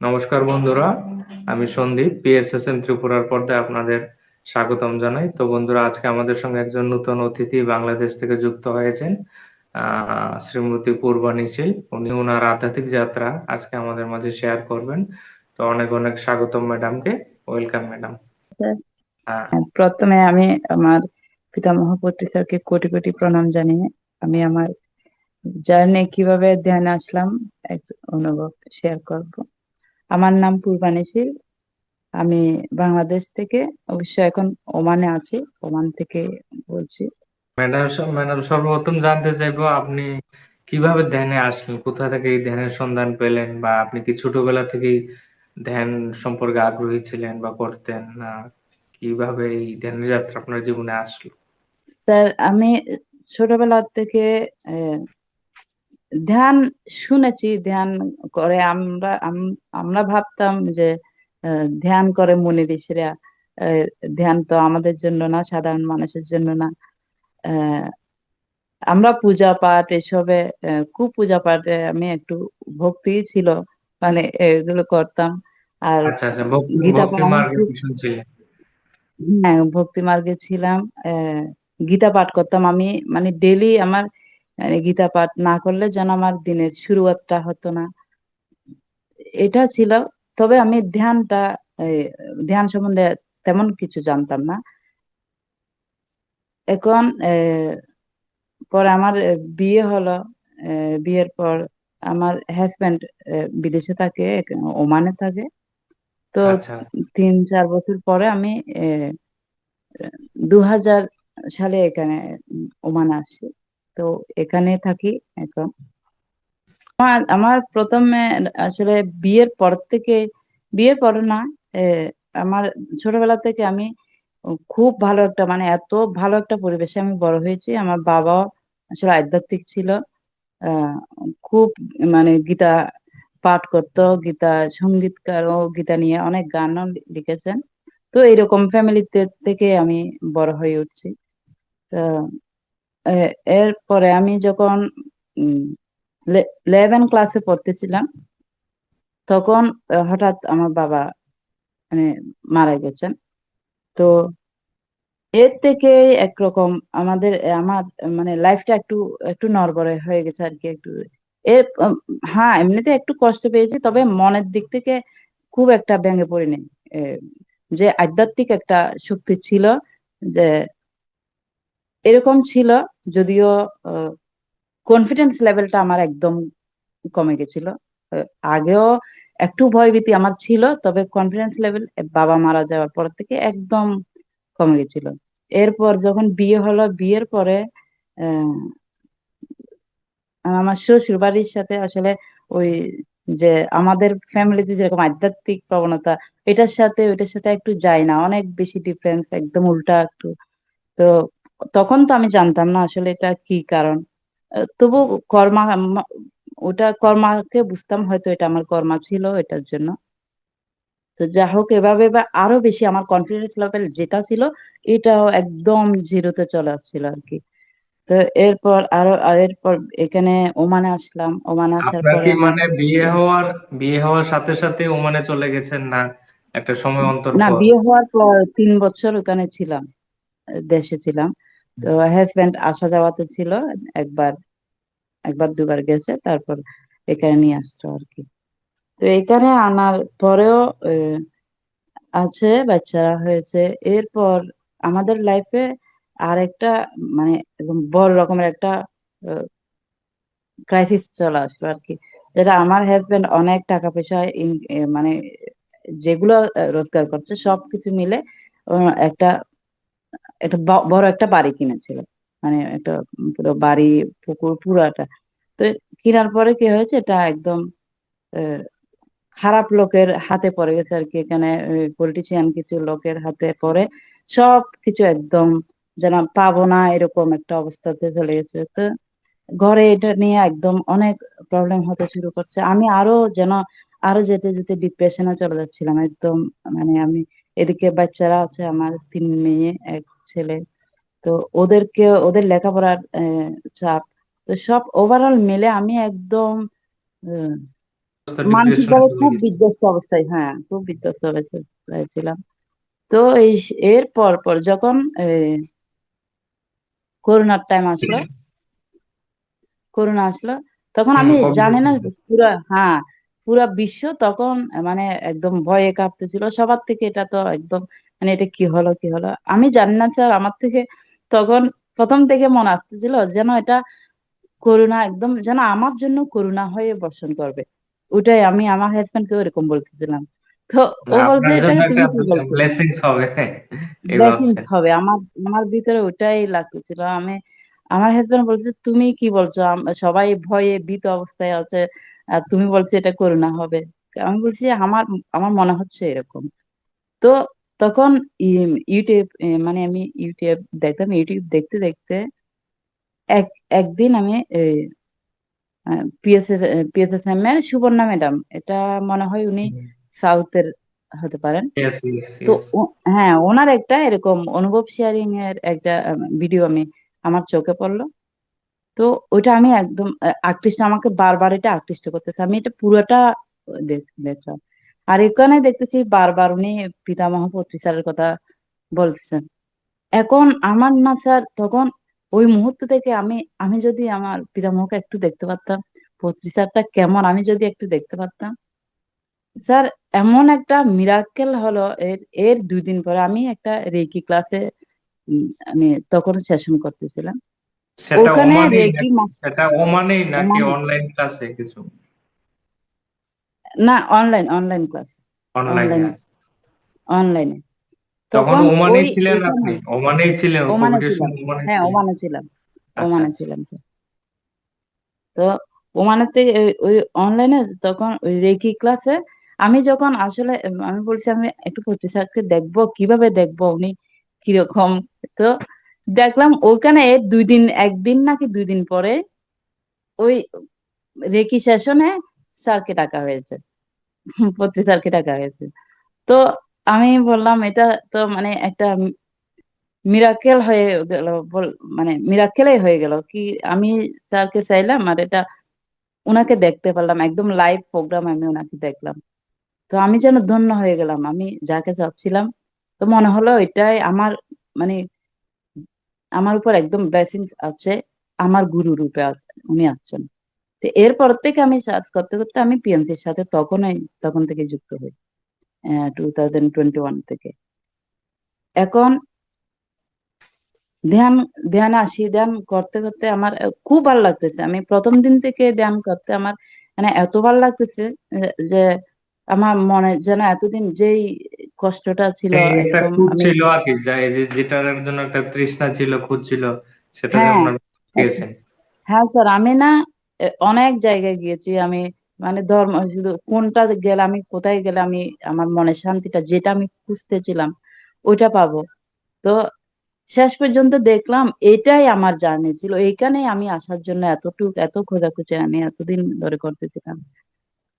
নমস্কার বন্ধুরা, আমি সন্দীপ পিএসএসএম ত্রিপুরার পর্দায় আপনাদের স্বাগতম জানাই। তো বন্ধুরা, আজকে আমাদের সঙ্গে একজন নতুন অতিথি বাংলাদেশ থেকে যুক্ত হয়েছেন, শ্রীমতী পূর্বানী শীল। উনি ওনার আধ্যাত্মিক যাত্রা আজকে আমাদের মাঝে শেয়ার করবেন। তো অনেক অনেক স্বাগতম ম্যাডামকে। Welcome madam. হ্যাঁ। প্রথমে আমি আমার পিতামহ পত্রী স্যারকে কোটি কোটি প্রণাম জানিয়ে আমি আমার জার্নি কিভাবে ধ্যানে আসলাম এক অনুভব শেয়ার করব। আমার নাম পূর্বানী শীল। আমি বাংলাদেশ থেকে, অবশ্য এখন ওমানে আছি, ওমান থেকে বলছি। ম্যাডাম, সর্বপ্রথম জানতে চাইবো আপনি কিভাবে ধ্যানে আসলেন, কোথা থেকে এই ধ্যানের সন্ধান পেলেন, বা আপনি কি ছোটবেলা থেকেই ধ্যান সম্পর্কে আগ্রহী ছিলেন বা করতেন না? কিভাবে এই ধ্যানের যাত্রা আপনার জীবনে আসলো? স্যার, আমি ছোটবেলা থেকে আহ, ধ্যান শুনেছি। ধ্যান করে আমরা ভাবতাম যে ধ্যান করে মুনি ঋষিরা। আহ, ধ্যান তো আমাদের জন্য না, সাধারণ মানুষের জন্য না। আহ, আমরা পূজা পাঠ এসবে, খুব পূজা পাঠে আমি একটু ভক্তি ছিল, মানে এগুলো করতাম। আর আচ্ছা আচ্ছা, ভক্তি গীতা ভক্তি পাঠ মার্গের পিছন ছিলেন। হ্যাঁ, ভক্তি মার্গে ছিলাম। গীতা পাঠ করতাম আমি, মানে ডেলি আমার, মানে গীতা পাঠ না করলে যেন আমার দিনের শুরুয়াতটা হতো না, এটা ছিল। তবে আমি এই, ধ্যান সম্বন্ধে তেমন কিছু জানতাম না। এখন পরে আমার বিয়ে হলো। বিয়ের পর আমার হাজবেন্ড বিদেশে থাকে, ওমানে থাকে। তো আচ্ছা 3-4 বছর পরে আমি 2000 সালে এখানে ওমানে আসি। তো এখানে থাকি এখন। আমার প্রথমে আসলে বিয়ের পর থেকে, বিয়ের পর না, আহ, আমার ছোটবেলা থেকে আমি খুব ভালো একটা, মানে এত ভালো একটা পরিবেশে আমি বড় হয়েছি। আমার বাবাও আসলে আধ্যাত্মিক ছিল। আহ খুব, মানে গীতা পাঠ করতো, গীতা সঙ্গীতকার ও গীতা নিয়ে অনেক গানও লিখেছেন। তো এরকম ফ্যামিলিতে থেকে আমি বড় হয়ে উঠছি। তো এরপরে আমি যখন 11 ক্লাসে পড়তেছিলাম, তখন হঠাৎ আমার বাবা, মানে, মারা গেছেন। তো এর থেকে একরকম আমার মানে লাইফটা একটু একটু নড়বড়ে হয়ে গেছে আর কি, একটু। এর হ্যাঁ, এমনিতে একটু কষ্ট পেয়েছি, তবে মনের দিক থেকে খুব একটা ভেঙে পড়িনি। এ, যে আধ্যাত্মিক একটা শক্তি ছিল, যে এরকম ছিল, যদিও কনফিডেন্স লেভেলটা আমার একদম কমে গেছিল। আহ, আগেও একটু ভয়ভীতি আমার ছিল, তবে কনফিডেন্স লেভেল বাবা মারা যাওয়ার পর থেকে একদম কমে গেছিল। এরপর যখন বিয়ে হলো, বিয়ের পরে আহ, আমার শ্বশুর বাড়ির সাথে আসলে ওই, যে আমাদের ফ্যামিলিতে যেরকম আধ্যাত্মিক প্রবণতা, ওইটার সাথে একটু যায় না, অনেক বেশি ডিফারেন্স, একদম উল্টা একটু। তো তখন তো আমি জানতাম না আসলে এটা কি কারণ। তবু কর্মা ওটা কর্মাকে বুঝতাম, হয়তো এটা আমার কর্মা ছিল এটার জন্য। তো যা হোক, এভাবে বা আরো বেশি আমার কনফিডেন্স লেভেল যেটা ছিল, এটাও একদম জিরোতে চলে আসছিল আর কি। তো এরপর এখানে ওমানে আসলাম। ওমানে আসার আপনার পরে কি আমার, মানে বিয়ে হওয়ার সাথে সাথে ওমানে চলে গেছেন, না একটা সময় অন্তর না, পর? বিয়ে হওয়ার পর 3 বছর ওখানে ছিলাম, দেশে ছিলাম। তো হাজব্যান্ড আসা যাওয়াতে ছিল, একবার একবার দুবার গেছে, তারপর এখানে নিয়ে আসতো আর কি। তো এখানে আনার পরেও আছে, বাচ্চারা হয়েছে। এরপর আমাদের লাইফে আর একটা, মানে একদম বড় রকমের একটা ক্রাইসিস চলে আসলো আর কি। যেটা, আমার হাজবেন্ড অনেক টাকা পয়সা মানে যেগুলো রোজগার করছে সবকিছু মিলে একটা একটা বড় একটা বাড়ি কিনেছিল, মানে একটা পুরো বাড়ি, পুকুর পুরাটা। তো কেনার পরে কি হয়েছে, এটা একদম আহ, খারাপ লোকের হাতে পড়ে গেছে আর কি। এখানে পলিটিশিয়ান কিছু লোকের হাতে পড়ে সব কিছু একদম যেন পাবো না, এরকম একটা অবস্থাতে চলে গেছে। তো ঘরে এটা নিয়ে একদম অনেক প্রবলেম হতে শুরু করছে। আমি আরো যেতে যেতে ডিপ্রেশনে চলে যাচ্ছিলাম একদম। মানে আমি, এদিকে বাচ্চারা আছে আমার, 3 মেয়ে, এক ছেলে। তো ওদের লেখাপড়ার চাপ, তো সব ওভারঅল মিলে আমি একদম ডিপ্রেশনে মানসিকভাবে চলে খুব গেছি। বিধ্বস্ত অবস্থায়, হ্যাঁ খুব বিধ্বস্ত অবস্থায় ছিলাম। তো এর পর পর যখন করোনার টাইম আসলো, করোনা আসলো, তখন আমি কোভিড। জানি না পুরা, হ্যাঁ পুরা বিশ্ব তখন মানে একদম ভয়ে কাঁপতেছিল সবার থেকে। এটা তো একদম মানে এটা কি হলো কি হলো, আমি জানি না স্যার। আমার থেকে তখন প্রথম থেকে মনে আসতেছিল যেন এটা করোনা, একদম যেন আমার জন্য করোনা হয়ে বর্ষণ করবে। ওটাই আমি আমার হাজবেন্ডকে এরকম বলতেছিলাম। তো ও বলছে আপনার জন্য এটাকে একটা তুমি কি বলছো, ব্লেসিংস হবে এই ব্লেসিংস ভাবছেন। হবে। আমার আমার ভিতরে ওটাই লাগতেছিল। আমি, আমার হাজবেন্ড বলছে তুমি কি বলছো, সবাই ভয়ে ভীত অবস্থায় আছে, আর তুমি বলছো এটা করোনা হবে। আমি বলছি আমার আমার মনে হচ্ছে এরকম। তো তখন ইউটিউব, মানে আমি ইউটিউব দেখতাম, ইউটিউব দেখতে দেখতে এক একদিন আমি পিএসএসএম এর সুবর্ণা ম্যাডাম, এটা মনে হয় উনি সাউথের হতে পারেন। ইয়েস, ইয়েস, তো ইয়েস। হ্যাঁ ওনার একটা এরকম অনুভব শেয়ারিং এর একটা ভিডিও আমি আমার চোখে পড়লো। তো ওইটা আমি একদম আকৃষ্ট, আমাকে বারবার এটা আকৃষ্ট করতেছে। আমি এটা পুরোটা দেখলাম। আর এখানে দেখতেছি বারবার উনি পিতামহ পত্রী স্যারের কথা বলতেছেন। এখন আমার না স্যার তখন ওই মুহূর্ত থেকে আমি, আমি যদি আমার পিতামহকে একটু দেখতে পারতাম, পত্রী স্যারটা কেমন আমি যদি একটু দেখতে পারতাম স্যার। এমন একটা মিরাকেল হলো। এর এর 2 দিন পরে আমি একটা রেকি ক্লাসে, আমি তখন সেশন করতেছিলাম সেটা ওখানে ওমানেই রেকি। নাকি, সেটা ওমানেই নাকি মানে অনলাইন ক্লাসে কিছু? না, অনলাইন, অনলাইন ক্লাস, অনলাইন, অনলাইনে। অনলাইনে। তখন তখন ওই ওমানেই ছিলেন এখানে আপনি? ওমানেই ছিলেন ওমানে কোভিডের ছিলাম, সময়? ওমানে হ্যাঁ ছিলেন? ওমানে ছিলাম, আচ্ছা, ওমানে আচ্ছা। ছিলাম স্যার। তো ওমানের থেকে ওই অনলাইনে তখন ওই রেকি ক্লাসে আমি যখন আসলে আমি বলছি আমি একটু পঁচিশ স্যারকে দেখবো, কিভাবে দেখবো উনি কিরকম। তো দেখলাম ওখানে 2 দিন, একদিন নাকি 2 দিন পরে ওই রেকি সেশনে স্যারকে ডাকা হয়েছে, পঁচিশ স্যারকে ডাকা হয়েছে। তো আমি বললাম এটা তো মানে একটা মিরাকেল হয়ে গেল, মানে মিরাকেলই হয়ে গেল কি। আমি স্যারকে চাইলাম আর এটা উনাকে দেখতে পারলাম, একদম লাইভ প্রোগ্রাম আমি ওনাকে দেখলাম। তো আমি যেন ধন্য হয়ে গেলাম, আমি যাকে চাচ্ছিলাম। তো মনে হলো এটাই আমার মানে আমার উপর একদম ব্লেসিংস আছে, আমার গুরু রূপে আছে, উনি আসছেন। তো এরপর থেকে আমি সার্চ করতে করতে আমি পিএমসির সাথে তখন থেকে যুক্ত হই, 2021 থেকে। এখন ধ্যান, ধ্যানে আসি, ধ্যান করতে করতে আমার খুব ভালো লাগতেছে। আমি প্রথম দিন থেকে ধ্যান করতে আমার মানে এত ভালো লাগতেছে যে আমার মনে যেন এতদিন যেই কষ্টটা ছিল এই একটা একদম খুঁত আমি, ছিল আর কি, যা এই যে যেটার জন্য একটা তৃষ্ণা ছিল, খুঁত ছিল, সেটা যেন হ্যাঁ আচ্ছা, পেয়েছেন। হ্যাঁ স্যার আমি না অনেক জায়গায় গিয়েছি আমি, মানে ধর্ম শুধু কোনটা গেলে আমি, কোথায় গেলে আমি আমার মনের শান্তিটা যেটা আমি খুঁজতেছিলাম ওইটা পাবো। তো শেষ পর্যন্ত দেখলাম এটাই আমার জার্নি ছিল, এইখানেই আমি আসার জন্য এত খোঁজাখুঁজি আমি এতদিন ধরে করতেছিলাম।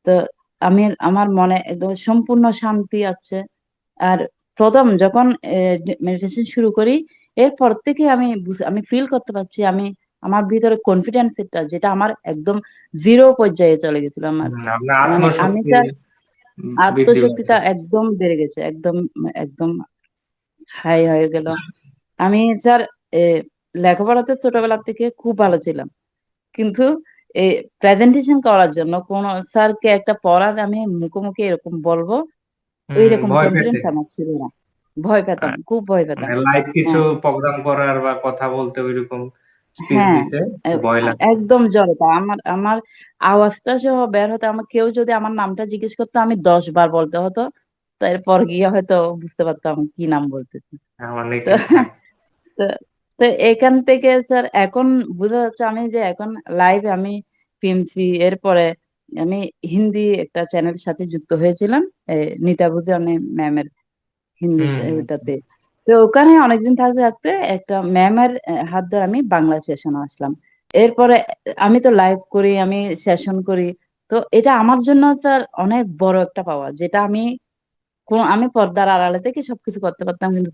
তো আমি, আমার মনে একদম সম্পূর্ণ শান্তি আছে। আর প্রথম যখন মেডিটেশন শুরু করি এরপর থেকে আমি ফিল করতে পারছি আমি, আমার ভিতরে কনফিডেন্স যেটা আমার একদম জিরো পর্যায়ে চলে গেছিল আমার। আপনার মানে আমি আত্মশক্তি স্যার বৃদ্ধি পাবে। আত্মশক্তিটা একদম বেড়ে গেছে, একদম একদম হাই হয়ে গেল। আমি স্যার এ, লেখাপড়াতে ছোটবেলা থেকে খুব ভালো ছিলাম, কিন্তু এই প্রেজেন্টেশন করার জন্য কোন স্যারকে একটা পড়ার আমি মুখোমুখি এরকম বলবো এইরকম ভয় কনফিডেন্স পেতেন? আমার ছিল না। ভয় পেতাম, খুব ভয় পেতাম। মানে লাইভ কিছু হ্যাঁ, প্রোগ্রাম করার বা কথা বলতে ওইরকম স্পিচ হ্যাঁ দিতে ভয় লাগতো? একদম জড়তা, আমার আমার আওয়াজটা সহ বের হতো। আমার কেউ যদি আমার নামটা জিজ্ঞেস করতো আমি 10 বার বলতে হতো, তারপর গিয়ে হয়তো বুঝতে পারতাম কি নাম বলতেছি। তো অনেকে থাকে। তো তো এখান থেকে স্যার এখন বোঝা যাচ্ছে আমি যে এখন লাইভে আমি পিএমসি এরপরে আমি হিন্দি একটা চ্যানেলের সাথে যুক্ত হয়েছিলাম, নিতা বুঝে ম্যামের হিন্দি হুম। ওটাতে। তো ওখানে অনেকদিন থাকতে থাকতে একটা ম্যামের হাত ধরে আমি বাংলা সেশনে আসলাম। এরপরে আমি তো লাইভ করি, আমি সেশন করি। তো এটা আমার জন্য স্যার অনেক বড় একটা পাওয়া, যেটা আমি আমি পর্দার আড়ালে থেকে সবকিছু করতে পারতাম, কিন্তু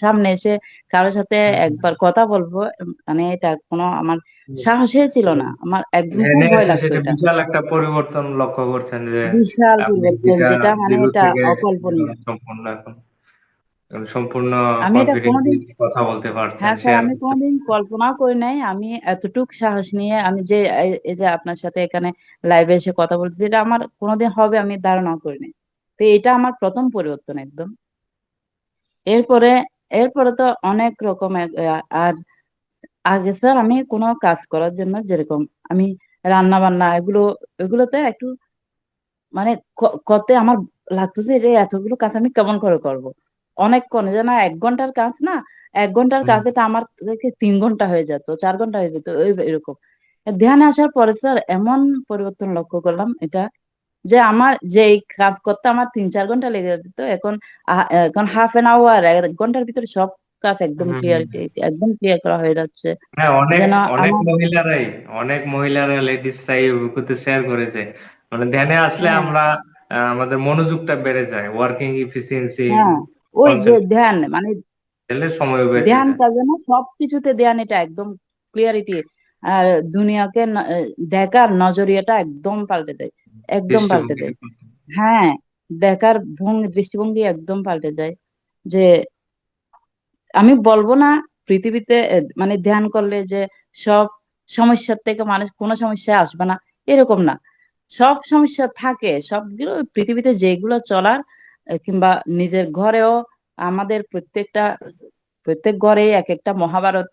সামনে এসে কারোর সাথে একবার কথা বলবো, মানে এটা কোনো আমার সাহসই ছিল না, আমার একদম খুব ধ্যানে ভয় এসে লাগতো সেটা এটা। বিশাল একটা পরিবর্তন লক্ষ্য করছেন যে বিশাল আপনি পরিবর্তন, যেটা যেটা মানে জিরো এটা থেকে অকল্পনীয়। সম্পূর্ণ এখন সম্পূর্ণ আমি এটা কনফিডেন্টলি কোনোদিন, কথা বলতে পারছেন, হ্যাঁ স্যার, শেয়ার আমি করতে কোনোদিন পারছেন। কল্পনাও করি নাই আমি এতটুক সাহস নিয়ে আমি যে এই যে আপনার সাথে এখানে লাইভে এসে কথা বলতেছি, এটা আমার কোনোদিন হবে আমি ধারণাও করি নাই। তো এটা আমার প্রথম পরিবর্তন একদম। এরপরে এরপরে তো অনেক রকম আর আগে স্যার আমি কোনো কাজ করার জন্য যেরকম আমি রান্না বান্না এগুলোতে একটু মানে করতে আমার লাগতেছে যে এতগুলো কাজ আমি কেমন করে করব। অনেকক্ষণ যেন 1 ঘন্টার কাজ না, 1 ঘন্টার হুম, কাজ এটা আমার থেকে 3 ঘন্টা হয়ে যেত, 4 ঘন্টা হয়ে যেত, এরকম। ধ্যানে আসার পরে স্যার এমন পরিবর্তন লক্ষ্য করলাম এটা, যে আমার যে এই কাজ করতে আমার 3-4 ঘন্টা লেগে যেত, এখন হাফ 1 আওয়ার 1 ঘন্টার ভিতরে সব কাজ একদম হুম, হুম। ক্লিয়ারিটি একদম ক্লিয়ার করা হয়ে যাচ্ছে। হ্যাঁ, অনেক যেন অনেক আমার, মহিলারাই অনেক মহিলারা লেডিসরাই এই অভিজ্ঞতা শেয়ার করেছে। মানে ধ্যানে আসলে হ্যাঁ, আমরা আমাদের মনোযোগটা বেড়ে যায়, ওয়ার্কিং এফিসিয়েন্সি, হ্যাঁ, ওই যে ধ্যান কনসেন্ট্রেশন, মানে সময়ও বেঁচে ধ্যান যায়। কাজে না, সবকিছুতে ধ্যান, এটা একদম ক্লিয়ারিটি আর দুনিয়াকে দেখার নজরিয়াটা একদম পাল্টে দেয়, একদম পাল্টে দৃষ্টিভঙ্গি। দেয়। হ্যাঁ, দেখার দৃষ্টিভঙ্গি একদম পাল্টে যায়। যে আমি বলবো না পৃথিবীতে মানে ধ্যান করলে যে সব সমস্যার থেকে মানুষ কোনো সমস্যা আসবে না, এরকম না। সব সমস্যা থাকে, সবগুলো পৃথিবীতে যেগুলো চলার কিংবা নিজের ঘরেও, আমাদের প্রত্যেক ঘরে এক একটা মহাভারত,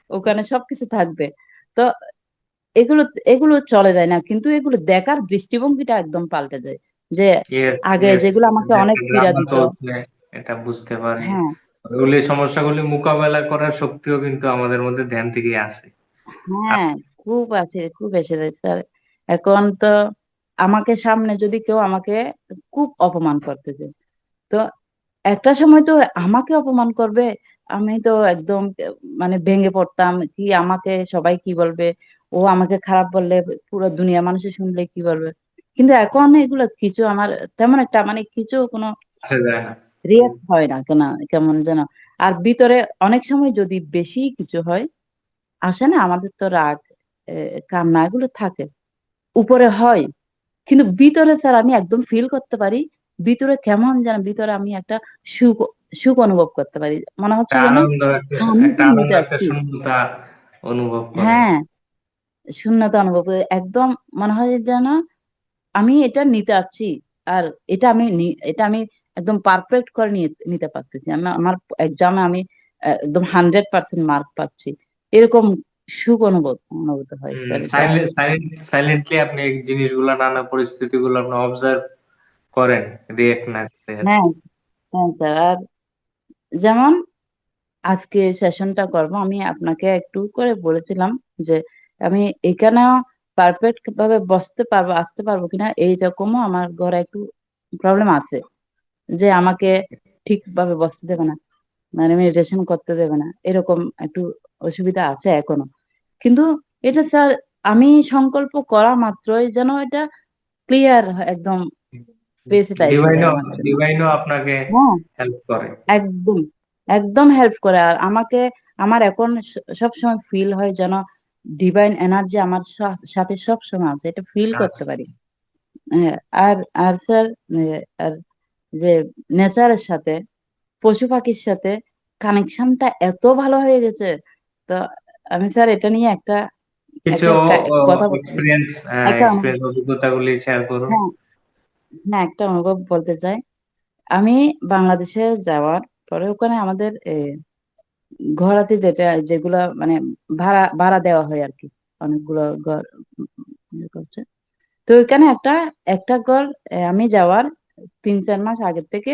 ওখানে সবকিছু থাকবে। তো এগুলো এগুলো চলে যায় না, কিন্তু এগুলো দেখার দৃষ্টিভঙ্গিটা একদম পাল্টে যায়। যে ইয়েস, আগে ইয়েস। যেগুলো আমাকে যে অনেক একটা পীড়া ড্রামা দিত, চলছে এটা বুঝতে পারি। হ্যাঁ, ওগুলি সমস্যাগুলি মোকাবেলা করার শক্তিও কিন্তু আমাদের মধ্যে ধ্যান থেকেই আসে। হ্যাঁ, খুব আছে, খুব এসেছে স্যার। এখন তো আমাকে সামনে যদি কেউ আমাকে খুব অপমান করতে চায়, তো একটা সময় তো আমাকে অপমান করবে, আমি তো একদম মানে ভেঙে পড়তাম, কি আমাকে সবাই কি বলবে, ও আমাকে খারাপ বললে পুরো দুনিয়া মানুষে শুনলে কি বলবে। কিন্তু এখন এগুলো কিছু আমার তেমন একটা মানে কিছু কোনো আসা যায় না। রিয়াক্ট হয় না কেন, কেমন যেন। আর ভিতরে অনেক সময় যদি বেশি কিছু হয়, আসে না আমাদের তো রাগ, কান্না এগুলো থাকে, উপরে হয়, কিন্তু ভিতরে স্যার আমি একদম ফিল করতে পারি, ভিতরে কেমন যেন, ভিতরে আমি একটা সুখ সুখ অনুভব করতে পারি, মনে হচ্ছে একটা যেন আনন্দ, একটা আমি একটা এটা আনন্দ, নিতে একটা আসছি। শূন্যতা অনুভব করেন। হ্যাঁ, শূন্যতা অনুভব করি একদম, মনে হয় যেন আমি এটা নিতে আসছি। আর এটা আমি একদম পারফেক্ট করে নিতে পারতেছি, আমি আমার এক্সামে আমি একদম 100% মার্ক পাচ্ছি, এরকম সুখ অনুভূত হয় স্যার এটা। সাইলেন্টলি আপনি এই জিনিসগুলো, নানা পরিস্থিতিগুলো আপনি অবজার্ভ করেন, রিয়েক্ট না করে আর হ্যাঁ, কি। হ্যাঁ স্যার। আর যেমন আজকে সেশনটা করব, আমি আপনাকে একটু করে বলেছিলাম যে আমি এখানেও পারফেক্ট ভাবে বসতে পারবো, আসতে পারবো কিনা, এই রকমও আমার ঘরে একটু প্রবলেম আছে, যে আমাকে ঠিকভাবে বসতে দেবে না, মানে মেডিটেশন করতে দেবে না, এরকম একটু অসুবিধা আছে এখনো। কিন্তু এটা স্যার আমি সংকল্প করা মাত্রই যেন এটা ক্লিয়ার, একদম ফেসটা এসে যায় ডিভাইনও আমার জন্য। ডিভাইনও আপনাকে হ্যাঁ, হেল্প করে। একদম একদম হেল্প করে। আর আমাকে আমার এখন সব সময় ফিল হয় যেন ডিভাইন এনার্জি আমার সাথে সব সময় আছে, এটা ফিল করতে আচ্ছা। পারি। হ্যাঁ, আর আর স্যার, আর যে নেচারের সাথে, পশু পাখির সাথে কানেকশনটা এত ভালো হয়ে গেছে। তো আমি স্যার এটা নিয়ে একটা কিছু একটা কথা এক্সপিরিয়েন্স, একটা অভিজ্ঞতাগুলি শেয়ার করুন। হ্যাঁ, হ্যাঁ, একটা অনুভব বলতে চাই। আমি বাংলাদেশে যাওয়ার পরে ওখানে আমাদের ঘর আছে, যেগুলা মানে ভাড়া ভাড়া দেওয়া হয় আর কি, অনেকগুলো ঘর করছে। তো ওইখানে একটা একটা ঘর আমি যাওয়ার 3-4 মাস আগের থেকে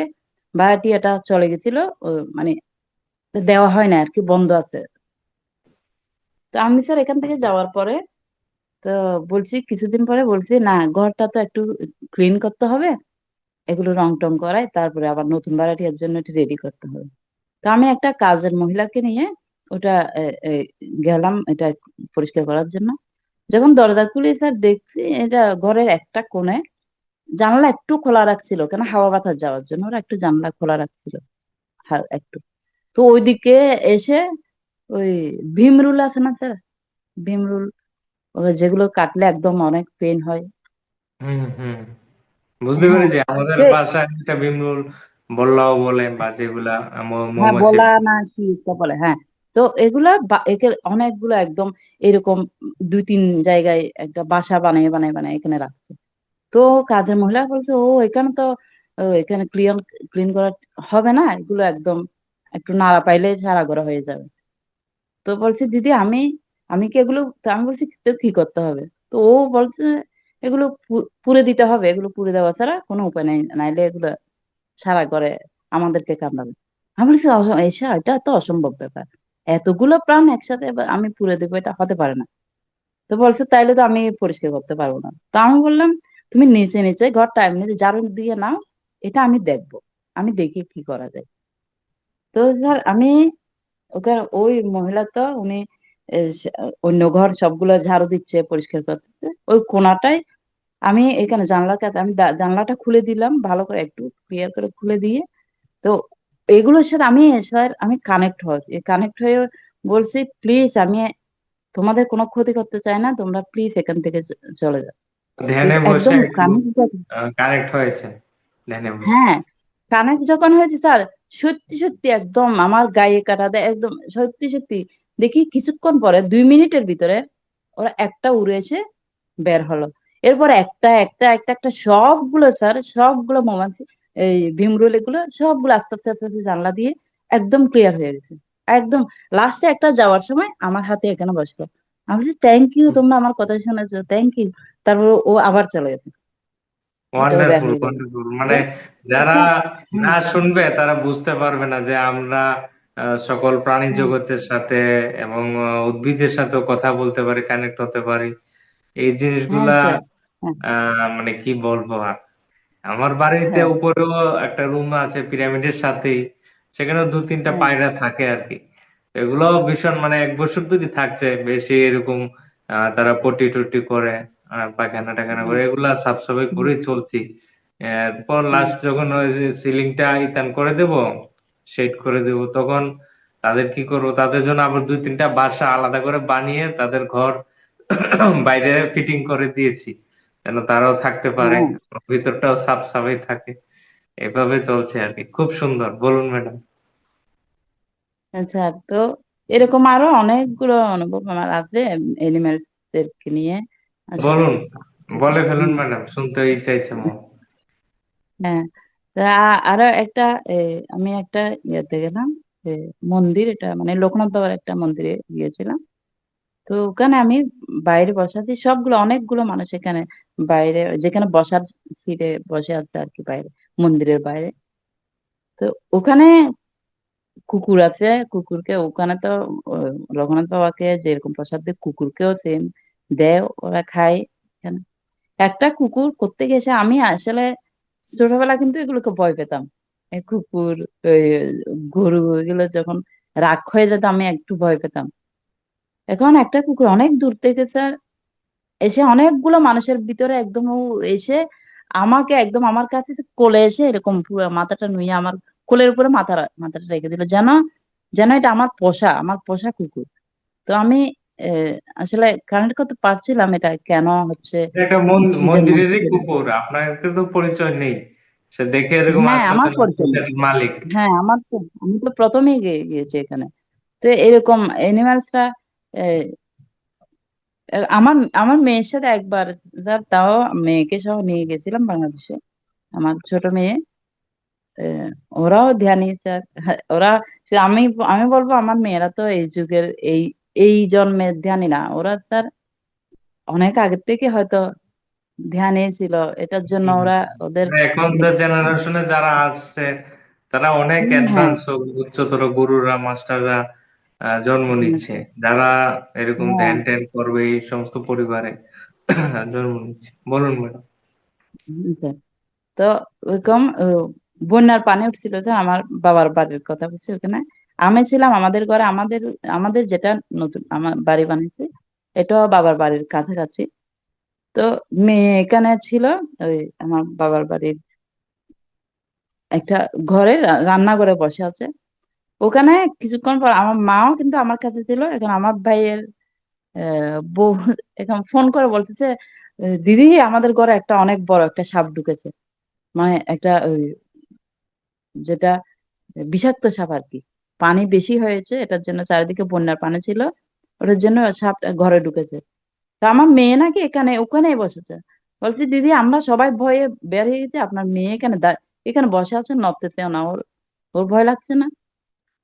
ভাড়াটিয়াটা চলে গেছিল, মানে দেওয়া হয় না আর কি, বন্ধ আছে। তো আমি স্যার এখান থেকে যাওয়ার পরে তো বলছি, কিছুদিন পরে বলছি না, ঘরটা তো একটু ক্লিন করতে হবে, এগুলো রং টং করাই, তারপরে আবার নতুন ভাড়াটিয়ার জন্য এটা রেডি করতে হবে। তো আমি একটা কাজের মহিলাকে নিয়ে ওটা এ, এ, গেলাম এটা পরিষ্কার করার জন্য। যখন দরজা খুলে স্যার দেখছি এটা ঘরের একটা কোণে জানালা একটু খোলা রাখছিল, কেন হাওয়া বাতাস যাওয়ার জন্য ওরা একটু জানালা খোলা রাখছিল, একটু। তো ওইদিকে এসে ওই ভীমরুল আছে না স্যার, ভীমরুল, যেগুলো কাটলে একদম অনেক পেন হয়। হুম হুম, বুঝতে হ্যাঁ, পেরেছি। আমাদের তো বাসায় একটা ভীমরুল বল্লাও বলে, বা যেগুলা হ্যাঁ মৌমাছি। বলা না কি একটা বলে, হ্যাঁ। তো এগুলা একে অনেকগুলো একদম এরকম দুই তিন জায়গায় একটা বাসা বানিয়ে বানিয়ে বানিয়ে এখানে রাখছে। তো কাজের মহিলা বলছে, ও এখানে তো এখানে ক্লিন ক্লিন করা হবে না, এগুলো একদম একটু নাড়া পাইলে সারা করা হয়ে যাবে। তো বলছে, দিদি আমি আমি কি এগুলো, তো আমি বলছি তো কি করতে হবে? তো ও বলছে, এগুলো পুড়ে দিতে হবে, এগুলো পুড়ে দেওয়া ছাড়া কোনো উপায় নাই, নাইলে এগুলো সারা করে আমাদেরকে কামড়াবে। আমি বলছি, এসা এটা তো অসম্ভব ব্যাপার, এতগুলো প্রাণ একসাথে এবার আমি পুড়ে দেবো, এটা হতে পারে না। তো বলছে, তাইলে তো আমি পরিষ্কার করতে পারবো না। তো আমি বললাম, তুমি নিচে নিচে ঘরটা এমনি ঝাড়ু দিয়ে নাও, এটা আমি দেখবো, আমি দেখি কি করা যায়। তো স্যার আমি ওকে, ওই মহিলা তো উনি এ, স- অন্য ঘর সবগুলো ঝাড়ু দিচ্ছে, পরিষ্কার করতেছে, ওই কোনাটায় আমি এখানে জানলার কাছে আমি জানলাটা খুলে দিলাম, ভালো করে একটু ক্লিয়ার করে খুলে দিয়ে। তো এগুলোর সাথে আমি, স্যার আমি কানেক্ট হয়ে বলছি, প্লিজ আমি তোমাদের কোনো ক্ষতি করতে চাই না, তোমরা প্লিজ এখান থেকে চলে যাও। ধ্যানে বসে একদম একটু কানেক্ট, কানেক্ট হয়েছে, ধ্যানে বসে। হ্যাঁ কানেক্ট যখন হয়েছে স্যার, সত্যি সত্যি একদম আমার গায়ে কাটা দেয়, একদম সত্যি সত্যি। দেখি কিছুক্ষণ পরে 2 মিনিটের ভিতরে ওরা একটা উড়ে এসে বের হলো। এরপর একটা একটা একটা একটা সবগুলো স্যার, সবগুলো মৌমাছি, এই ভিমরুল এগুলো সবগুলো আস্তে আস্তে আস্তে আস্তে জানলা দিয়ে একদম ক্লিয়ার হয়ে গেছে। একদম লাস্টে একটা যাওয়ার সময় আমার হাতে এখানে বসলো। আমি বলছি, থ্যাংক ইউ, তোমরা আমার কথা শুনেছো, থ্যাংক ইউ। তারপর ও আবার চলে গেছে, এটাও বের ওয়ান্ডারফুল হয়ে গেল। ওয়ান্ডারফুল, তো মানে যারা এটা, হ্যাঁ না শুনবে তারা বুঝতে পারবে না যে আমরা সকল প্রাণী হ্যাঁ জগতের সাথে এবং উদ্ভিদের সাথেও কথা বলতে পারি, কানেক্ট হতে পারি। এই হ্যাঁ জিনিসগুলা স্যার, হ্যাঁ মানে কি বলবো আর। আমার বাড়িতে স্যার, উপরেও একটা রুম আছে পিরামিডের সাথেই, সেখানেও দু তিনটা হ্যাঁ পায়রা থাকে আর কি। এগুলো ভীষণ, মানে 1 বছর ধরে থাকছে বেশি এরকম। তারা পটি টটি করে, পায়খানা টাখানা হ্যাঁ করে, এগুলা সাফ সাফাই হুম, করে চলছি। এরপর হুম, লাস্ট যখন ওই যে সিলিংটা ইতান করে দেব, শেড করে দেব, তখন তাদের কি করবো, তাদের জন্য আবার দুই তিনটা বাসা আলাদা করে বানিয়ে তাদের ঘর বাইরে ফিটিং করে দিয়েছি, যেন তারাও থাকতে পারে, হ্যাঁ। ভিতরটাও সাফ সাফাই থাকে। এভাবে চলছে আর কি, খুব সুন্দর। বলুন ম্যাডাম। আচ্ছা, তো এরকম আরো অনেকগুলো অনুভব আমার আছে এনিমেলদেরকে নিয়ে আসলে। বলুন, বলে ফেলুন হুম, ম্যাডাম, শুনতে ইচ্ছা মন। হ্যাঁ। তা আরো একটা, আমি একটা ইয়েতে গেলাম, এ, মন্দির, এটা মানে লোকনাথ বাবার একটা মন্দিরে গিয়েছিলাম। তো ওখানে আমি বাইরে বসে আছি, সবগুলো অনেকগুলো মানুষ এখানে বাইরে, যেখানে বসার সিটে বসে আছে আর কি, বাইরে মন্দিরের বাইরে। তো ওখানে কুকুর আছে, কুকুরকে ওখানে তো রঘুনাথ বাবাকে যেরকম প্রসাদ দেয়, কুকুরকেও সেম দেয়, ওরা খায় এখানে। একটা কুকুর করতে গেছে, আমি আসলে ছোটবেলা কিন্তু এগুলোকে ভয় পেতাম, এই কুকুর, ওই গরু, এগুলো যখন রাগ হয়ে যেত আমি একটু ভয় পেতাম। এখন একটা কুকুর অনেক দূর থেকে স্যার এসে অনেকগুলো মানুষের ভিতরে একদম ও এসে আমাকে একদম আমার কাছে কোলে এসে এরকম পুরো মাথাটা নুয়ে আমার কোলের উপরে মাথাটা রেখে দিল, যেন যেন এটা আমার পোষা কুকুর। তো আমি আসলে কানেক্ট করতে পারছিলাম এটা কেন হচ্ছে, এটা একটা কি জন্য মন্দিরেরই হচ্ছে। কুকুর, আপনার তো পরিচয় নেই, সে দেখে এরকম হ্যাঁ আমার আসতেছে না, পরিচয় নেই। সেটার মালিক। হ্যাঁ আমার তো, আমি তো প্রথমেই গিয়েছি এখানে। তো এরকম এনিমালসরা, আমার আমার মেয়ের সাথে একবার স্যার, তাও মেয়েকে সহ নিয়ে গেছিলাম বাংলাদেশে, আমার ছোট মেয়ে, আহ, ওরাও ধ্যানী স্যার। হ্যাঁ, ওরা আমি আমি বলবো আমার মেয়েরা তো এই যুগের, এই এই জন্মের ধ্যানী না, ওরা স্যার অনেক আগের থেকে হয়তো ধ্যানে ছিল, এটার জন্য হুম। ওরা ওদের, মানে এখনকার জেনারেশনে যারা আসছে তারা অনেক হ্যাঁ অ্যাডভান্স, উচ্চতর গুরুরা, মাস্টাররা জন্ম নিচ্ছে, স্যার, যারা এরকম হ্যাঁ ধ্যান ট্যান করবে এই সমস্ত পরিবারে জন্ম নিচ্ছে। বলুন ম্যাডাম। স্যার। তো ওইরকম বন্যার পানি উঠছিল, যে আমার বাবার বাড়ির কথা বলছি, ওখানে আমি ছিলাম, আমাদের ঘরে আমাদের যেটা নতুন আমার বাড়ি বানিয়েছে, এটাও বাবার বাড়ির কাছাকাছি। তো মেয়ে এখানে ছিল ওই আমার বাবার বাড়ির একটা ঘরে রান্নাঘরে বসে আছে। ওখানে কিছুক্ষণ পর আমার মাও কিন্তু আমার কাছে ছিল। এখন আমার ভাইয়ের বউ এখন ফোন করে বলতেছে, দিদি আমাদের ঘরে একটা অনেক বড় একটা সাপ ঢুকেছে, মানে একটা ওই যেটা বিষাক্ত সাপ আর কি। পানি বেশি হয়েছে, এটার জন্য চারিদিকে বন্যার পানি ছিল, ওটার জন্য সাপটা ঘরে ঢুকেছে। তা আমার মেয়ে নাকি এখানে ওখানেই বসেছে। বলছি, দিদি আমরা সবাই ভয়ে বের হয়ে গেছি, আপনার মেয়ে এখানে এখানে বসে আছে, নড়তেছেও না, ওর ওর ভয় লাগছে না?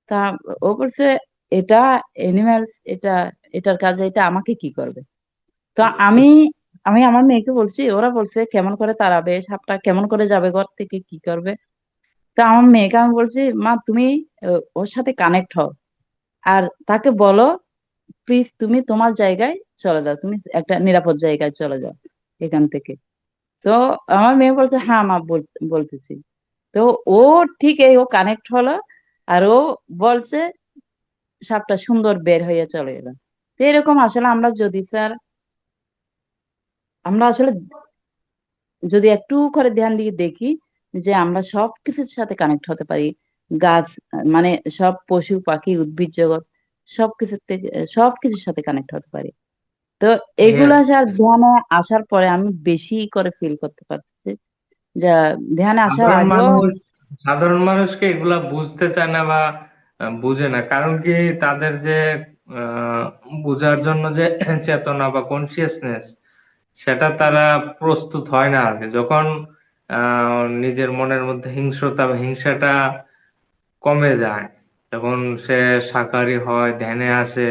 তা ও বলছে, এটা এনিম্যালস, এটা এটার কাজে এটা আমাকে কি করবে? তো আমি আমি আমার মেয়েকে বলছি, ওরা বলছে কেমন করে তাড়াবে সাপটা, কেমন করে যাবে ঘর থেকে, কি করবে? তো আমার মেয়েকে আমি বলছি, মা তুমি ওর সাথে কানেক্ট হও, আর তাকে বলো প্লিজ তুমি তোমার জায়গায় চলে যাও, তুমি একটা নিরাপদ জায়গায় চলে যাও এখান থেকে। তো আমার মেয়ে বলছে, হ্যাঁ মা, বলতেছি। তো ও ঠিক এই ও কানেক্ট হলো, আর ও বলছে সাপটা সুন্দর বের হয়ে চলে এলো। তো এরকম আসলে আমরা যদি স্যার, আমরা আসলে যদি একটু করে ধ্যান দিয়ে দেখি যে আমরা সব কিছুর সাথে কানেক্ট হতে পারি, গাছ, মানে সব পশু পাখি উদ্ভিদ জগৎ সবকিছুর থেকে, সবকিছুর সাথে কানেক্ট হতে পারি। তো এগুলা Yes. আসার ধ্যানে আসার পরে আমি বেশি করে ফিল করতে পারছি, যা ধ্যানে আসার সাধারণ আগেও। মানুষ সাধারণ মানুষকে এগুলা বুঝতে চায় না বা বুঝে না, কারণ কি তাদের যে আহ, বোঝার জন্য যে চেতনা বা কনসিয়াসনেস, সেটা তারা প্রস্তুত হয় না আগে। যখন নিজের মনের মধ্যে হিংস্রতা বা হিংসাটা কমে যায়, তখন সে শাকাহারী হয়, ধ্যানে আসে,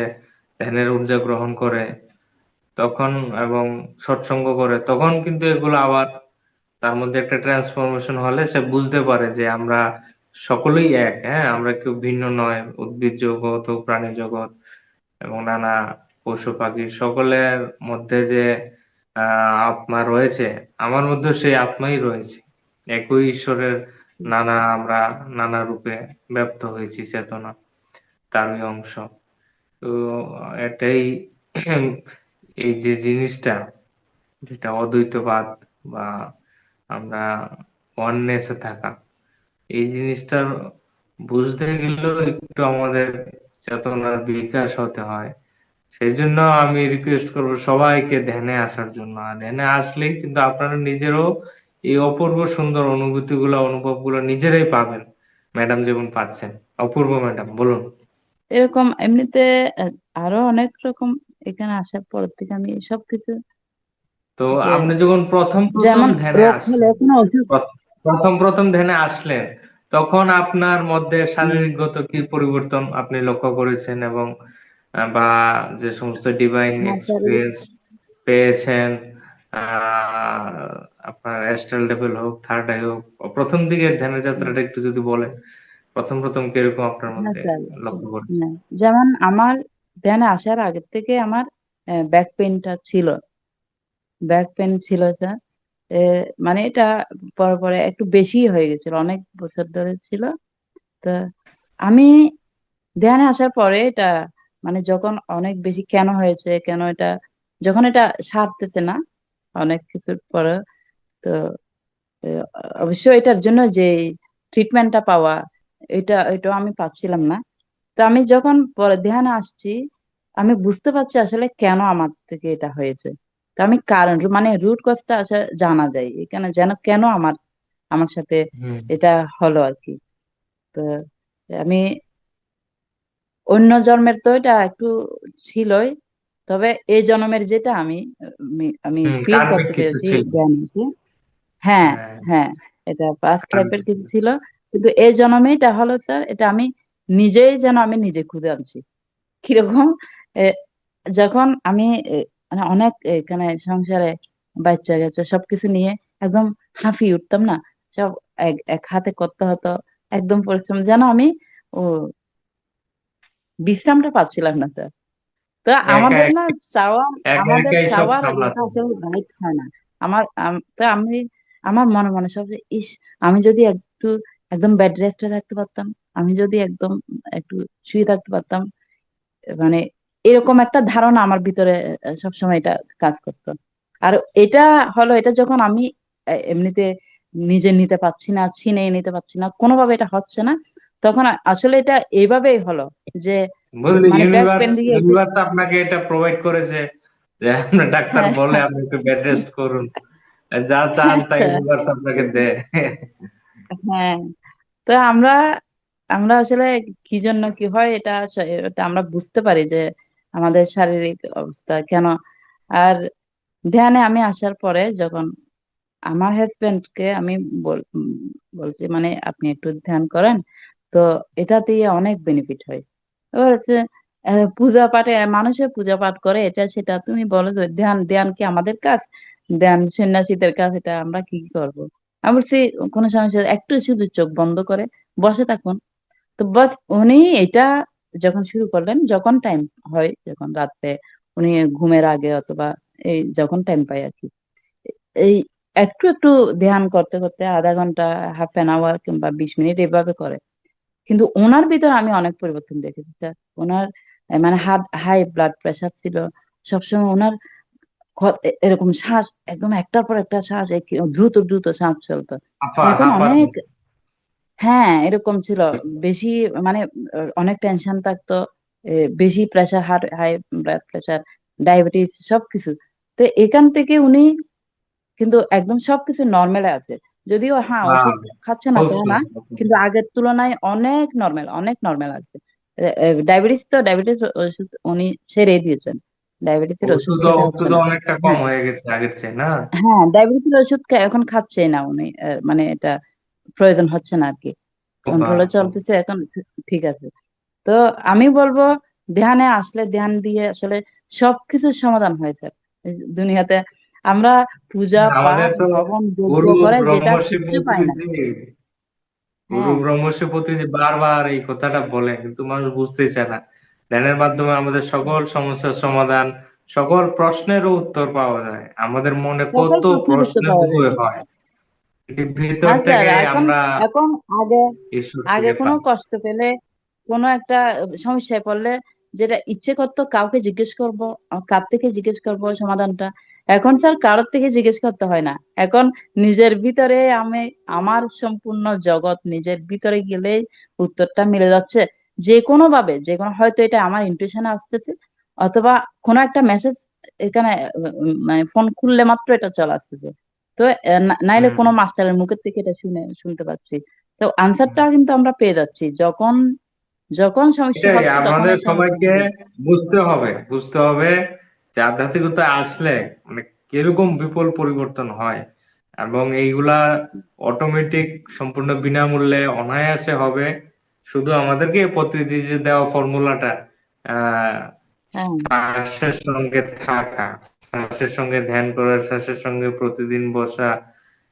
ধ্যানের ঊর্জা গ্রহণ করে তখন, এবং সৎসঙ্গ করে, তখন কিন্তু এগুলো আবার তার মধ্যে একটা ট্রান্সফরমেশন হলে সে বুঝতে পারে যে আমরা সকলেই এক, হ্যাঁ, আমরা কেউ ভিন্ন নয়। উদ্ভিদ জগৎ ও প্রাণী জগৎ এবং নানা পশু পাখি সকলের মধ্যে যে আত্মা রয়েছে, আমার মধ্যে সেই আত্মাই রয়েছে। একই ঈশ্বরের আমরা নানা রূপে ব্যক্ত হয়েছি, চেতনা তারই অংশ। তো এটাই এই যে জিনিসটা, যেটা অদ্বৈতবাদ বা আমরা ওয়াননেসে থাকা, এই জিনিসটার বুঝতে গেলেও একটু আমাদের চেতনার বিকাশ হতে হয়। সেই জন্য আমি রিকোয়েস্ট করবো সবাইকে ধ্যানে আসার জন্য। আর ধ্যানে আসলেই কিন্তু আপনারা নিজেরও এই অপূর্ব সুন্দর অনুভূতি গুলো, অনুভব গুলো নিজেরাই পাবেন, ম্যাডাম যেমন পাচ্ছেন। অপূর্ব ম্যাডাম, বলুন। এরকম এমনিতে আহ, আরো অনেক রকম এখানে আসার পর থেকে আমি সবকিছু, তো যে আপনি যখন প্রথম প্রথম যেমন ধ্যানে রোগ হলে আসলেন, কোনো ওষুধ। প্রথম প্রথম ধ্যানে আসলেন, তখন আপনার মধ্যে হুম, শারীরিকগত কি পরিবর্তন আপনি লক্ষ্য করেছেন, এবং বা যে সমস্ত ডিভাইন হ্যাঁ স্যার। এক্সপিরিয়েন্স পেয়েছেন, আহ আপনার অ্যাস্ট্রাল লেভেল হোক, থার্ড আই হোক, প্রথম দিকের ধ্যানের যাত্রাটা একটু যদি বলেন, প্রথম প্রথম কিরকম আপনার হ্যাঁ মধ্যে স্যার। লক্ষ্য করেছেন? হ্যাঁ, যেমন আমার ধ্যানে আসার আগের থেকে আমার ব্যাক পেইনটা ছিল, ব্যাক পেন ছিল স্যার। এ, মানে এটা পরে পরে একটু বেশি হয়ে গেছিল, অনেক বছর ধরে ছিল। তো আমি ধ্যানে আসার পরে এটা, মানে যখন অনেক বেশি কেন হয়েছে, কেন এটা, যখন এটা সারতেছে না অনেক কিছুর পরে, তো আহ, অবশ্যই এটার জন্য যে ট্রিটমেন্টটা পাওয়া, এটা আমি পাচ্ছিলাম না। তো আমি যখন পরে ধ্যানে আসছি, আমি বুঝতে পারছি আসলে কেন আমার থেকে এটা হয়েছে। তো আমি কারণ, মানে রুট কজটা আসলে জানা যায় এখানে, যেন কেন আমার আমার সাথে হুম এটা হলো আর কি। তো আমি অন্য জন্মের তো এটা একটু ছিলই, তবে এই জন্মের যেটা আমি আমি হুম, ফিল কার্মিক করতে কিছু পেরেছি ছিল। জ্ঞানীকে। হ্যাঁ, হ্যাঁ, হ্যাঁ, এটা পাস্ট লাইফের কার্মিক। কিছু ছিল, কিন্তু এই জন্মে এটা হলো স্যার, এটা আমি নিজেই যেন আমি নিজে খুঁজে আনছি। কিরকম? এ, যখন আমি মানে অনেক এখানে সংসারে বাচ্চা কাচ্চা সবকিছু নিয়ে একদম হাঁফিয়ে উঠতাম না, সব এক এক হাতে করতে হতো, একদম পরিশ্রম, যেন আমি ও বিশ্রামটা পাচ্ছিলাম না স্যার। তো একা আমাদের না একা চাওয়া, একা আমাদের একাই সব চাওয়ার এটা সামলাতেন। আসলে রাইট হয় না। তো আমি আমার মনে মনে সব যে, ইস, আমি যদি একটু একদম বেড রেস্টে থাকতে পারতাম, আমি যদি একদম একটু শুয়ে থাকতে পারতাম, মানে এরকম একটা ধারণা আমার ভিতরে সবসময় এটা কাজ করতো। আর এটা হলো, এটা যখন আমি এমনিতে নিজে নিতে পারছি না, ছিনিয়ে নিতে পারছি না, কোনোভাবে এটা হচ্ছে না, তখন আসলে এটা এইভাবেই হলো যে বুঝলি, মানে ব্যাক ইউনিভার্স পেন দিয়ে ইউনিভার্স আপনাকে এটা প্রোভাইড করেছে যে আপনার ডাক্তার হ্যাঁ বলে আপনি একটু বেড রেস্ট করুন, যা চান তাই আচ্ছা, ইউনিভার্স আপনাকে দেয়। হ্যাঁ। তো আমরা আমরা আসলে কি জন্য কি হয় এটা এটা আমরা বুঝতে পারি যে আমাদের শারীরিক অবস্থা কেন। আর ধ্যানে আমি আসার পরে যখন আমার হাজবেন্ডকে আমি বলছি মানে আপনি একটু ধ্যান করেন, তো এটা দিয়ে অনেক বেনিফিট হয়। এবার হচ্ছে পূজা পাঠে মানুষের পূজা পাঠ করে এটা সেটা তুমি বলো যে ধ্যান, ধ্যান কি আমাদের কাজ? ধ্যান সন্ন্যাসীদের কাজ, এটা আমরা কি করব? আমি বলছি কোনো সমস্যা নেই, একটু শুধু চোখ বন্ধ করে বসে থাকুন। তো বাস উনি এটা যখন শুরু করলেন, যখন টাইম হয়, যখন রাত্রে উনি ঘুমের আগে অথবা এই যখন টাইম পাই আর কি, এই একটু একটু ধ্যান করতে করতে আধা ঘন্টা, হাফ এন আওয়ার কিংবা 20 মিনিট এভাবে করে, কিন্তু ওনার ভিতর আমি অনেক পরিবর্তন দেখেছি স্যার। ওনার মানে হাই ব্লাড প্রেশার ছিল সবসময় ওনার, এরকম শ্বাস একদম একটার পর একটা শ্বাস দ্রুত দ্রুত শ্বাস চলতো। এখন হাঁপাতেন। অনেক, হ্যাঁ এরকম ছিল, বেশি মানে অনেক টেনশন থাকতো, বেশি pressure, high blood pressure, diabetes সবকিছু। তো এখান থেকে উনি কিন্তু একদম সবকিছু নর্মালে আছে, যদিও হ্যাঁ বাহ, ওষুধ খাচ্ছে না তা বলছো। না, কিন্তু আগের তুলনায় অনেক নর্মাল, অনেক নর্মাল আছে। ডায়াবেটিস, তো ডায়াবেটিস ওষুধ উনি ছেড়ে দিয়েছেন, ডায়াবেটিসের ওষুধ ওষুধ খেতে হচ্ছে ওষুধ না। অনেকটা কম হ্যাঁ, হয়ে গেছে আগের চেয়ে, না? হ্যাঁ ডায়াবেটিসের ওষুধ এখন খাচ্ছে না উনি, মানে এটা প্রয়োজন হচ্ছে না আর কি, বাহ। কন্ট্রোলে চলতেছে এখন, ঠিক আছে। তো আমি বলবো ধ্যানে আসলে, ধ্যান দিয়ে আসলে সবকিছুর সমাধান হয়েছে এই দুনিয়াতে। আমরা পূজা আমাদের পাঠ তো হবন যজ্ঞ গুরু করে যেটা ব্রহ্মর্ষি কিচ্ছু পাই না। পত্রীজি গুরু হ্যাঁ, ব্রহ্মর্ষি পত্রীজি বারবার এই কথাটা বলে, কিন্তু মানুষ বুঝতেই চায় না। ধ্যানের মাধ্যমে আমাদের সকল সমস্যার সমাধান, সকল প্রশ্নেরও উত্তর পাওয়া যায়। আমাদের মনে সকল কত প্রশ্নের উত্তর প্রশ্নের পাওয়া উদয় যায়। হয়, এটি ভিতর হ্যাঁ স্যার, থেকে এখন আমরা এখন আগে আগে ঈশ্বরকে কোনো পাই। কষ্ট পেলে, কোনো একটা সমস্যায় পড়লে, যেটা ইচ্ছে করতো কাউকে জিজ্ঞেস করব, কার থেকে জিজ্ঞেস করব সমাধানটা, এখন স্যার কারোর থেকে জিজ্ঞেস করতে হয় না। এখন নিজের ভিতরে আমি, আমার সম্পূর্ণ জগৎ নিজের ভিতরে গেলেই উত্তরটা মিলে যাচ্ছে। যে কোনো ভাবে, যে কোনো, হয়তো এটা আমার ইনটুইশনে আসতেছে, অথবা কোনো একটা মেসেজ এখানে মানে ফোন খুললে মাত্র এটা চলে আসতেছে। তো নাইলে হম। কোনো মাস্টারের মুখের থেকে এটা শুনতে পাচ্ছি। তো হম। আনসারটা কিন্তু আমরা পেয়ে যাচ্ছি যখন যখন সমস্যা এটাই হচ্ছে তখন আমাদের এই সমস্যা সবাইকে বুঝতে হবে যে আধ্যাত্মিকতা আসলে মানে কিরকম বিপুল পরিবর্তন হয়, এবং এইগুলা অটোমেটিক, সম্পূর্ণ বিনামূল্যে অনায়াসে হবে। শুধু আমাদেরকে প্রতিদিন যে দেওয়া ফর্মুলাটা, আহ হ্যাঁ, শ্বাসের সঙ্গে থাকা, শ্বাসের সঙ্গে ধ্যান করা, শ্বাসের সঙ্গে প্রতিদিন বসা,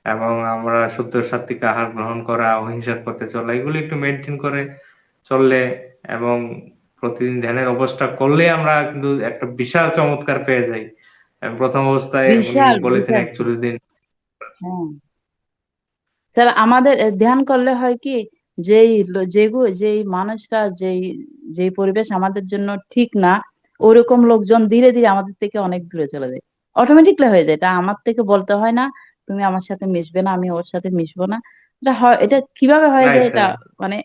এবং আমরা শুদ্ধ সাত্ত্বিক আহার গ্রহণ করা, অহিংসার পথে চলা, এগুলো একটু মেনটেন করে চললে এবং প্রতিদিন ধ্যানের অভ্যাসটা করলে আমরা কিন্তু একটা বিশাল চমৎকার পেয়ে যাই। প্রথম অবস্থায় উনি বিশাল বলেছেন বিশাল। 41 দিন। হ্যাঁ স্যার, আমাদের ধ্যান করলে হয় কি, যেই মানুষটা, যেই পরিবেশ আমাদের জন্য ঠিক না, ওরকম লোকজন ধীরে ধীরে আমাদের থেকে অনেক দূরে চলে যায়, অটোমেটিকলি হয়ে যায়। এটা আমার থেকে বলতে হয় না, তুমি আমার সাথে মিশবে না, আমি ওর সাথে মিশবো না। এটা হয়, এটা কিভাবে হয়ে যায় রাইট, এটা, রাইট। মানে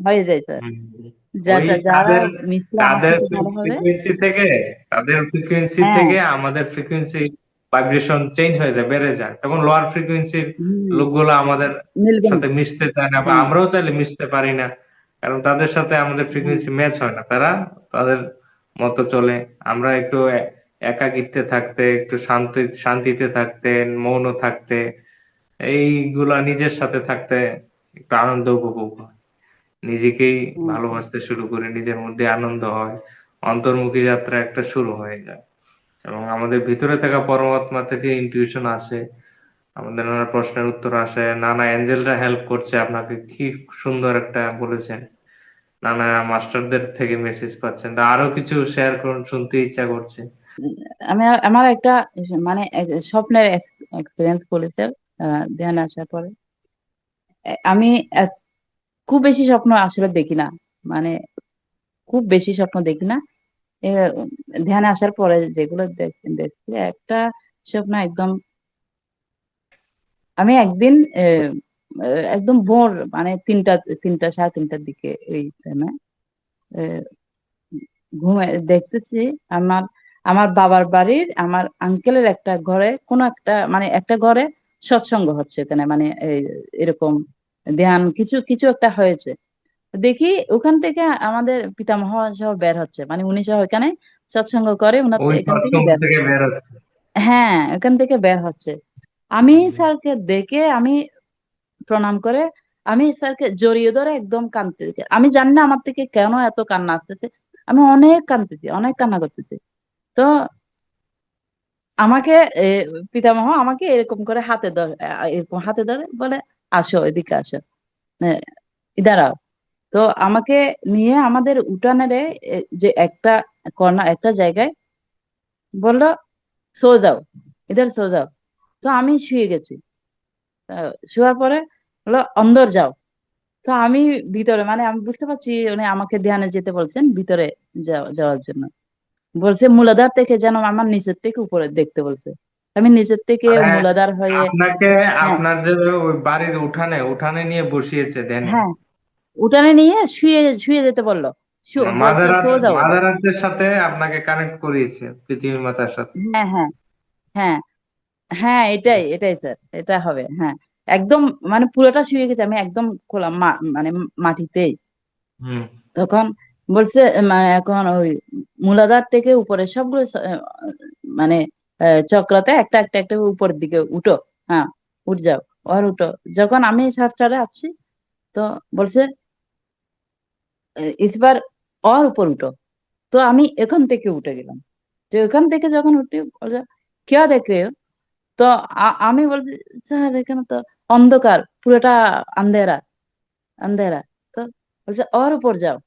হয়ে যায় স্যার। ওই যারা তাদের মিশলে আমার তাদের সাথে ভালো হবে। ফ্রিকুয়েন্সি থেকে তাদের ফ্রিকুয়েন্সি হ্যাঁ, থেকে আমাদের ফ্রিকুয়েন্সি ভাইব্রেশন চেঞ্জ হয়ে যায়, বেড়ে যায়, তখন লোয়ার ফ্রিকুয়েন্সির হম, লোকগুলো আমাদের মিলবে না। সাথে মিশতে চায় না, বা হ্যাঁ, আমরাও চাইলে মিশতে পারি না, কারণ তাদের সাথে আমাদের হ্যাঁ, ফ্রিকুয়েন্সি ম্যাচ হয় না। তারা তাদের মতো চলে, আমরা একটু একাকিত্বে থাকতে, একটু শান্তিতে থাকতে, মৌন থাকতে, এইগুলা নিজের সাথে থাকতে একটু আনন্দ উপভোগ হয়, নিজেকেই হ্যাঁ, স্যার। ভালোবাসতে শুরু করি, নিজের মধ্যে আনন্দ হয়, অন্তর্মুখী যাত্রা একটা শুরু হয়ে যায়, এবং আমাদের ভিতরে থাকা পরমাত্মা থেকে ইনটিউশন আসে, আমাদের নানা প্রশ্নের উত্তর আসে, নানা এঞ্জেলরা হেল্প করছে আপনাকে, কি সুন্দর একটা বলেছেন, নানা মাস্টারদের থেকে মেসেজ পাচ্ছেন, তা আরো কিছু শেয়ার করুন, শুনতে ইচ্ছা করছে। আমি আমার একটা মানে স্বপ্নের এক্সপিরিয়েন্স বলি স্যার। ধ্যান আসার পরে আমি খুব বেশি স্বপ্ন আসলে দেখি না, মানে খুব বেশি স্বপ্ন দেখি না। এ, ধ্যানে আসার পরে যেগুলো দেখছি, একটা স্বপ্ন একদম। আমি একদিন একদম ভোর মানে তিনটা সাড়ে তিনটার দিকে এই টাইমে ঘুমে দেখতেছি আমার আমার বাবার বাড়ির আমার আঙ্কেলের একটা ঘরে কোন একটা মানে একটা ঘরে সৎসঙ্গ হচ্ছে এখানে মানে এরকম ধ্যান কিছু কিছু একটা হয়েছে। দেখি ওখান থেকে আমাদের পিতামহ সহ বের হচ্ছে মানে উনি সহ এখানে সৎসঙ্গ করে ওনার ওই এখান থেকে সৎসঙ্গ বের থেকে হচ্ছে। বের হচ্ছে। হ্যাঁ এখান থেকে বের হচ্ছে। আমি হুম। স্যারকে দেখে আমি প্রণাম করে আমি স্যারকে জড়িয়ে ধরে একদম কাঁদতে আমি জানি না আমার থেকে কেন এত কান্না আসতেছে। আমি অনেক কাঁদতেছি অনেক কান্না করতেছি। তো আমাকে এ, পিতামহ আমাকে এরকম করে হাতে ধরে এরকম হাতে ধরে বলে আসো এদিকে আসো, হ্যাঁ, দাঁড়াও। তো আমাকে নিয়ে আমাদের উঠানের যে একটা কর্নার একটা জায়গায় বললো সো যাও, ইধার সো যাও। তো আমি শুয়ে গেছি। শোয়ার পরে বললো অন্দর যাও। তো আমি ভিতরে মানে আমি বুঝতে পারছি উনি আমাকে ধ্যানে যেতে বলছেন ভিতরে যাওয়ার জন্য। বলছে মূলাধার থেকে যেন আমার নিচের থেকে উপরে দেখতে বলছে। আমি নিচের থেকে মানে মূলাধার হয়ে। আপনাকে হ্যাঁ আপনার যে ওই বাড়ির উঠানে উঠানে নিয়ে বসিয়েছে ধ্যানে। হ্যাঁ উঠানে নিয়ে শুয়ে শুয়ে যেতে বললো। বলছে মাদার সো যাও এবার। মাদার আর্থের সাথে আপনাকে কানেক্ট করিয়েছে, পৃথিবী মাতার সাথে। হ্যাঁ হ্যাঁ হ্যাঁ হ্যাঁ এটাই এটাই স্যার এটা হবে হ্যাঁ। একদম মানে পুরোটা শুয়ে গেছে আমি একদম খোলা মানে মাটিতেই। হুম। তখন বলছে মানে এখন ওই মূলাধার থেকে উপরে সবগুলো মানে চক্রাতে একটা একটা একটা উপরের দিকে উঠো। হ্যাঁ উঠ যাও আর উঠো। যখন আমি শ্বাসটারে আসছি তো বলছে इसबार और ऊपर उठो। तो আমি এখান থেকে উঠে গেলাম। তো এখান থেকে যখন উঠি বলছে क्या देख रहे हो। তো আমি বলছি স্যার এখানে তো অন্ধকার পুরোটা আন্ধেরা আন্ধেরা। তো বলছে और ऊपर যাও।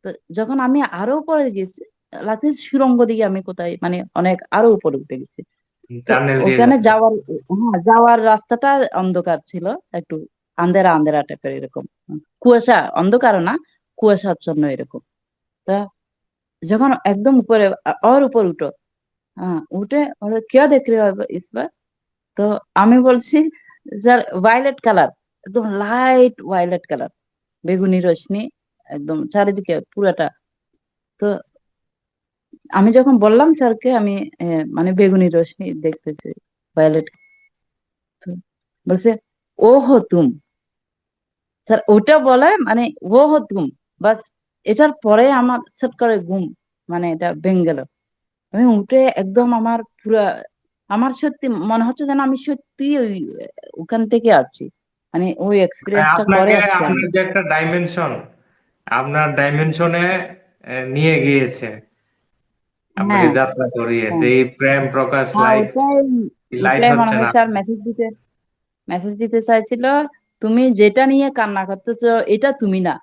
তো যখন আমি আরো উপরে গেছি লাগছে সুড়ঙ্গ দিকে আমি কোথায় মানে অনেক আরো উপরে উঠে গেছি। তো টানেল দিয়ে ওখানে যাচ্ছে। যাওয়ার হ্যাঁ যাওয়ার রাস্তাটা অন্ধকার ছিল একটু আন্ধেরা আন্ধেরা টাইপের এরকম কুয়াশা অন্ধকার না কুয়াশাচ্ছন্ন এরকম। তা যখন একদম উপরে और ऊपर উঠো। হ্যাঁ উঠে বলে, क्या देख रहे हो इस बार। তো আমি বলছি স্যার ভায়োলেট কালার একদম লাইট ভায়োলেট কালার বেগুনি রশ্মি একদম চারিদিকে পুরাটা। তো আমি যখন বললাম স্যারকে আমি মানে বেগুনি রশ্মি দেখতেছি ভায়োলেট। তো বলছে ও হো তুম। স্যার ওটা বলে মানে ও হো তুম বাস। এটার পরে আমার চট করে ঘুম মানে এটা ভেঙে গেল। আমি উঠে একদম আমার পুরা আমার সত্যি মনে হচ্ছে যেন আমি সত্যি ওই ওখান থেকে আসছি মানে ওই মানে এক্সপিরিয়েন্সটা করে আপনাকে আসছি আমি। আপনার যে একটা ডাইমেনশন, আপনার ডাইমেনশনে নিয়ে গিয়েছে, আপনাকে হ্যাঁ যাত্রা করিয়ে হ্যাঁ যে এই প্রেম প্রকাশ হ্যাঁ লাইট, ওটাই লাইট ওটাই মনে হচ্ছে হয় না। স্যার মেসেজ দিতে চাইছিল। তুমি যেটা নিয়ে কান্না করতেছো এটা তুমি না।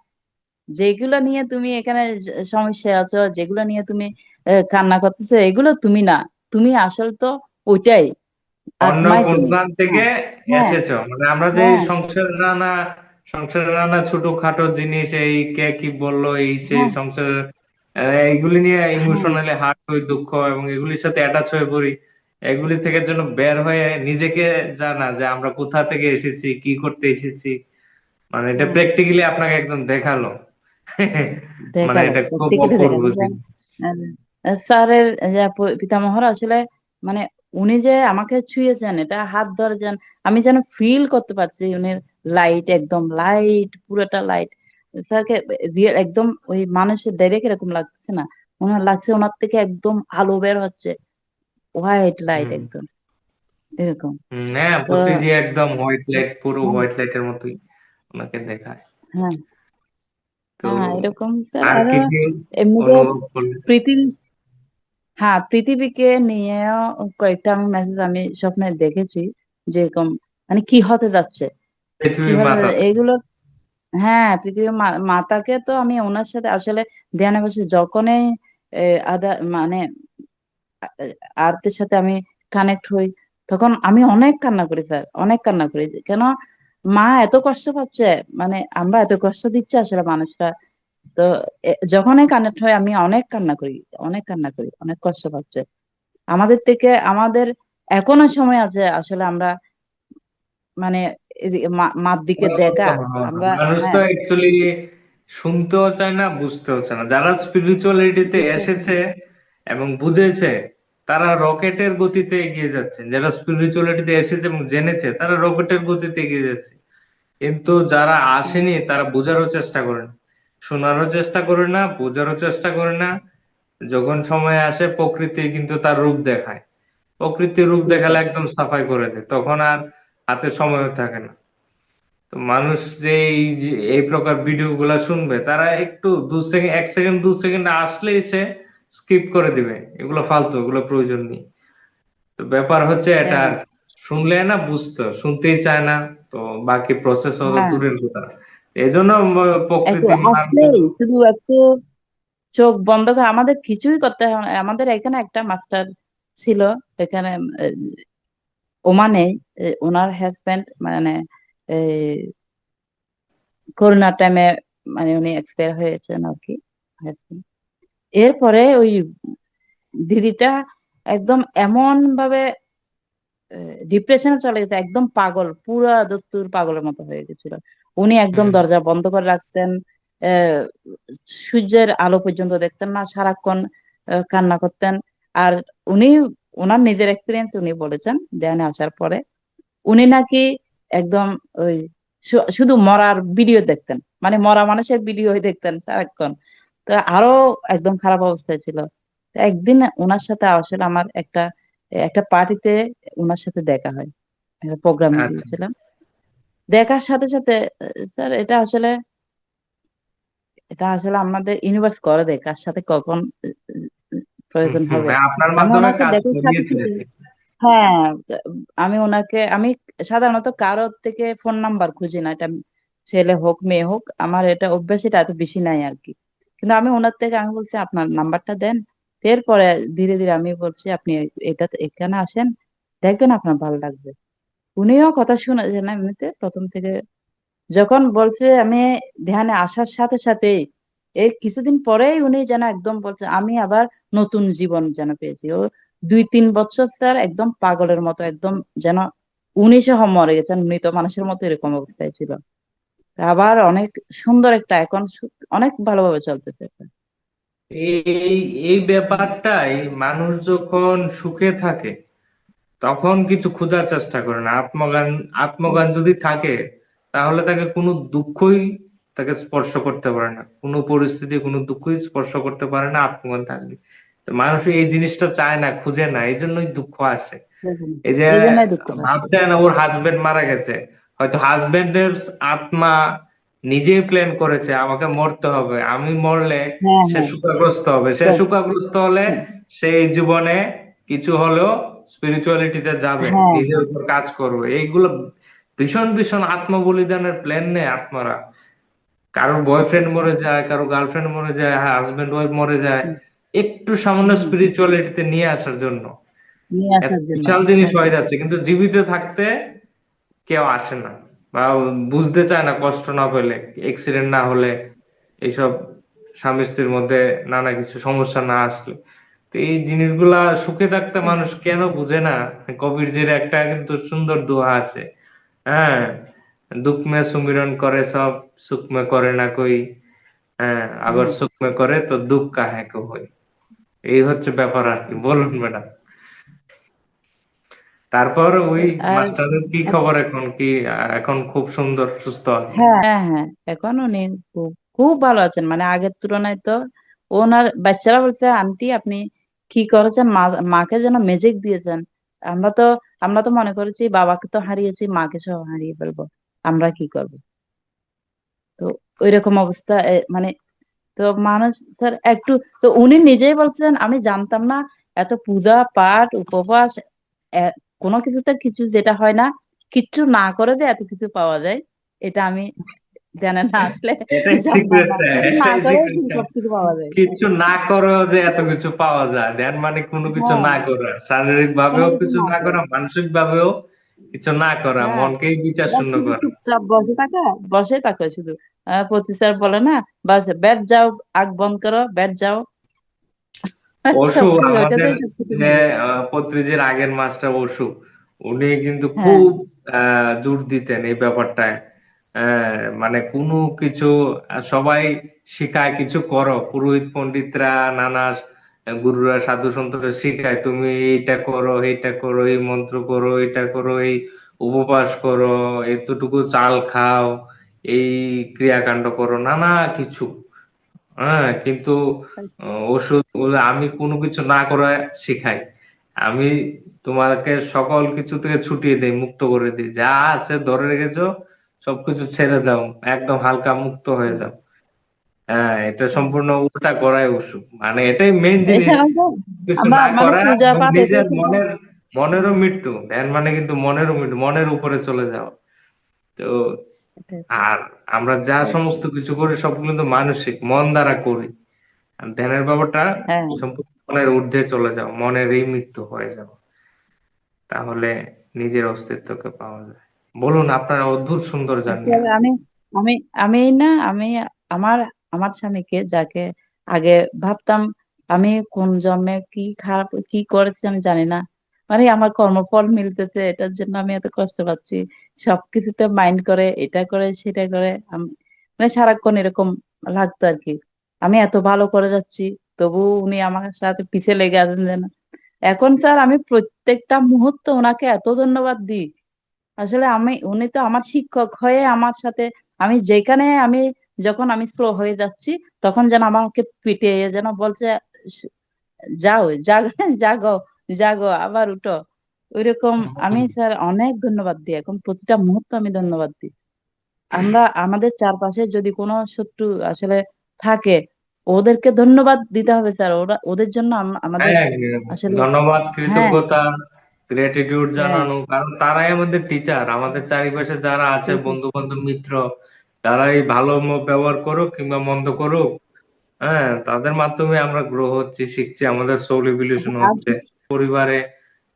যেগুলো নিয়ে তুমি এখানে সমস্যায় আছো যেগুলো নিয়ে তুমি কান্না করতেছো এগুলো তুমি না। তুমি আসল তো ওইটাই অন্য আত্মাই কোন তুমি। প্রাণ থেকে হ্যাঁ হ্যাঁ এসেছো, মানে আমরা যে হ্যাঁ সংসারের নানা ছোটখাটো জিনিস, এই কে কি বললো এই সেই হ্যাঁ সংসারের এইগুলি নিয়ে হ্যাঁ ইমোশনালি হার্ট হই, দুঃখ এবং এগুলির সাথে অ্যাটাচ হয়ে পড়ি। এগুলি থেকে যেন বের হয়ে নিজেকে জানা যে আমরা কোথা থেকে এসেছি, কি করতে এসেছি, মানে এটা হ্যাঁ প্র্যাকটিক্যালি আপনাকে একদম দেখালো। মানে দেখালো এটা খুব প্র্যাকটিক্যালি অপূর্ব দেখালো যে জিনিস। স্যারের যে পিতামহর আসলে মানে উনি যে আমাকে ছুঁয়েছেন এটা হাত ধরেছেন আমি যেন ফিল করতে পারছি উনি লাইট একদম লাইট পুরোটা লাইট। স্যারকে রিয়েল একদম ওই মানুষের ডাইরেক্ট এরকম লাগতেছে না। ওনার লাগছে ওনার থেকে একদম আলো বের হচ্ছে হোয়াইট লাইট হুম। একদম এরকম। হ্যাঁ, তো বুদ্ধিজি একদম হোয়াইট লাইট, পুরো হ্যাঁ হোয়াইট লাইটের মতোই ওনাকে দেখায়। হ্যাঁ তো হ্যাঁ এরকম স্যার আর আরো কি কি এমনিতে অনুভব করলেন? পৃথিবী হ্যাঁ পৃথিবীকে নিয়েও কয়েকটা আমি মেসেজ আমি স্বপ্নে দেখেছি যেরকম মানে কি হতে যাচ্ছে কি পৃথিবী হতে মাতা। এগুলো। হ্যাঁ পৃথিবীর মাতাকে তো আমি ওনার সাথে আসলে ধ্যানে বসে যখনই আদা মানে আর্থের সাথে আমি কানেক্ট হই তখন আমি অনেক কান্না করি স্যার অনেক কান্না করি কেন মা এত কষ্ট পাচ্ছে মানে আমরা এত কষ্ট দিচ্ছে আসলে মানুষরা। তো যখনই কানেক্ট হয় আমি অনেক কান্না করি অনেক কান্না করি অনেক কষ্ট পাচ্ছে আমাদের থেকে আমাদের এখনো সময় আছে আসলে আমরা মানে মার দিকে দেখা আমরা। মানুষ তো হ্যাঁ, অ্যাকচুয়ালি শুনতেও চায় না, বুঝতেও চায় না। যারা স্পিরিচুয়ালিটিতে এসেছে এবং বুঝেছে, তারা রকেটের গতিতে এগিয়ে যাচ্ছে। যারা স্পিরিচুয়ালিটিতে এসেছে এবং জেনেছে, তারা রকেটের গতিতে এগিয়ে যাচ্ছে। কিন্তু যারা আসেনি, তারা বোঝারও চেষ্টা করে না, শোনারও চেষ্টা করে না, বোঝারও চেষ্টা করে না। যখন সময় আসে, প্রকৃতি কিন্তু তার রূপ দেখায়। প্রকৃতির রূপ দেখালে একদম সাফাই করে দেয়, তখন আর হাতে সময় থাকে না। তো মানুষ যে এই প্রকার ভিডিও গুলা শুনবে, তারা একটু 2 সেকেন্ড, 1 সেকেন্ড 2 সেকেন্ড আসলেই সে স্কিপ করে দিবে। এগুলো ফালতু, এগুলো প্রয়োজন নেই। তো ব্যাপার হচ্ছে এটা আর হ্যাঁ, কি। শুনলে না, বুঝতে শুনতেই চায় না। তো বাকি প্রসেস হলো হ্যাঁ, দূরের কথা। এই জন্য একটু প্রকৃতি মানুষ। আসলেই শুধু একটু চোখ বন্ধ করে আমাদের কিছুই করতে হয় না। আমাদের এখানে একটা মাস্টার ছিল এখানে, আহ, ওমানে, ওনার হাজবেন্ড মানে করোনার টাইমে মানে উনি এক্সপায়ার হয়েছেন আর কি, husband। এরপরে ওই দিদিটা একদম এমন ভাবে ডিপ্রেশনে চলে গেছে, একদম পাগল, পুরা দস্তুর পাগলের মতো হয়ে গেছিল। উনি একদম হুম। দরজা বন্ধ করে রাখতেন, আহ, সূর্যের আলো পর্যন্ত দেখতেন না, সারাক্ষণ কান্না করতেন। আর উনি ওনার নিজের এক্সপিরিয়েন্স উনি বলেছেন ধ্যানে আসার পরে, উনি নাকি একদম ওই শুধু মরার ভিডিও দেখতেন, মানে মরা মানুষের ভিডিও দেখতেন সারাক্ষণ। তো আরো একদম খারাপ অবস্থায় ছিল। তো একদিন ওনার সাথে আসলে আমার একটা একটা পার্টিতে ওনার সাথে দেখা হয়, একটা প্রোগ্রামে আচ্ছা। গিয়েছিলাম। দেখার সাথে সাথে স্যার এটা আসলে আমাদের ইউনিভার্স করে দেয় কার সাথে কখন প্রয়োজন হবে। আপনার আমি মাধ্যমে ওনাকে কাজ দেখার সাথে করিয়েছে আর সাথে, কি। হ্যাঁ, আমি সাধারণত কারো থেকে ফোন নাম্বার খুঁজি না, এটা ছেলে হোক মেয়ে হোক, আমার এটা অভ্যাস, এটা এত বেশি নাই আর কি। কিন্তু আমি ওনার থেকে আমি বলছি আপনার নাম্বারটা দেন। তো এরপরে ধীরে ধীরে আমি বলছি আপনি এখানে আসেন, দেখবেন আপনার ভালো লাগবে। উনিও কথা শুনেছেন না এমনিতে প্রথম থেকে। যখন বলছে আমি ধ্যানে আসার সাথে সাথে এই কিছুদিন পরেই উনি যেন একদম বলছে আমি আবার নতুন জীবন যেন পেয়েছি। ও 2-3 বছর স্যার একদম পাগলের মতো, একদম যেন উনি সহ মরে গেছেন, মৃত মানুষের মতো এরকম অবস্থায় ছিল। আবার অনেক সুন্দর একটা এখন অনেক ভালোভাবে চলতেছে এটা। এই এই ব্যাপারটাই, মানুষ যখন সুখে থাকে তখন কিছু খোঁজার চেষ্টা করে না। আত্মজ্ঞান, আত্মজ্ঞান যদি থাকে, তাহলে তাকে কোনো দুঃখই তাকে স্পর্শ করতে পারে না, কোনো পরিস্থিতি কোনো দুঃখই স্পর্শ করতে পারে না আত্মজ্ঞান থাকলে। তো মানুষ এই জিনিসটা চায় না, খুঁজে না, এই জন্যই দুঃখ আসে। এই যে এই জন্যই দুঃখ পাচ্ছে। ভাবছেন ওর হাজবেন্ড মারা গেছে, হয়তো হাজবেন্ডের আত্মা নিজেই প্ল্যান করেছে আমাকে মরতে হবে, আমি মরলে হ্যাঁ, সে হ্যাঁ, শোকাগ্রস্ত হবে। সে শোকাগ্রস্ত হলে সেই জীবনে কিছু হলেও স্পিরিচুয়ালিটিতে যাবে, হ্যাঁ, নিজের উপর কাজ করবে। এইগুলো ভীষণ ভীষণ আত্মবলিদানের প্ল্যান নেই আত্মারা। কারোর আচ্ছা, বয়ফ্রেন্ড মরে যায়, কারো গার্লফ্রেন্ড মরে যায়, হাজবেন্ড ওয়াইফ মরে যায়, একটু সামান্য হুম, স্পিরিচুয়ালিটিতে নিয়ে আসার জন্য। নিয়ে এত আসার জন্য। বিশাল জিনিস হয়ে যাচ্ছে, কিন্তু জীবিত থাকতে কেউ আসে না, বা বুঝতে চায় না কষ্ট না পেলে, অ্যাক্সিডেন্ট না হলে, এইসব স্বামী স্ত্রীর মধ্যে নানা কিছু সমস্যা না আসলে। তো এই জিনিসগুলা, সুখে থাকতে মানুষ কেন বুঝে না। কবিরজির একটা কিন্তু সুন্দর দোহা আছে, হ্যাঁ, দুঃখ মে সুমিরন করে সব, সুখ মে করে না কই। হ্যাঁ, আগর হুম। সুখ মে করে তো দুঃখ কাহে কো হই। এই হচ্ছে ব্যাপার আর কি, বলুন ম্যাডাম। তারপর ওই আর মাস্টারের কি খবর এখন? কি এখন খুব সুন্দর সুস্থ আছে? হ্যাঁ, হ্যাঁ, হ্যাঁ, এখন উনি খুব খুব ভালো আছেন, মানে আগের তুলনায় তো। ওনার বাচ্চারা বলছে আন্টি আপনি কি করেছেন, মাকে যেন ম্যাজিক দিয়েছেন। আমরা তো আমরা তো মনে করেছি বাবাকে তো হারিয়েছি, মাকে সহ হারিয়ে ফেলবো, আমরা কি করব। তো ওইরকম অবস্থা, মানে তো মানুষ স্যার একটু, তো উনি নিজেই বলছেন আমি জানতাম না এত পূজা পাঠ উপবাস, এ- কোনো কিছুতে কিছু যেটা হয় না, কিচ্ছু না করে যে এত কিছু পাওয়া যায়, এটা আমি ধ্যানে না আসলে এটাই জানতাম না, সিক্রেট, কিছু না এটাই করে সিক্রেট। সবকিছু পাওয়া যায়। কিছু না করেও যে এত কিছু পাওয়া যায়, ধ্যান মানে কোনো কিছু হ্যাঁ, না করা, শারীরিক কোনো ভাবেও কিছু কিছু না না করে। করা, মানসিক ভাবেও কিছু না করা, হ্যাঁ, মনকেই বিচার বাস শূন্য শুধু করা। চুপচাপ বসে থাকা শুধু। পঁচিশ স্যার বলে না, বাস ব্যাট যাও, আগ বন্ধ করো, ব্যাট যাও। অসু সবকিছু আমাদের ওইটাতেই সবকিছু যে মিলে। পত্রিজির আগের মাস্টার অসু, উনি কিন্তু হ্যাঁ খুব জোর দিতেন এই ব্যাপারটায়। মানে কোনো কিছু সবাই শিখায়, কিছু করো, পুরোহিত পণ্ডিতরা, নানা গুরুরা, সাধু সন্তরা শিখায়, তুমি এইটা করো, এইটা করো, এই মন্ত্র করো, এটা করো, এই উপবাস করো, এতটুকু চাল খাও, এই ক্রিয়াকাণ্ড করো, নানা কিছু। হ্যাঁ, কিন্তু ওষুধ বলে আমি কোনো কিছু না করে শিখাই। আমি তোমাকে সকল কিছু থেকে ছুটিয়ে দেই, মুক্ত করে দিই, যা আছে ধরে রেখেছো সবকিছু ছেড়ে দাও, একদম হালকা মুক্ত হয়ে যাও। হ্যাঁ, এটা সম্পূর্ণ উল্টা করাই ওষুধ, মানে এটাই মেইন জিনিস। এছাড়াও তো কিছু আমরা না মানে করা পূজা এবং পাঠ এতে নিজের থেকে। মনেরও মৃত্যু। ধ্যান মানে কিন্তু মনেরও মৃত্যু, মনের উপরে চলে যাওয়া। তো আর আমরা যা সমস্ত কিছু করি সবগুলো কিন্তু মানসিক, মন দ্বারা করি। আর ধ্যানের ব্যাপারটা হ্যাঁ সম্পূর্ণ মনের ঊর্ধ্বে চলে যাও, মনের এই মৃত্যু হয়ে যাও, তাহলে নিজের অস্তিত্বকে পাওয়া যায়। বলুন, আপনার অদ্ভুত সুন্দর জার্নি। আসলে আমি আমি আমি না আমি আমার আমার স্বামীকে যাকে আগে ভাবতাম আমি কোন জন্মে কি খারাপ কি করেছি আমি জানি না, মানে আমার কর্মফল মিলতেছে এটার জন্য আমি এত কষ্ট পাচ্ছি, সবকিছুতে মাইন্ড করে এটা করে সেটা করে মানে সারাক্ষণ এরকম লাগতো আর কি। আমি এত ভালো করে যাচ্ছি, তবু উনি আমার সাথে পিছে লেগে আছেন যেন। এখন স্যার আমি প্রত্যেকটা মুহূর্ত ওনাকে এত ধন্যবাদ দিই। আসলে উনি তো আমার শিক্ষক হয়ে আমার সাথে, আমি যেখানে আমি যখন আমি স্লো হয়ে যাচ্ছি তখন যেন আমাকে পিটিয়ে যেন বলছে, "স- যাও জাগো জাগো আবার উঠো।" ওইরকম আমি স্যার অনেক ধন্যবাদ দিই, এখন প্রতিটা মুহূর্ত আমি ধন্যবাদ দিই। আমরা আমাদের চারপাশে যদি কোনো শত্রু আসলে থাকে, ওদেরকে ধন্যবাদ দিতে হবে স্যার, ওরা ওদের জন্য আমাদের হ্যাঁ, আসলে। ধন্যবাদ, হ্যাঁ কৃতজ্ঞতা, গ্রেটিটিউড হ্যাঁ জানানো, কারণ তারাই আমাদের টিচার। আমাদের চারিপাশে যারা আছে, ঠিক আছে। বন্ধু বান্ধব, মিত্র, তারাই ভালো ব্যবহার করুক কিংবা মন্দ করুক, হ্যাঁ, তাদের মাধ্যমে আমরা গ্রো হচ্ছি, শিখছি, আমাদের সোল ইভলিউশন আর হচ্ছে পরিবারে।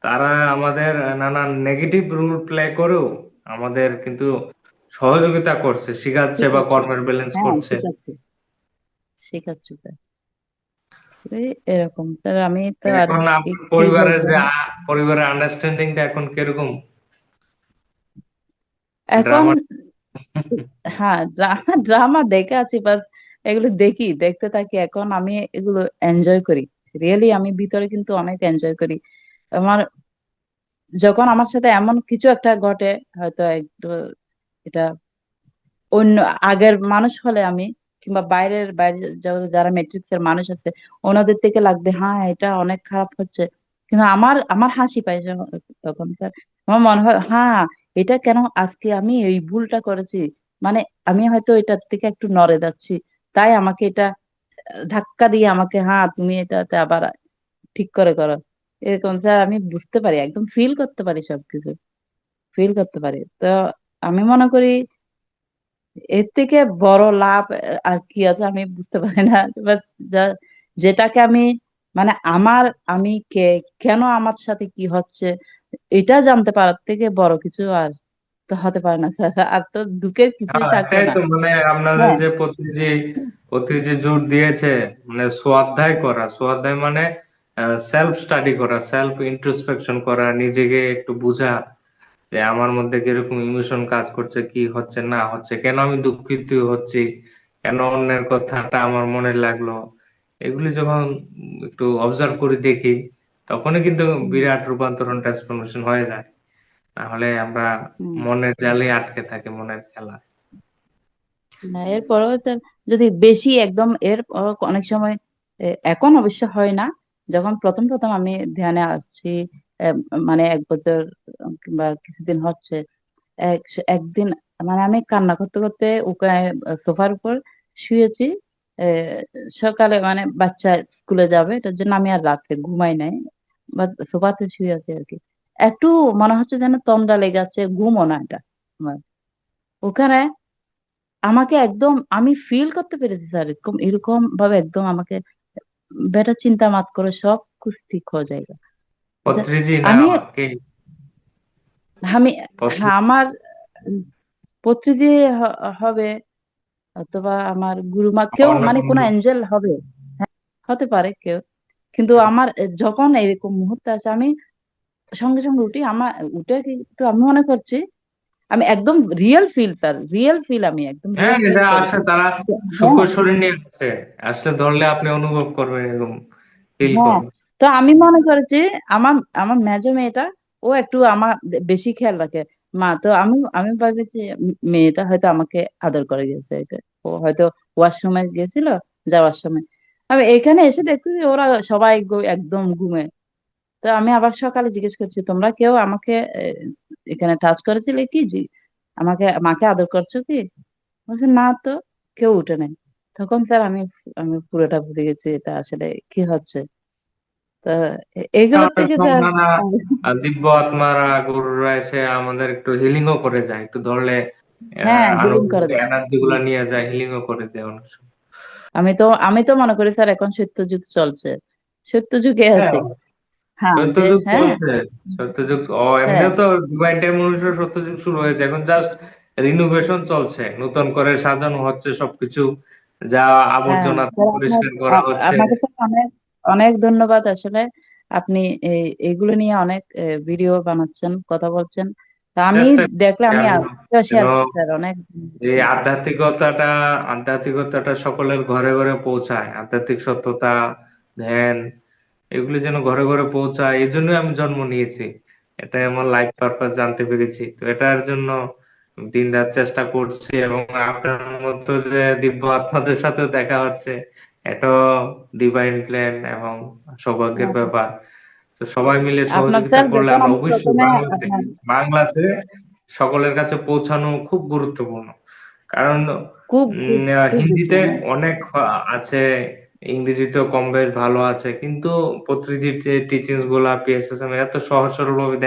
তারা আমাদের নানান নেগেটিভ রোল প্লে করেও আমাদের কিন্তু সহযোগিতা করছে, শিখাচ্ছে ঠিক বা আছে। কর্মের ব্যালেন্স হ্যাঁ করছে। ঠিক আছে, ঠিক আছে স্যার। এরকম স্যার আমি তো আর এখন আপনার কি পরিবারের বলবো। যে পরিবারের আন্ডারস্ট্যান্ডিংটা এখন কিরকম? এখন ড্রামা? হ্যাঁ ড্রামা ড্রামা দেখে আছি বাস, এগুলো দেখি দেখতে থাকি, এখন আমি এগুলো এনজয় করি। রিয়েলি আমি ভিতরে কিন্তু অনেক এনজয় করি। আমার যখন আমার সাথে এমন কিছু একটা ঘটে, হয়তো একটু এটা অন্য আগের মানুষ হলে আমি, কিংবা বাইরের বাইরে যারা ম্যাট্রিক্স এর মানুষ আছে ওনাদের থেকে লাগবে হ্যাঁ এটা অনেক খারাপ হচ্ছে, কিন্তু আমার আমার হাসি পায় তখন স্যার। আমার মনে হয় হ্যাঁ এটা কেন আজকে আমি এই ভুলটা করেছি, মানে আমি হয়তো এটার থেকে একটু নড়ে যাচ্ছি, তাই আমাকে এটা ধাক্কা দিয়ে আমাকে হ্যাঁ তুমি এটাতে আবার ঠিক করে করো। এরকম স্যার আমি বুঝতে পারি, একদম ফিল করতে পারি, সবকিছু ফিল করতে পারি। তো আমি মনে করি এর থেকে বড় লাভ আর কি আছে আমি বুঝতে পারি না। বাস যেটাকে আমি মানে আমি কে, কেন আমার সাথে কি হচ্ছে এটা জানতে পারার থেকে বড় কিছু আর তো হতে পারে না স্যার, আর তো দুঃখের কিছুই হ্যাঁ, থাকলো এটাই না। তো, মানে আপনাদের হ্যাঁ যে পত্রিজি জোর দিয়েছে, মানে সোয়াধ্যায় করা, সোয়াধ্যায় মানে সেলফ স্টাডি করা, সেলফ ইন্ট্রোস্পেকশন করা, নিজেকে একটু বোঝা যে আমার মধ্যে কিরকম ইমোশন কাজ করছে, কি হচ্ছে না হচ্ছে, কেন আমি দুঃখিত হচ্ছি, কেন অন্যের কথাটা আমার মনে লাগলো। এগুলি যখন একটু অবজার্ভ করে দেখি, তখনই কিন্তু হুম, বিরাট রূপান্তরণ, ট্রান্সফরমেশন হয়ে যায়। নাহলে আমরা হুম। মনের জালে আটকে থাকি, মনের খেলা। না এরপরেও স্যার যদি বেশি একদম অনেক সময় এখন অবশ্য হয় না, যখন প্রথম প্রথম আমি ধ্যানে আসছি, আহ, মানে 1 বছর কিংবা কিছুদিন হচ্ছে, একদিন মানে আমি কান্না করতে করতে ওকে সোফার উপর শুয়েছি। আহ, সকালে মানে বাচ্চা স্কুলে যাবে এটার জন্য আমি আর রাত্রে ঘুমাই নাই, বা সোফাতে শুয়ে আছি আর কি। একটু মনে হচ্ছে যেন তন্দ্রা লেগে আছে, ঘুমও না এটা আমার। ওখানে আমাকে একদম আমি ফিল করতে পেরেছি স্যার, এরকম এরকম ভাবে একদম আমাকে বেটা চিন্তা মাত করে সব কুছ ঠিক হয়ে যায়। আচ্ছা, পত্রিজি না আমি কে? আমি হ্যাঁ পত্রিজি। আমার প্রতিনিধি হবে, অথবা আমার গুরুমা, কেউ অন্য মানে কোন কোনো? এঞ্জেল হবে, হতে পারে কেউ। কিন্তু আমার যখন এরকম মুহূর্ত আসে, আমি সঙ্গে সঙ্গে উঠি। আমার উঠে কিন্তু আমি মনে করছি আমি একদম real feel, sir, real feel, আমি একদম হ্যাঁ, রিয়েল ফিল এটা আছে, করেছি। তারা হ্যাঁ, সূক্ষ্ম শরীর নিয়ে আসছে, আসলে ধরলে আপনি অনুভব করবেন, এরকম ফিল হ্যাঁ। করবেন। তো আমি মনে করেছি আমার আমার মেজো মেয়েটা, ও একটু আমার বেশি খেয়াল রাখে। মা তো আমি আমি ভাবেছি মেয়েটা হয়তো আমাকে আদর করে গেছে, এটা ও হয়তো ওয়াশরুমে গেছিল যাওয়ার সময়। আমি এখানে এসে দেখছি যে ওরা সবাই একদম ঘুমে। তো আমি আবার সকালে জিজ্ঞেস করছি, তোমরা কেউ আমাকে এখানে টাচ করেছিলে কি, আমাকে মাকে আদর করছো কি? বলছে না তো, কেউ উঠে নাই। তখন স্যার আমি আমি পুরোটা বুঝে গেছি এটা আসলে কি হচ্ছে। তো এগুলো অনেক থেকে সময় স্যার। নানা দিব্য আত্মারা, গুরুরা এসে আমাদের একটু হিলিংও করে যায়, একটু ধরলে হ্যাঁ, হিলিং করে আনুভূতিক দেয়। এনার্জি গুলা নিয়ে যায়, হিলিংও করে দেয় অনেক সময়। আমি তো মনে করি স্যার এখন সত্য যুগ চলছে, সত্য যুগে হ্যাঁ, আছি। হ্যাঁ, যে সত্যযুগ হ্যাঁ, চলছে। সত্যযুগ হ্যাঁ, এমনিও তো ডিভাইন টাইম অনুসারে সত্যযুগ শুরু হয়েছে, এখন জাস্ট রিনোভেশন চলছে, নতুন করে সাজানো হচ্ছে সবকিছু, যা হ্যাঁ। আবর্জনা স্যার আপনার পরিষ্কার করা হচ্ছে। আপনাকে স্যার অনেক অনেক ধন্যবাদ আসলে। আপনি এইগুলো নিয়ে অনেক ভিডিও বানাচ্ছেন, কথা বলছেন। তা আমি চেষ্টা দেখলে করছি আমি আমি যেন শেয়ার করি স্যার অনেক। এই আধ্যাত্মিকতাটা আধ্যাত্মিকতাটা সকলের ঘরে ঘরে পৌঁছায়, আধ্যাত্মিক সত্যতা, ধ্যান, এগুলি যেন ঘরে ঘরে পৌঁছায়, এই জন্যই আমি জন্ম নিয়েছি। এটাই আমার লাইফ পারপাস জানতে পেরেছি, তো এটার জন্য দিন রাত চেষ্টা করছি। এবং আপনার মতো যে দিব্য আত্মাদের সাথে দেখা হচ্ছে, এটাও ডিভাইন প্ল্যান এবং সৌভাগ্যের ব্যাপার। তো সবাই মিলে আপনার সহযোগিতা স্যার করলে যখন আমরা আমি অবশ্যই প্রথমে বাংলাতে আপনার বাংলাতে সকলের কাছে পৌঁছানো খুব গুরুত্বপূর্ণ। কারণ খুব খুব খুব হিন্দিতে বুঝলাম। অনেক আছে, ইংরেজিতেও কম বেশ ভালো আছে, কিন্তু পত্রিজির যে টিচিংস গুলা, পিএসএসএম এত সহজ সরল ভাবে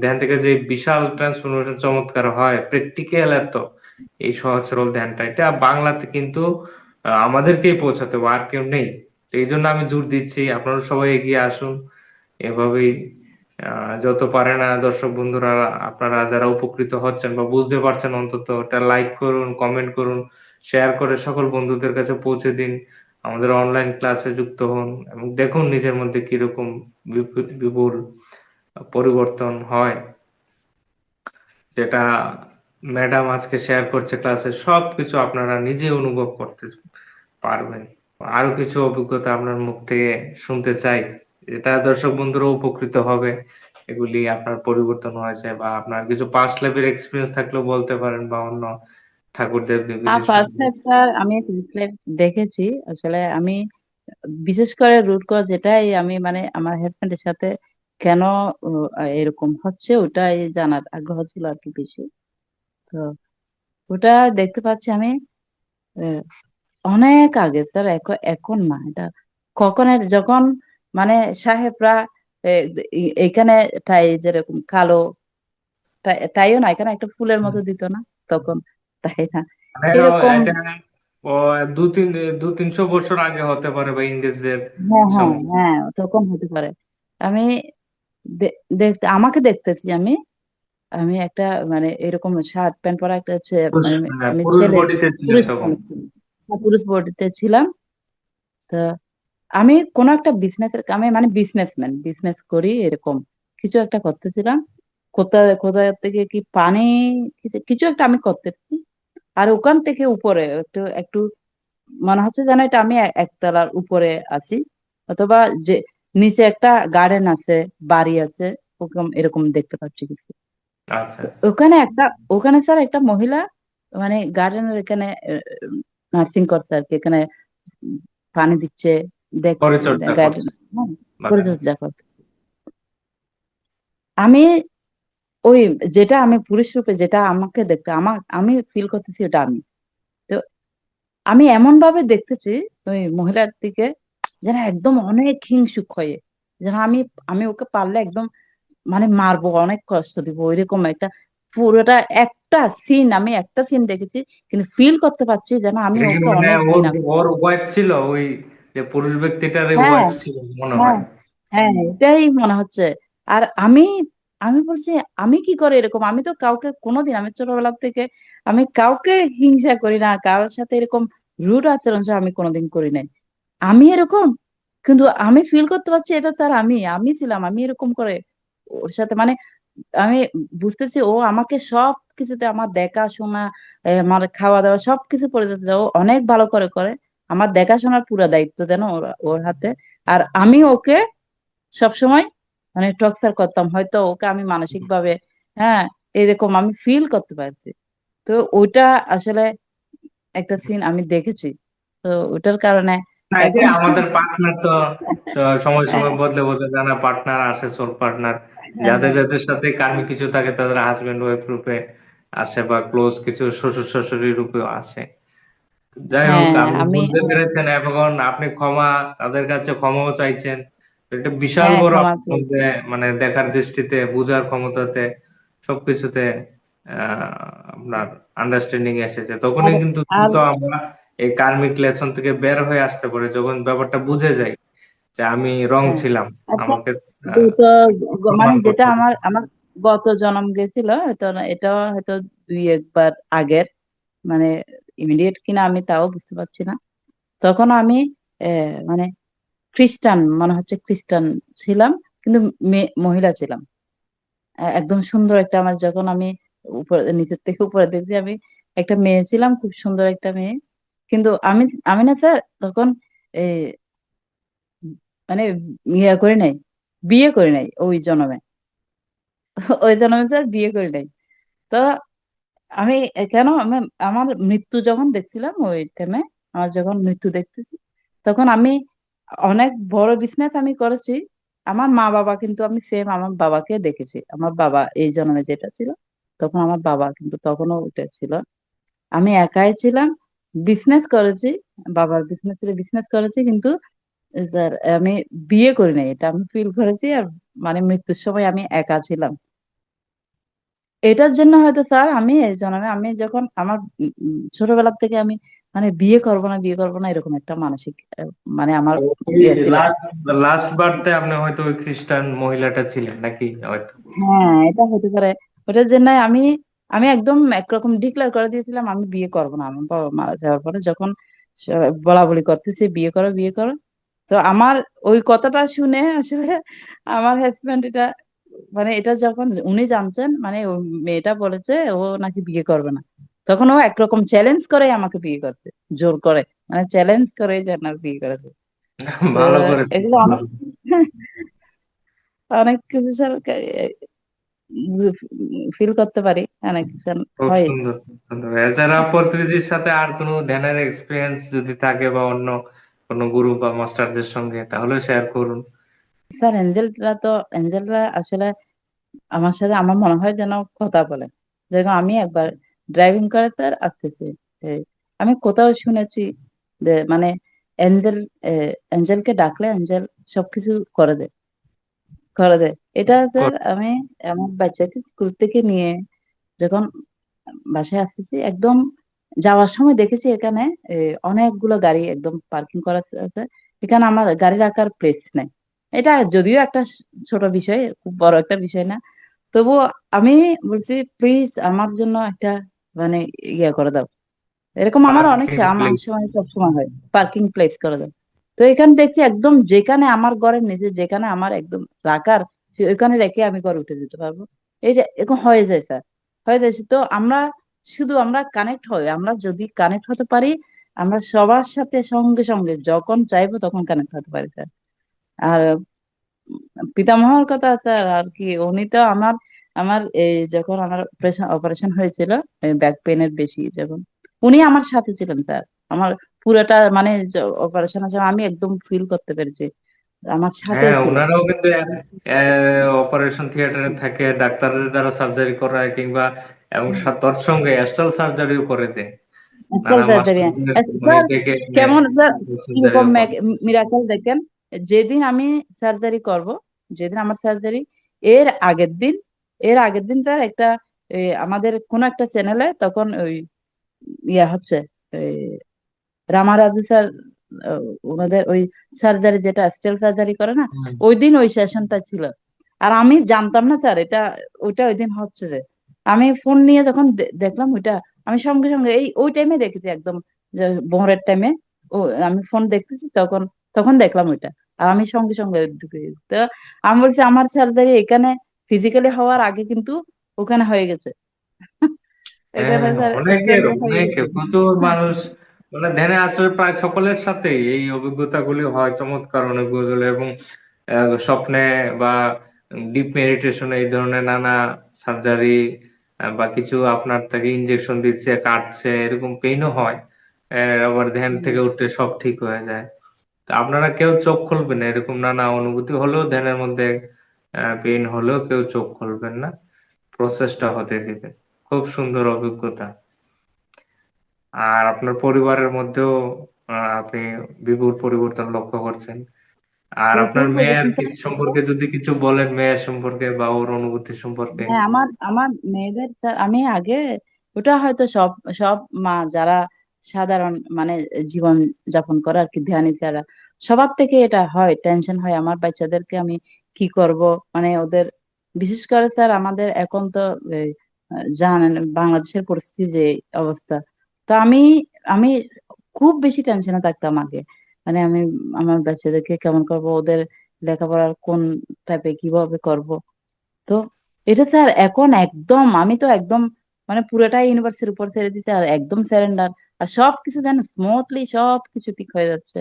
ধ্যান থেকে যে বিশাল ট্রান্সফরমেশন চমৎকার হয়, প্র্যাকটিক্যাল এত, এই সহজ সরল ধ্যানটা এটা বাংলাতে কিন্তু আমাদেরকেই পৌঁছাতে হবে, আর কেউ নেই। তো এই জন্য আমি জোর দিচ্ছি, আপনারা সবাই এগিয়ে আসুন এভাবেই। যত পারে না দর্শক বন্ধুরা, আপনারা যারা উপকৃত হচ্ছেন বা বুঝতে পারছেন, অন্তত ওটা লাইক করুন, কমেন্ট করুন, শেয়ার করে সকল বন্ধুদের কাছে পৌঁছে দিন। আমাদের অনলাইন ক্লাসে যুক্ত হন এবং দেখুন নিজের মধ্যে কিরকম বিপুল পরিবর্তন হয়, যেটা ম্যাডাম আজকে শেয়ার করছে ক্লাসে, সবকিছু আপনারা নিজে অনুভব করতে পারবেন। আরো কিছু অভিজ্ঞতা আপনার মুখ থেকে শুনতে চাই, এটা দর্শক বন্ধুরা উপকৃত হবে। এগুলি আপনার পরিবর্তন হয়েছে, বা আপনার কিছু পাস্ট লাইফের এক্সপিরিয়েন্স থাকলেও বলতে পারেন, বা অন্য ঠাকুরদেব হ্যাঁ, দেবীদের ফার্স্ট সঙ্গে। লাইফটা আমি ফার্স্ট লাইফ দেখেছি। আসলে আমি বিশেষ করে রুট কজ এটাই, আমি মানে আমার হাজবেন্ডের সাথে কেন এরকম হচ্ছে ওটাই জানার আগ্রহ ছিল আর কি বেশি। তো ওটা দেখতে পাচ্ছি আমি আহ, অনেক আগে স্যার, এখন এখন না এটা কখনের যখন মানে সাহেবরা আহ, এখানে টাই যেরকম কালো টাইও না, এখানে একটা ফুলের মতো দিত না তখন, তাই না মানে এরকম। এটা ও দু তিনশো বছর আগে হতে পারে, বা ইংরেজদের হ্যাঁ, হ্যাঁ, সময়। হ্যাঁ, তখন হতে পারে। আমি দেখতে আমাকে দেখতেছি আমি আমি একটা মানে এরকম শার্ট প্যান্ট পরা একটা মানে আমি পুরুষ ছেলে, বডিতে ছিলেন পুরুষ তখন। মানুষ ছিলাম। হ্যাঁ, পুরুষ বডিতে ছিলাম। তো আমি কোন একটা বিজনেসের, আমি মানে বিজনেসম্যান, বিজনেস করি এরকম কিছু একটা করতেছিলাম। কোথা থেকে কি পানি, কিছু কিছু একটা আমি করতেছি। আর ওখান থেকে উপরে একটু একটু মনে হচ্ছে যেন এটা আমি একতলার উপরে আছি, অথবা যে নিচে একটা গার্ডেন আছে, বাড়ি আছে, ওরকম এরকম দেখতে পাচ্ছি কিছু। আচ্ছা, তো ওখানে স্যার একটা মহিলা মানে গার্ডেনের এখানে নার্সিং করছে আর কি, এখানে উম, পানি দিচ্ছে, দেখতেছি পরিচর্যা গার্ডেন, করছে হ্যাঁ, বাগানে। পরিচর্যা করতেছি। আমি ওই যেটা আমি পুরুষ রূপে যেটা আমাকে দেখতে, আমি ফিল করতেছি ওটা আমি। তো আমি এমন ভাবে দেখতেছি ওই মহিলার দিকে, যেন একদম অনেক হিংসুক হয়ে, যেন আমি আমি ওকে পারলে একদম মানে মারবো, অনেক কষ্ট দিব, ওইরকম একটা পুরোটা একটা সিন, আমি একটা সিন দেখেছি, কিন্তু ফিল করতে পারছি যেন আমি এটা কি ওকে মানে অনেক ওর ঘৃণা করি। ওর ওয়াইফ ছিল, ওই যে পুরুষ ব্যক্তিটার হ্যাঁ, ওয়াইফ ছিল মনে হ্যাঁ, হয়। হ্যাঁ, এটাই মনে হচ্ছে। আর আমি আমি বলছি আমি কি করে এরকম, আমি তো কাউকে কোনোদিন, আমি ছোটবেলা থেকে আমি কাউকে হিংসা করি না, কারোর সাথে এরকম রুড আচরণ আমি কোনোদিন করি নাই। আমি এরকম কিন্তু আমি ফিল করতে পারছি এটা স্যার আমি ছিলাম, আমি এরকম করে ওর সাথে মানে আমি বুঝতেছি ও আমাকে সব কিছুতে আমার দেখাশোনা, আমার খাওয়া দাওয়া সবকিছু করে দিতে দেয়। ও অনেক ভালো করে করে আমার দেখাশোনার পুরো দায়িত্ব দেন ওর ওর হাতে। আর আমি ওকে সবসময় মানে টর্চার করতাম, হয়তো ওকে আমি মানসিক ভাবে, হ্যাঁ, এরকম আমি ফিল করতে পারছি। তো ওইটা আসলে একটা সিন আমি দেখেছি, তো ওটার কারণে না, এই যে এখন আমাদের পার্টনার তো সময় হ্যাঁ, সময় বদলে বদলে জানা পার্টনার আসে, সোল পার্টনার, হ্যাঁ, যাদের যাদের সাথে কার্মিক কিছু থাকে তাদের হাজবেন্ড ওয়াইফ রূপে আসে, বা ক্লোজ কিছু শ্বশুর শাশুড়ি রূপেও আসে। যাই হোক, হ্যাঁ, আপনি আমি বুঝতে পেরেছেন এবং আপনি ক্ষমা, তাদের কাছে ক্ষমাও চাইছেন। এটা বিশাল হ্যাঁ বড় ক্ষমা আপনার চাই। মধ্যে, মানে দেখার দৃষ্টিতে, বোঝার ক্ষমতাতে, সবকিছুতে আপনার আন্ডারস্ট্যান্ডিং এসেছে। আর তখনই কিন্তু আর দ্রুত আমরা এই কার্মিক লেসন থেকে বের হয়ে আসতে পারি, যখন ব্যাপারটা বুঝে যাই যে আমি রং হ্যাঁ, ছিলাম, আচ্ছা, আমাকে আহ, গত মানে প্রমাণ যেটা করতে আমার হবে। আমার গত জন্ম গেছিল হয়তো এটা হয়তো দুই একবার আগের, মানে ইমিডিয়েট কিনা আমি তাও বুঝতে পারছি না। তখন আমি মানে খ্রিস্টান, মনে হচ্ছে খ্রিস্টান ছিলাম, কিন্তু মহিলা ছিলাম। একদম সুন্দর একটা, আমার যখন আমি উপরে নিচের থেকে উপরে দেখছি, আমি একটা মেয়ে ছিলাম, খুব সুন্দর একটা মেয়ে। কিন্তু আমি আমি না স্যার তখন এই মানে ইয়ে করি নাই, বিয়ে করি নাই ওই জন্মে। ওই জন্মে স্যার বিয়ে করি নাই। তো আমি কেন আমি আমার মৃত্যু যখন দেখছিলাম ওই টাইমে, আমার যখন মৃত্যু দেখতেছি, তখন আমি অনেক বড় বিজনেস আমি করেছি। আমার মা বাবা কিন্তু আমি সেম আমার বাবাকে দেখেছি, আমার বাবা এই জন্মে যেটা ছিল, তখন আমার বাবা কিন্তু তখনও ওটা ছিল। আমি একাই ছিলাম, বিজনেস করেছি, বাবার বিজনেস ছিল, বিজনেস করেছি, কিন্তু স্যার আমি বিয়ে করি নাই, এটা আমি ফিল করেছি। আর মানে মৃত্যুর সময় আমি একা ছিলাম। এটার জন্য হয়তো স্যার আমি এই জন্মে আমি যখন আমার ছোটবেলা থেকে আমি মানে বিয়ে করবো না বিয়ে করবো না এরকম একটা মানসিক মানে আমার ওই ইয়ে ছিল। লাস্ট লাস্ট বার্থডে আপনি হয়তো ওই খ্রিস্টান মহিলাটা ছিলেন নাকি হয়তো। হ্যাঁ, এটা হতে পারে। ওটার জন্য আমি আমি একদম একরকম ডিক্লেয়ার করে দিয়েছিলাম আমি বিয়ে করবো না। আমার বাবা মারা যাওয়ার পরে যখন বলা বলি করতেছে বিয়ে করো বিয়ে করো, তো আমার ওই কথাটা শুনে আসলে আমার হাজবেন্ড এটা মানে এটা যখন উনি জানছেন মানে ও মেয়েটা বলেছে ও নাকি বিয়ে করবে না, তখন ও একরকম চ্যালেঞ্জ করে আমাকে বিয়ে করতে, জোর করে, মানে চ্যালেঞ্জ করে যে না বিয়ে করেছে। তো ভালো করেছেন, এগুলো ভালো অনেক করেছেন। অনেক কিছু ফিল করতে পারি, অনেক কিছু খুব হয়। সুন্দর, খুব সুন্দর। এছাড়া প্রকৃতির সাথে আর কোনো ধ্যানের এক্সপিরিয়েন্স যদি থাকে, বা অন্য কোনো গুরু বা মাস্টারদের সঙ্গে, তাহলে শেয়ার করুন। স্যার এঞ্জেলরা আসলে আমার সাথে আমার মনে হয় যেন কথা বলে। যেরকম আমি একবার ড্রাইভিং করে স্যার আসতেছি, এই, আমি কোথাও শুনেছি যে মানে এঞ্জেল এঞ্জেলকে ডাকলে এঞ্জেল সবকিছু করে দেয়, করে দেয়। এটা স্যার কর- আমি আমার বাচ্চাকে স্কুল থেকে নিয়ে যখন বাসায় আসতেছি, একদম যাওয়ার সময় দেখেছি এখানে অনেকগুলো গাড়ি একদম পার্কিং করা আছে। এখানে আমার গাড়ি রাখার প্লেস নাই। এটা যদিও একটা ছোট বিষয়, খুব বড় একটা বিষয় না, তবুও আমি বলছি প্লিজ আমার জন্য একটা মানে ইয়ে করে দাও। এরকম আমার অনেক পার্কিং আমার প্লেস। সময় সব সময় হয়, পার্কিং প্লেস করে দাও। তো এখানে দেখছি একদম যেখানে আমার ঘরের নিচে যেখানে আমার একদম রাখার, ওইখানে রেখে আমি ঘরে উঠে যেতে পারবো। এই যে এরকম হয়ে যায় স্যার, হয়ে যায়। তো আমরা শুধু আমরা কানেক্ট হই, আমরা যদি কানেক্ট হতে পারি, আমরা সবার সাথে সঙ্গে সঙ্গে যখন চাইবো তখন কানেক্ট হতে পারি স্যার। আর পিতামহর কথা স্যার আর কি, উনি তো আমার আমার এই যখন আমার অপারেশন হয়েছিল ব্যাক পেনের বেশি যখন, উনি আমার সাথে ছিলেন স্যার। আমার পুরোটা মানে অপারেশন আছে আমি একদম ফিল করতে পেরেছি, আমার সাথে হ্যাঁ, ছিল। ওনারাও কিন্তু অপারেশন থিয়েটারে থাকে, ডাক্তারদের দ্বারা সার্জারি করায়, কিংবা এবং তৎসঙ্গে অ্যাস্ট্রাল সার্জারিও করে দেয়। আজকাল নানা সার্জারি মাস্টারদের মানে স্যার ডেকে এনে কেমন স্যার, কিরকম সার্জারিও করে। মিরাকল দেখেন। যেদিন আমি সার্জারি করব, যেদিন আমার সার্জারি, এর আগের দিন এর আগের দিন স্যার একটা আমাদের কোন একটা চ্যানেলে তখন ওই ইয়া হচ্ছে, রামারাজু স্যার, আহ, ওনাদের ওই সার্জারি যেটা স্টেল সার্জারি করে না, হুম। ওই দিন ওই সেশনটা ছিল। আর আমি জানতাম না স্যার এটা ওইটা ওই দিন হচ্ছে যে, আমি ফোন নিয়ে যখন দেখলাম ওইটা, আমি সঙ্গে সঙ্গে এই ওই টাইমে দেখেছি একদম, যে ভোরের টাইমে ও আমি ফোন দেখতেছি তখন, তখন দেখলাম ওইটা। আর আমি সঙ্গে সঙ্গে ঢুকে গেছি। তো আমি বলছি আমার সার্জারি এখানে ফিজিক্যালি হওয়ার আগে কিন্তু ওখানে হয়ে গেছে। হ্যাঁ, এখানে স্যার অনেকের স্টার্টিং হয়ে অনেকে গেছে। প্রচুর মানুষ, মানে ধ্যানে আসলে প্রায় সকলের সাথেই এই অভিজ্ঞতাগুলি হয়, চমৎকার অনেকগুলো। এবং স্বপ্নে বা ডিপ মেডিটেশনে এই ধরনের নানা সার্জারি বা কিছু আপনার থেকে ইনজেকশন দিচ্ছে, কাটছে, এরকম পেইনও হয়। আবার ধ্যান হুম। থেকে উঠতে সব ঠিক হয়ে যায়। তো আপনারা কেউ চোখ খুলবেন না, এরকম নানা অনুভূতি হলেও ধ্যানের মধ্যে পেইন হলেও কেউ চোখ খুলবেন না, প্রসেসটা হতে দিবেন। খুব সুন্দর অভিজ্ঞতা। আর আপনার পরিবারের মধ্যেও আপনি বিপুল পরিবর্তন লক্ষ্য করছেন। আর আপনার প্রচুর মেয়ের পরিবর্তন স্যার। সম্পর্কে যদি কিছু বলেন, মেয়ের সম্পর্কে বা ওর অনুভূতি সম্পর্কে। হ্যাঁ, আমার আমার মেয়েদের আমি আগে, ওটা হয়তো সব সব মা যারা সাধারণ মানে জীবন যাপন করে আর কি, ধ্যানী যারা, সবার থেকে এটা হয়, টেনশন হয় আমার বাচ্চাদেরকে আমি কি করব, মানে ওদের। বিশেষ করে স্যার আমাদের এখন তো এই, জানেন বাংলাদেশের পরিস্থিতি যে অবস্থা। তো আমি খুব বেশি টেনশনে থাকতাম আগে। মানে আমি আমার বাচ্চাদেরকে কেমন করব, ওদের লেখাপড়ার কোন টাইপে কিভাবে করব। তো এটা স্যার এখন একদম, আমি তো একদম মানে পুরোটাই ইউনিভার্সিটির উপর ছেড়ে দিতে আর একদম স্যারেন্ডার। আর সবকিছু যেন স্মুথলি সবকিছু ঠিক হয়ে যাচ্ছে।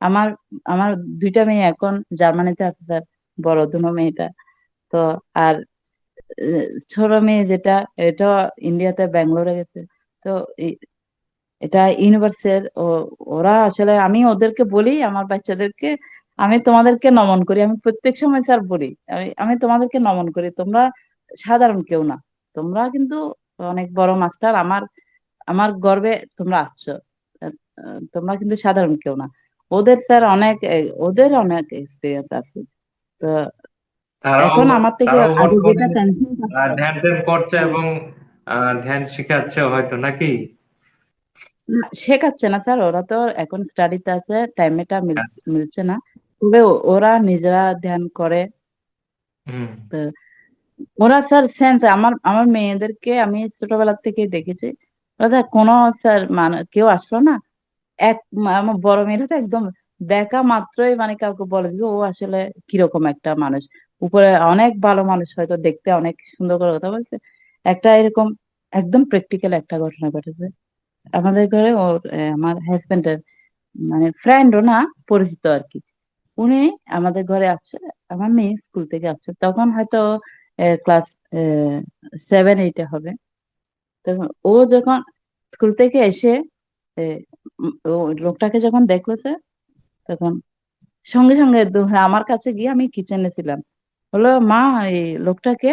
আমার আমার দুইটা মেয়ে এখন জার্মানিতে আছে স্যার, বড় দুনো মেয়েটা। তো আর ছোট মেয়ে যেটা, এটা ইন্ডিয়াতে ব্যাঙ্গালোরে গেছে। তো এটা ইউনিভার্সের ওরা আসলে, আমি ওদেরকে বলি আমার বাচ্চাদেরকে, আমি তোমাদেরকে নমন করি, আমি প্রত্যেক সময় স্যার বলি, আমি তোমাদেরকে নমন করি, তোমরা সাধারণ কেউ না, তোমরা কিন্তু অনেক বড় মাস্টার, আমার আমার গর্বে তোমরা আসছো। তোমরা কিন্তু সাধারণ কেউ না। ওদের স্যার অনেক ওদের অনেক এক্সপিরিয়েন্স আছে। তো তারাও এখন আমার থেকে তারাও আগে বর্তমানে যেটা টেনশন ধ্যান ট্যান করছে হ্যাঁ, এবং ধ্যান শিখাচ্ছে হয়তো, নাকি? না, শেখাচ্ছে না স্যার, ওরা তো এখন স্টাডিতে আছে, টাইমটা মিলছে না। তবে ওরা নিজেরা ধ্যান করে। হুম। তো ওরা স্যার সেন্স, আমার আমার মেয়েদেরকে আমি ছোটবেলা থেকে দেখেছি। ওরা কোনো স্যার মানে কেউ আসলো না, আমার বড় মেয়েটা তো একদম দেখা মাত্রই মানে কাউকে বলে দিবে ও আসলে কিরকম একটা মানুষ। উপরে অনেক ভালো মানুষ, হয়তো দেখতে অনেক সুন্দর করে কথা বলছে। একটা এরকম একদম প্র্যাকটিক্যাল একটা ঘটনা ঘটেছে আমাদের ঘরে। ওর আমার হাজবেন্ডের মানে ফ্রেন্ডও না, পরিচিত আর কি। উনি আমাদের ঘরে আসছে, আমার মেয়ে স্কুল থেকে আসছে, তখন হয়তো ক্লাস 7-8 হবে। তখন ও যখন স্কুল থেকে এসে এ, ও লোকটাকে যখন দেখলো স্যার, তখন সঙ্গে সঙ্গে আমার কাছে গিয়ে, আমি কিচেনে ছিলাম, বললো মা এই লোকটাকে।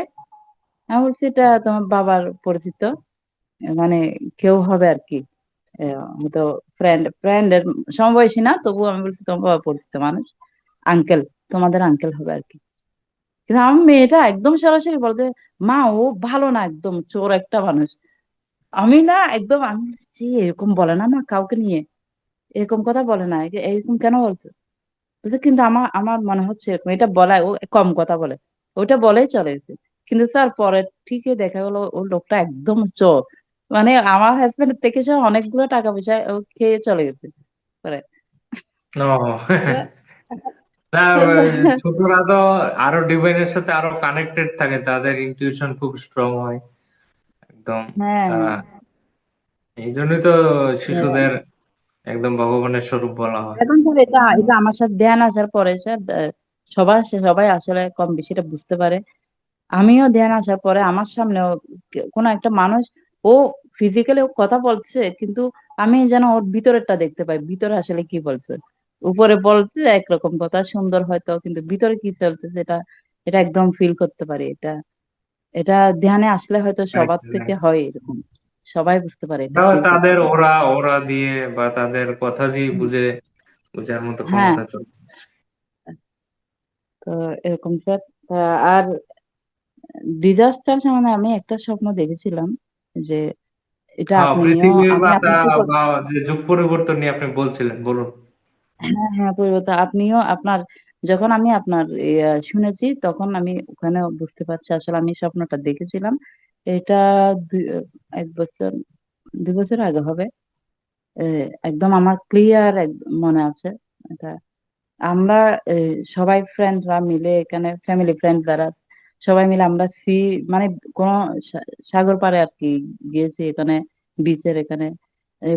আমি বলছি এটা তোমার বাবার পরিচিত, মানে কেউ হবে আর কি, হয়তো ফ্রেন্ডের সমবয়সী না, তবু আমি বলছি তোমার বাবা পরিচিত মানুষ, আঙ্কেল, তোমাদের আঙ্কেল হবে আর কি। কিন্তু আমার মেয়েটা একদম সরাসরি বলতে, মা ও ভালো না, একদম চোর একটা মানুষ। আমি না একদম, আমি বলছি, "ছি, এরকম বলে না মা কাউকে নিয়ে, এরকম কথা বলে না, এরকম কেন বলছো?" বলছে, কিন্তু আমার আমার মনে হচ্ছে এরকম, এটা বলায় ও কম কথা বলে, ওটা বলেই চলে গেছে। কিন্তু স্যার পরে ঠিকই দেখা গেলো ও লোকটা একদম চোর, মানে আমার হাজবেন্ড থেকে সে অনেকগুলো টাকা পয়সা ও খেয়ে চলে গেছে পরে। ও না, ছোটরা তো আরো ডিভাইনের সাথে আরো কানেক্টেড থাকে, তাদের ইনটিউশন খুব স্ট্রং হয় একদম। হ্যাঁ, তারা এই জন্যই তো হ্যাঁ। শিশুদের একদম ভগবানের স্বরূপ বলা হয়। এখন স্যার এটা এটা আমার সাথে ধ্যান আসার পরে স্যার, সবাই সবাই আসলে কম বেশিটা বুঝতে পারে। আমিও ধ্যান আসার পরে আমার সামনেও কোনো একটা মানুষ, ও ফিজিক্যালি ও কথা বলছে, কিন্তু আমি যেন ওর ভিতরেরটা দেখতে পাই, ভিতরে আসলে কি বলছে। উপরে বলতে একরকম কথা সুন্দর হয়তো, কিন্তু ভিতরে কি চলতেছে এটা এটা একদম ফিল করতে পারি। এটা এটা ধ্যানে আসলে হয়তো সবার থেকে হয় এরকম, সবাই বুঝতে পারে, এটা ফিল করতে তাদের পারে। ওরা ওরা দিয়ে বা তাদের কথা দিয়ে হুম। বুঝার মতো হ্যাঁ, ক্ষমতা চলে। তো এরকম স্যার। আর ডিজাস্টার মানে আমি একটা স্বপ্ন দেখেছিলাম, যে এটা হ্যাঁ, আপনিও, পৃথিবী আমি বা আপনাকে বা যে যুগ পরিবর্তন নিয়ে আপনি বলছিলেন, বলুন। হ্যাঁ হ্যাঁ পরিবর্তন, আপনিও আপনার, যখন আমি আপনার শুনেছি তখন আমি ওখানে বুঝতে পারছি আসলে আমি স্বপ্নটা দেখেছিলাম। এটা দুই- 1 বছর 2 বছর আগে হবে। একদম আমার ক্লিয়ার মনে আছে এটা। আমরা সবাই ফ্রেন্ডরা মিলে এখানে, ফ্যামিলি ফ্রেন্ড যারা সবাই মিলে আমরা মানে কোন সাগর পাড়ে আর কি গিয়েছি, এখানে বিচের এখানে।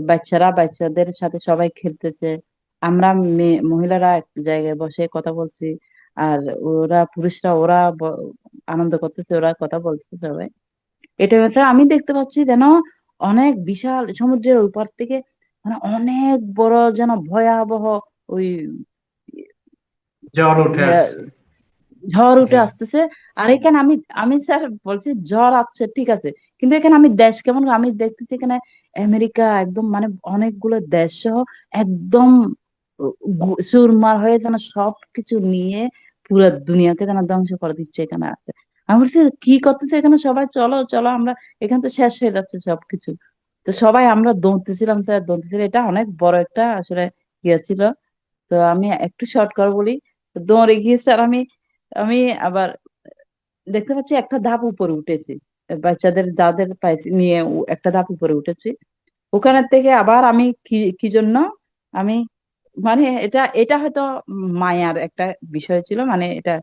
বাচ্চাদের সাথে সবাই খেলতেছে, আমরা মহিলারা এক জায়গায় বসে কথা বলছি, আর পুরুষরা আনন্দ করতেছে, ওরা কথা বলছে সবাই। এটা হচ্ছে আমি দেখতে পাচ্ছি যেন অনেক বিশাল সমুদ্রের ওই পার থেকে মানে অনেক বড় যেন ভয়াবহ ওই জ্বর উঠে ইয়া, আসছে। ঝড় উঠে জি। আসতেছে। আর এখানে আমি আমি স্যার বলছি ঝড় আসছে ঠিক আছে, কিন্তু এখানে আমি দেশ কেমন আমি দেখতেছি এখানে আমেরিকা একদম মানে অনেকগুলো দেশ সহ একদম চুরমার হয়ে যেন সবকিছু নিয়ে পুরো দুনিয়াকে যেন ধ্বংস করে দিচ্ছে এখানে আছে। আমি বলছি কি করতেছে এখানে সবাই, চলো চলো আমরা, এখান তো শেষ হয়ে যাচ্ছে সবকিছু। তো সবাই আমরা দৌড়তেছিলাম স্যার, দৌড়তেছিলাম, এটা অনেক বড় একটা আসলে ইয়ে ছিল। তো আমি একটু শর্ট করে বলি, তো দৌড়ে গিয়ে স্যার আমি আমি আবার দেখতে পাচ্ছি একটা ধাপ উপরে উঠেছি, বাচ্চাদের যাদের পাইছি নিয়ে একটা ধাপ উপরে উঠেছি। ওখানের থেকে আবার আমি কি কি জন্য আমি মানে এটা এটা হয়তো মায়ার একটা বিষয় ছিল, মানে এটা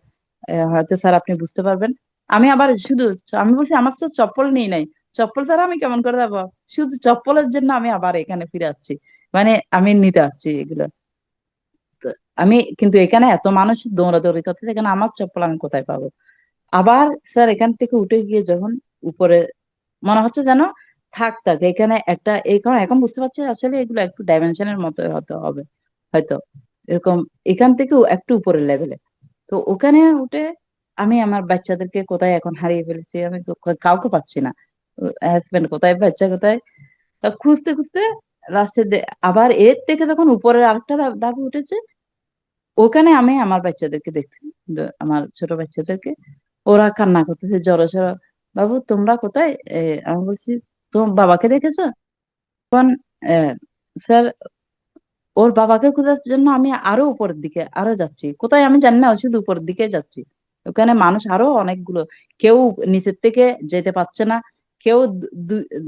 হয়তো স্যার আপনি বুঝতে পারবেন। আমি আবার শুধু আমি বলছি আমার তো চপ্পল নিয়ে নাই, চপ্পল ছাড়া আমি কেমন করে যাবো, শুধু চপ্পলের জন্য আমি আবার এখানে ফিরে আসছি, মানে আমি নিতে আসছি এগুলো। তো আমি কিন্তু এখানে এত মানুষ দৌড়াদৌড়ি করতেছে, এখানে আমার চপ্পল আমি কোথায় পাবো। আবার স্যার এখান থেকে উঠে গিয়ে যখন উপরে মনে হচ্ছে যেন থাক থাক এখানে একটা, এই কারণ এখন বুঝতে পারছি আসলে এগুলো একটু ডাইমেনশনের মতো হতে হবে হয়তো, এরকম এখান থেকেও একটু উপরের লেভেলে। তো ওখানে উঠে আমি আমার বাচ্চাদেরকে কোথায় এখন হারিয়ে ফেলেছি, আমি তো কাউকে পাচ্ছি না, হাজবেন্ড কোথায়, বাচ্চা কোথায়। তা খুঁজতে খুঁজতে লাস্টে আবার এর থেকে যখন উপরের আরেকটা ধাপে উঠেছে, ওখানে আমি আমার বাচ্চাদেরকে দেখছি, আমার ছোট বাচ্চাদেরকে, ওরা কান্না করতেছে জড়ো সড়ো, বাবু তোমরা কোথায়? আমি বলছি তোমার বাবাকে দেখেছো? তখন আহ, স্যার ওর বাবাকে খোঁজার জন্য আমি আরো উপরের দিকে আরো যাচ্ছি, কোথায় আমি জানি না, শুধু উপরের দিকে যাচ্ছি। ওখানে মানুষ আরো অনেকগুলো, কেউ নিচের থেকে যেতে পারছে না, কেউ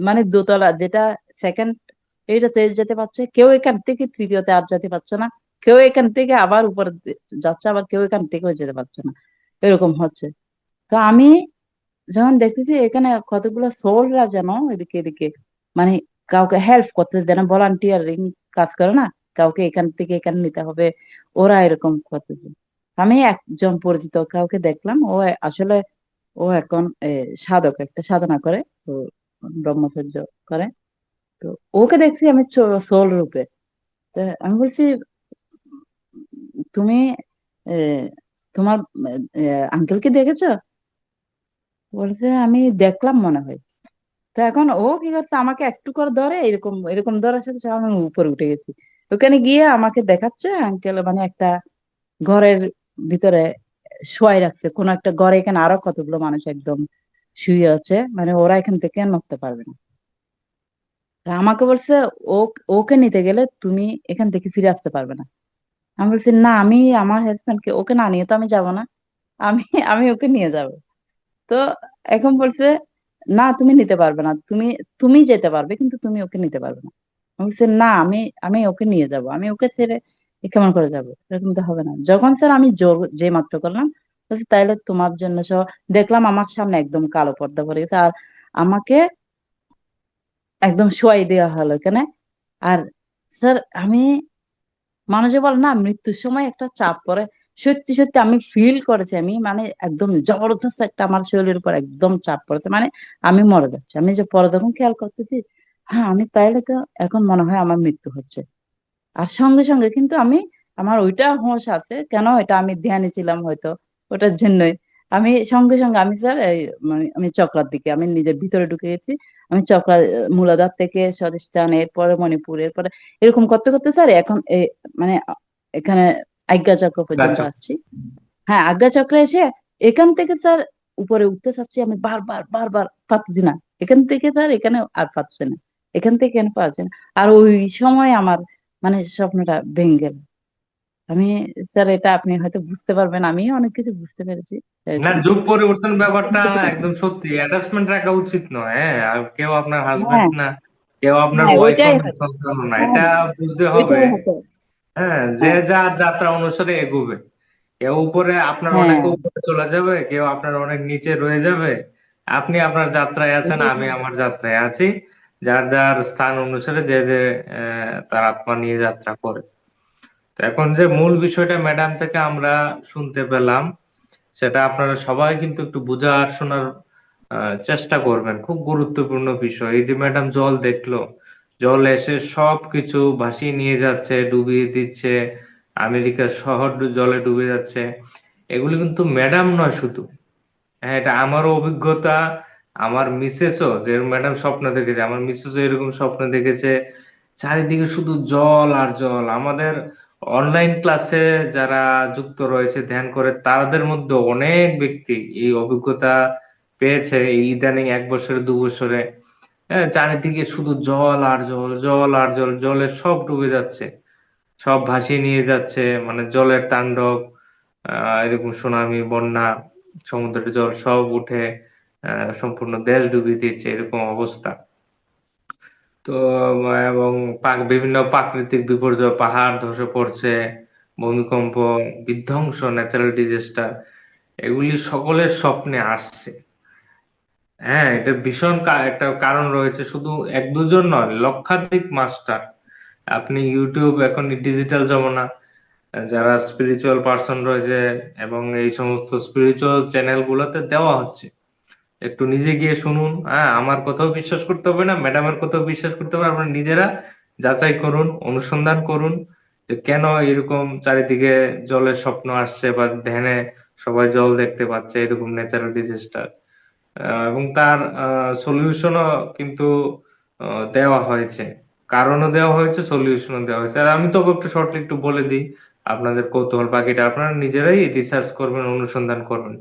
মানে দোতলা যেটা সেকেন্ড এইটাতে যেতে পারছে, কেউ এখান থেকে তৃতীয়তে আর যেতে পারছে না, কেউ এখান থেকে আবার উপরে যাচ্ছে, আবার কেউ এখান থেকেও যেতে পারছে না, এরকম হচ্ছে। তো আমি যখন দেখতেছি এখানে কতগুলো সোলরা যেন এদিকে এদিকে মানে কাউকে হেল্প করতে দেয় না, ভলান্টিয়ারিং কাজ করে না, কাউকে এখান থেকে এখানে নিতে হবে, ওরা এরকম করতেছে। আমি একজন পরিচিত কাউকে দেখলাম, ও আসলে ও এখন সাধক, একটা সাধনা করে, তো ব্রহ্মচর্য করে। তো ওকে দেখছি আমি সোল রূপে। তো আমি বলছি তুমি আহ, তোমার আঙ্কেলকে দেখেছো? বলছে আমি দেখলাম মনে হয়। তো এখন ও কি করছে, আমাকে একটু করে ধরে, এরকম এরকম ধরার সাথে সাথে আমি উপরে উঠে গেছি। ওখানে গিয়ে আমাকে দেখাচ্ছে আঙ্কেল মানে একটা ঘরের ভিতরে শোয়াই রাখছে, কোন একটা ঘরে, এখানে আরো কতগুলো মানুষ একদম শুয়ে আছে, মানে ওরা এখান থেকে নড়তে পারবে না। তা আমাকে বলছে ও, ওকে নিতে গেলে তুমি এখান থেকে ফিরে আসতে পারবে না। আমি বলছি না, আমি আমার হাজবেন্ডকে ওকে না নিয়ে তো আমি যাব না, আমি আমি ওকে নিয়ে যাব। তো এখন বলছে না তুমি নিতে পারবে না, তুমি তুমি যেতে পারবে কিন্তু তুমি ওকে নিতে পারবে না। আমি বলছি না, আমি আমি ওকে নিয়ে যাব, আমি ওকে ছেড়ে কেমন করে যাব, এরকম তো হবে না। যখন স্যার আমি জোর যে মাত্র করলাম, বলছে তাইলে তোমার জন্য সব, দেখলাম আমার সামনে একদম কালো পর্দা পড়ে গেছে, আর আমাকে একদম শোয়াই দেওয়া হলো এখানে। আর স্যার আমি, মানুষে বলে না মৃত্যুর সময় একটা চাপ পড়ে, সত্যি সত্যি আমি ফিল করেছি, আমি মানে একদম জবরদস্ত একটা আমার শরীরের উপর একদম চাপ পড়েছে, মানে আমি মরে যাচ্ছি। আমি যে পরে যখন খেয়াল করতেছি, হ্যাঁ আমি তাইলে তো এখন মনে হয় আমার মৃত্যু হচ্ছে। আর সঙ্গে সঙ্গে কিন্তু আমি, আমার ওইটা হোশ আছে কেন, এটা আমি ধ্যানে ছিলাম হয়তো, ওটার জন্যই আমি সঙ্গে সঙ্গে আমি স্যার মানে আমি চক্রার দিকে আমি নিজের ভিতরে ঢুকে গেছি। আমি চক্রা মূলাধার থেকে স্বধিষ্ঠান, এরপরে মণিপুর, এরপরে এরকম করতে করতে স্যার এখন মানে এখানে আজ্ঞা চক্র পর্যন্ত গাছক। আসছি। হ্যাঁ আজ্ঞা চক্রে এসে এখান থেকে স্যার উপরে উঠতে চাচ্ছি, আমি বারবার বারবার পাচ্ছি না, এখান থেকে স্যার এখানে আর পাচ্ছে না, এখান থেকে এখানে পাচ্ছে না। আর ওই সময় আমার মানে স্বপ্নটা ভেঙে গেল। আমি স্যার এটা আপনি হয়তো বুঝতে পারবেন, আমি অনেক কিছু বুঝতে পেরেছি না, এরকম। যুগ পরিবর্তন ব্যাপারটা একদম সত্যি, অ্যাটাচমেন্ট রাখা উচিত নয়। হ্যাঁ, আর কেউ আপনার হ্যাঁ হাজবেন্ড না, কেউ আপনার হ্যাঁ ওয়াইফও ওইটাই না, হয়তো, সন্তানও না, হ্যাঁ এটা বুঝতে হবে। ওইটাই হয়তো। হ্যাঁ, যে হ্যাঁ, যার যাত্রা অনুসারে এগোবে। কেউ উপরে, আপনার অনেক হ্যাঁ, উপরে চলে যাবে, কেউ আপনার অনেক নিচে রয়ে যাবে। আপনি আপনার যাত্রায় আছেন, এটাই আমি তো। আমার যাত্রায় আছি। যার যার স্থান অনুসারে যে যে তার আত্মা নিয়ে যাত্রা করে। তো এখন যে মূল বিষয়টা ম্যাডাম থেকে আমরা শুনতে পেলাম, সেটা আপনারা সবাই কিন্তু একটু বোঝার শোনার চেষ্টা করবেন। খুব গুরুত্বপূর্ণ বিষয়। এই যে ম্যাডাম জল দেখলো, জল এসে সবকিছু ভাসিয়ে নিয়ে যাচ্ছে, ডুবিয়ে দিচ্ছে, আমেরিকার শহর জলে ডুবে যাচ্ছে। এগুলি কিন্তু ম্যাডাম নয় শুধু, হ্যাঁ, এটা আমারও অভিজ্ঞতা। আমার মিসেসও, যে ম্যাডাম স্বপ্ন দেখেছে, আমার মিসেসও এরকম স্বপ্ন দেখেছে। চারিদিকে শুধু জল আর জল। আমাদের অনলাইন ক্লাসে যারা যুক্ত রয়েছে ধ্যান করে, তাদের মধ্যে অনেক ব্যক্তি এই অভিজ্ঞতা পেয়েছে এই ইদানিং 1 বছরে 2 বছরে। হ্যাঁ, চারিদিকে শুধু জল আর জল, জল আর জল, জলে সব ডুবে যাচ্ছে, সব ভাসিয়ে নিয়ে যাচ্ছে। মানে জলের তাণ্ডব, এরকম সুনামি, বন্যা, সমুদ্রের জল সব উঠে সম্পূর্ণ দেশ ডুবিয়ে দিচ্ছে, এরকম অবস্থা। তো এবং বিভিন্ন প্রাকৃতিক বিপর্যয়, পাহাড় ধসে পড়ছে, ভূমিকম্প, বিধ্বংস, ন্যাচারাল ডিজাস্টার, এগুলি সকলের স্বপ্নে আসছে। হ্যাঁ, এটা ভীষণ একটা কারণ রয়েছে, শুধু এক দুজন নয়, লক্ষাধিক মাস্টার। আপনি ইউটিউব, এখন ডিজিটাল জমানা, যারা স্পিরিচুয়াল পার্সন রয়েছে এবং এই সমস্ত স্পিরিচুয়াল চ্যানেল গুলোতে দেওয়া হচ্ছে, একটু নিজে গিয়ে শুনুন। হ্যাঁ, আমার কথাও বিশ্বাস করতে হবে না, ম্যাডামের কথাও বিশ্বাস করতে হবে না। আপনারা নিজেরা যাচাই করুন, অনুসন্ধান করুন যে কেন এরকম চারিদিকে জলের স্বপ্ন আসছে, বা ধ্যানে সবাই জল দেখতে পাচ্ছে, এরকম ন্যাচারাল ডিজাস্টার। এবং তার সলিউশনও কিন্তু দেওয়া হয়েছে, কারণও দেওয়া হয়েছে, সলিউশনও দেওয়া হয়েছে। আর আমি তো একটু শর্টলি একটু বলে দিই, আপনাদের কৌতূহল, বাকিটা আপনারা নিজেরাই রিসার্চ করবেন, অনুসন্ধান করবেন।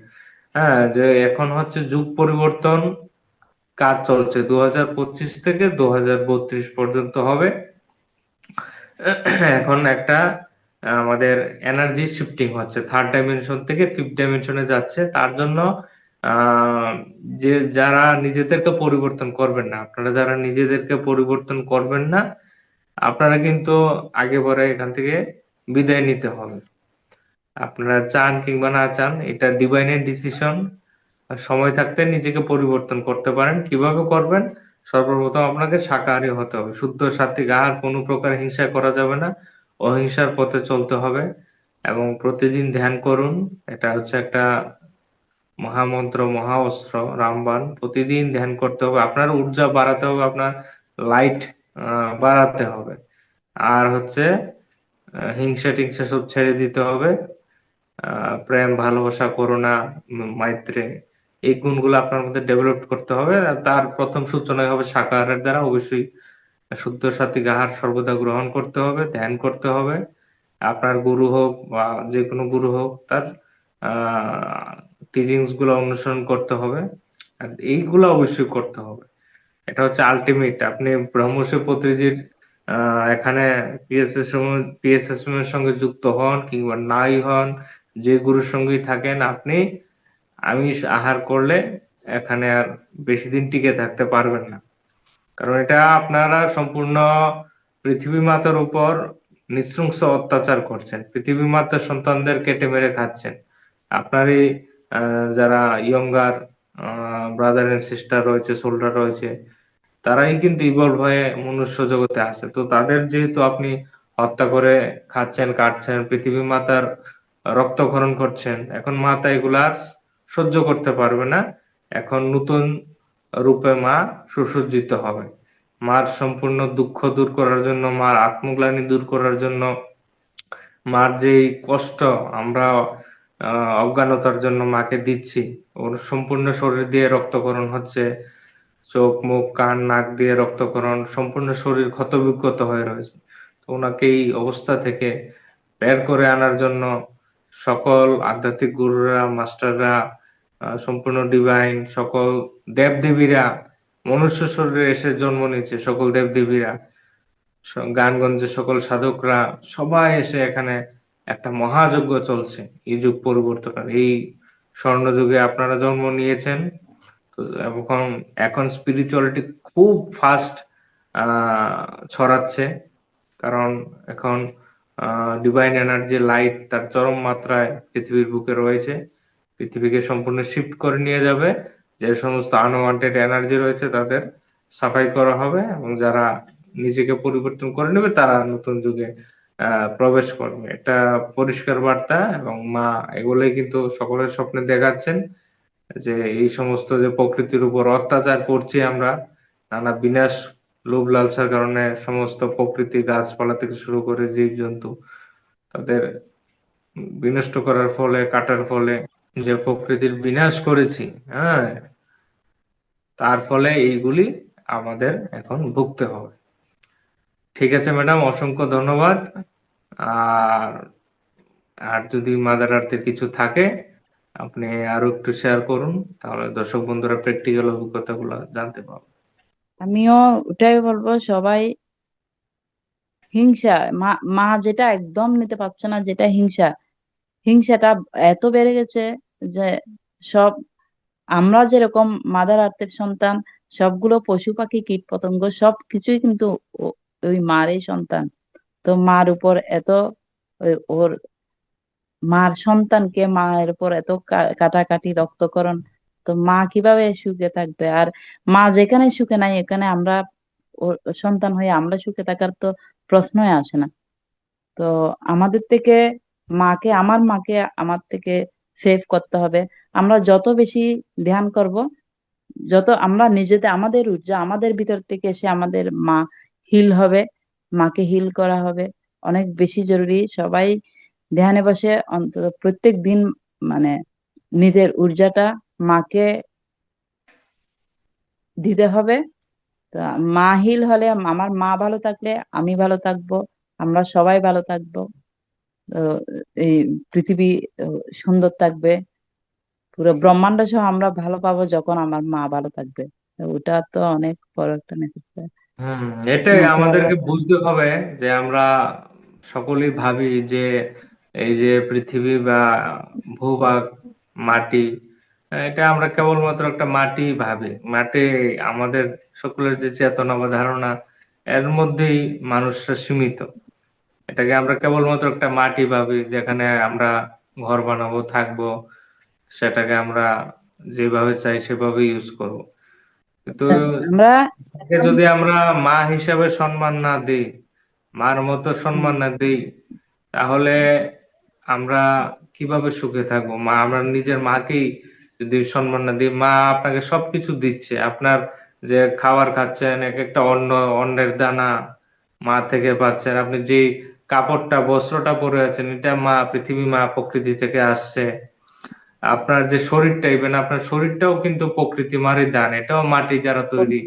হ্যাঁ, যে এখন হচ্ছে যুগ পরিবর্তন কাজ চলছে, 2025 থেকে 2032 পর্যন্ত হবে। এখন একটা আমাদের এনার্জি শিফটিং হচ্ছে, থার্ড ডাইমেনশন থেকে ফিফথ ডাইমেনশনে যাচ্ছে। তার জন্য আহ, যে যারা নিজেদেরকে পরিবর্তন করবেন না, আপনারা যারা নিজেদেরকে পরিবর্তন করবেন না, আপনারা কিন্তু আগে পরে এখান থেকে বিদায় নিতে হবে। আপনারা চান কিংবা না চান, এটা ডিভাইনের ডিসিশন। সময় থাকতে নিজেকে পরিবর্তন করতে পারেন। কিভাবে করবেন? সর্বপ্রথম আপনাকে শাকাহারী হতে হবে, শুদ্ধ সাত্ত্বিক আহার, কোনো প্রকার হিংসা করা যাবে না, অহিংসার পথে চলতে হবে। এবং প্রতিদিন ধ্যান করুন। এটা হচ্ছে একটা মহামন্ত্র, মহা অস্ত্র, রামবাণ। প্রতিদিন ধ্যান করতে হবে, আপনার ঊর্জা বাড়াতে হবে, আপনার লাইট বাড়াতে হবে। আর হচ্ছে হিংসা টিংসা সব ছেড়ে দিতে হবে। প্রেম, ভালোবাসা, করুণা, মাইত্রে, এই গুণগুলো আপনার মধ্যে ডেভেলপ করতে হবে। আর তার প্রথম সূচনাই হবে শাকাহারের দ্বারা। অবশ্যই শুদ্ধ সাত্ত্বিক আহার সর্বদা গ্রহণ করতে হবে, ধ্যান করতে হবে। আপনার গুরু হোক বা যে কোনো গুরু হোক, তার টিচিংস গুলো অনুসরণ করতে হবে। আর এইগুলো অবশ্যই করতে হবে। এটা হচ্ছে আলটিমেট। আপনি ব্রহ্মর্ষি পত্রিজির এখানে পিএসএসএম এর সঙ্গে যুক্ত হন কিংবা নাই হন, যে গুরুর সঙ্গেই থাকেন, আপনি আমিষ আহার করলে এখানে আর বেশি দিন টিকে থাকতে পারবেন না। কারণ এটা আপনারা সম্পূর্ণ পৃথিবী মাতার উপর নৃশংস অত্যাচার করছেন, পৃথিবী মাতার সন্তানদের কেটে মেরে খাচ্ছেন। আপনারই যারা ইয়ঙ্গার ব্রাদার এন্ড সিস্টার রয়েছে, সোলজার রয়েছে, তারাই কিন্তু ইভলভ হয়ে মনুষ্য জগতে আসে। তো তাদের যেহেতু আপনি হত্যা করে খাচ্ছেন, কাটছেন, পৃথিবী মাতার রক্তক্ষরণ করছেন, এখন মাতা এগুলা আর সহ্য করতে পারবে না। এখন নতুন রূপে মা সুসজ্জিত হবে। মার সম্পূর্ণ দুঃখ দূর করার জন্য, মার আত্মগ্লানি দূর করার জন্য, মার যেই কষ্ট আমরা অজ্ঞানতার জন্য মাকে দিচ্ছি, ওর সম্পূর্ণ শরীর দিয়ে রক্তক্ষরণ হচ্ছে, চোখ, মুখ, কান, নাক দিয়ে রক্তক্ষরণ, সম্পূর্ণ শরীর ক্ষতবিক্ষত হয়ে রয়েছে। তো ওনাকে এই অবস্থা থেকে বের করে আনার জন্য সকল আধ্যাত্মিক গুরুরা, মাস্টাররা, সম্পূর্ণ ডিভাইন, সকল দেবদেবীরা মনুষ্য শরীরে এসে জন্ম নিয়েছে, সকল দেবদেবীরা, গ্রামগঞ্জে সকল সাধকরা, সবাই এসে এখানে একটা মহাযজ্ঞ চলছে। এই যুগ পরিবর্তনের এই স্বর্ণযুগে আপনারা জন্ম নিয়েছেন। তো এখন এখন স্পিরিচুয়ালিটি খুব ফাস্ট ছড়াচ্ছে। কারণ এখন ডিভাইন এনার্জি লাইট তার চরম মাত্রায় পৃথিবীর বুকে রয়েছে, পৃথিবীকে সম্পূর্ণ শিফট করে নিয়ে যাবে। যে সমস্ত আনওয়ান্টেড এনার্জি রয়েছে তাদের সাফাই করা হবে, এবং যারা নিজেকে পরিবর্তন করে নেবে তারা নতুন যুগে প্রবেশ করবে। এটা পরিষ্কার বার্তা। এবং মা এগুলোই কিন্তু সকলের স্বপ্নে দেখাচ্ছেন, যে এই সমস্ত যে প্রকৃতির উপর অত্যাচার করছি আমরা, নানা বিনাশ, লোভ লালসার কারণে সমস্ত প্রকৃতি, গাছপালা থেকে শুরু করে জীবজন্তু তাদের বিনষ্ট করার ফলে, কাটার ফলে যে প্রকৃতির বিনাশ করেছি, হ্যাঁ, তার ফলে এইগুলি আমাদের এখন ভুগতে হবে। ঠিক আছে ম্যাডাম, অসংখ্য ধন্যবাদ। আর আর যদি মাদার আর্থের কিছু থাকে আপনি আরো একটু শেয়ার করুন, তাহলে দর্শক বন্ধুরা প্র্যাকটিক্যাল অভিজ্ঞতাগুলো জানতে পারবে। আমিও ওটাই বলবো, সবাই হিংসা, মা মা যেটা একদম নিতে পারছে না, যেটা হিংসাটা এত বেড়ে গেছে যে সব, আমরা যেরকম মাদার আর্থের সন্তান, সবগুলো পশু পাখি কীট পতঙ্গ সব কিছুই কিন্তু ওই মারই সন্তান। তো মার উপর এত ওর মার সন্তানকে মায়ের উপর এত কাটাকাটি, রক্তকরণ, তো মা কিভাবে সুখে থাকবে? আর মা যেখানে সুখে নাই, এখানে আমরা ওর সন্তান হয়ে আমরা সুখে থাকার তো প্রশ্নই আসে না। তো আমাদের থেকে আমার মাকে আমার থেকে সেভ করতে হবে। আমরা যত বেশি ধ্যান করব, যত আমরা নিজেদের, আমাদের ঊর্জা আমাদের ভিতর থেকে এসে আমাদের মা হিল হবে, মাকে হিল করা হবে অনেক বেশি জরুরি। সবাই ধ্যানে বসে অন্তত প্রত্যেক দিন মানে নিজের ঊর্জাটা মাকে দিতে হবে। তো মা হিল হলে, আমার মা ভালো থাকলে আমি ভালো থাকবো, আমরা সবাই ভালো থাকবো। তো এই পৃথিবী সুন্দর থাকবে, পুরো ব্রহ্মাণ্ড সহ আমরা ভালো পাবো যখন আমার মা ভালো থাকবে। তো ওটা তো অনেক বড় একটা নেসেসারি, হুম, এটাই মাকে ভালো আমাদেরকে রাখা। বুঝতে হবে, যে আমরা সকলেই ভাবি যে এই যে পৃথিবী বা ভূভাগ, মাটি, এটা আমরা কেবলমাত্র একটা মাটি ভাবি। মাটি আমাদের সকলের যে চেতনা বা ধারণা, এর মধ্যেই মানুষরা সীমিত। এটাকে আমরা কেবলমাত্র একটা মাটি ভাবি, যেখানে আমরা ঘর বানাবো, থাকবো, সেটাকে আমরা যেভাবে চাই সেভাবে ইউজ করব। কিন্তু আমরা তাকে যদি আমরা মা হিসাবে সম্মান না দিই, মার মতো সম্মান না দিই, তাহলে আমরা কিভাবে সুখে থাকবো? আমরা নিজের মাকেই যদি সম্মান না দিই, মা আপনাকে সবকিছু দিচ্ছে, আপনার যে খাবার খাচ্ছেন, এক একটা অন্নের দানা মা থেকে পাচ্ছেন, আপনি যে কাপড়টা, বস্ত্রটা পরে আছেন, এটা মা, পৃথিবী মা, প্রকৃতি থেকে আসছে। আপনার যে শরীরটা, ইভেন আপনার শরীরটাও কিন্তু প্রকৃতি মারই দান, এটাও মাটি দ্বারা তৈরি,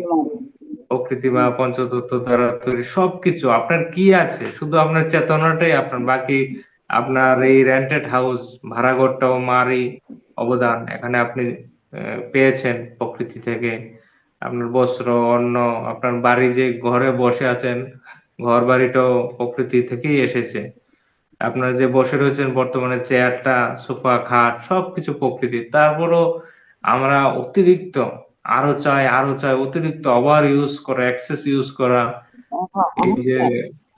প্রকৃতি বা পঞ্চতত্ত্ব দ্বারা তৈরি। সবকিছু আপনার কি আছে, শুধু আপনার চেতনাটাই আপনার, বাকি আপনার এই রেন্টেড হাউস, ভাড়া ঘরটাও মারই অবদান। এখানে আপনি পেয়েছেন প্রকৃতি থেকে আপনার বস্ত্র, অন্ন, আপনার বাড়ি, যে ঘরে বসে আছেন, ঘর বাড়িটাও প্রকৃতি থেকেই এসেছে। আপনার যে বসে রয়েছেন বর্তমানে, চেয়ারটা, সোফা, খাট, সবকিছু প্রকৃতির। তারপরও আমরা অতিরিক্ত আরো চাই, আরো চাই, অতিরিক্ত ওভার ইউজ করা, এক্সেস ইউজ করা, এই যে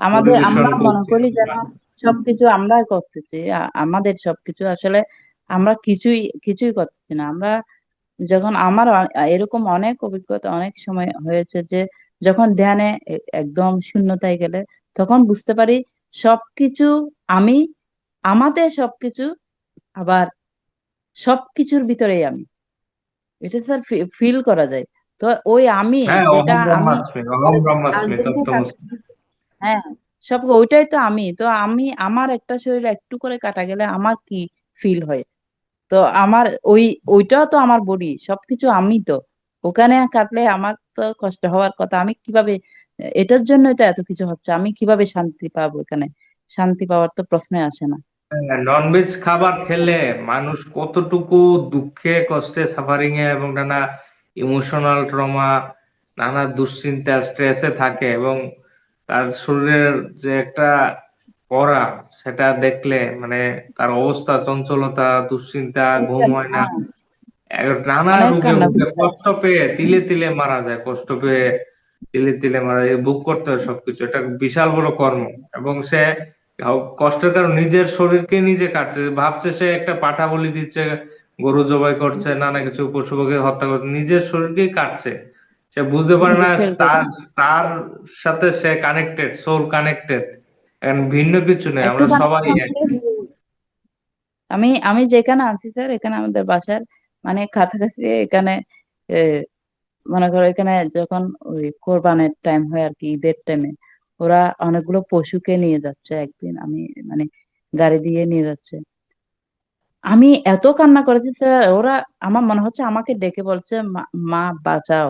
আমরা পরিবেশন মনে করছি করি যেন আমরা। সবকিছু আমরাই করতেছি, আমাদের সবকিছু আসলে আমরা কিছুই কিছুই করতেছি না। আমরা যখন আমার এরকম অনেক অভিজ্ঞতা অনেক সময় হয়েছে যে যখন ধ্যানে একদম শূন্যতায় গেলে তখন বুঝতে পারি সবকিছু আমি, আমাদের সবকিছু, আবার সবকিছুর ভিতরেই আমি, এটা স্যার ফিল করা যায়। তো ওই আমি হ্যাঁ, যেটা অহং আমি ব্রহ্মাস্মি, অহং ব্রহ্মাস্মি আরেকজনকে তত্ত্বমসি। কাটতেছি, হ্যাঁ, সব ওইটাই তো আমি। তো আমি আমার একটা শরীর একটু করে কাটা গেলে আমার কি ফিল হয়? তো আমার ওই ওইটাও তো আমার বডি, সবকিছু আমি তো। ওখানে কাটলে আমার তো কষ্ট হওয়ার কথা, আমি কিভাবে, এটার জন্যই তো এত কিছু হচ্ছে, আমি কিভাবে শান্তি পাবো এখানে? শান্তি পাওয়ার তো প্রশ্নই আসে না। ননভেজ খাবার খেলে মানুষ কতটুকু দুঃখে, কষ্টে, সাফারিং এ এবং নানা ইমোশনাল ট্রমা, নানা দুশ্চিন্তা, স্ট্রেসে থাকে, এবং তার শরীরের যে একটা করা, সেটা দেখলে মানে তার অবস্থা, চঞ্চলতা, দুশ্চিন্তা, ঘুম হয় না, হ্যাঁ, নানা অনেক রোগে কান্না ভুগে, করতে হয়। কষ্ট পেয়ে তিলে তিলে মারা যায়, কষ্ট পেয়ে তিলে তিলে মারা যায়, ভোগ করতে হয় সবকিছু। এটা বিশাল বড় কর্ম। এবং সে কষ্টের কারণ নিজের শরীরকে নিজে কাটছে, ভাবছে সে একটা পাঠা বলি দিচ্ছে, গরু জবাই করছে, নানা কিছু পশু পাখি হত্যা করছে, নিজের শরীরকেই কাটছে। সে বুঝতে পারে না নিজের শরীরকে তার তার সাথে সে কানেক্টেড, সোল কানেক্টেড, ভিন্ন কিছু নেই, আমরা একটুখানি সবাই এক। আমি আমি যেখানে আছি স্যার, এখানে আমাদের বাসার মানে কাছাকাছি এখানে এ, মনে করো এখানে যখন ওই কোরবানের টাইম হয় আর কি, ঈদের টাইমে ওরা অনেকগুলো পশুকে নিয়ে যাচ্ছে একদিন, আমি মানে গাড়ি দিয়ে নিয়ে যাচ্ছে। আমি এত কান্না করেছি স্যার, ওরা আমার মনে হচ্ছে আমাকে ডেকে বলছে মা, মা বাঁচাও,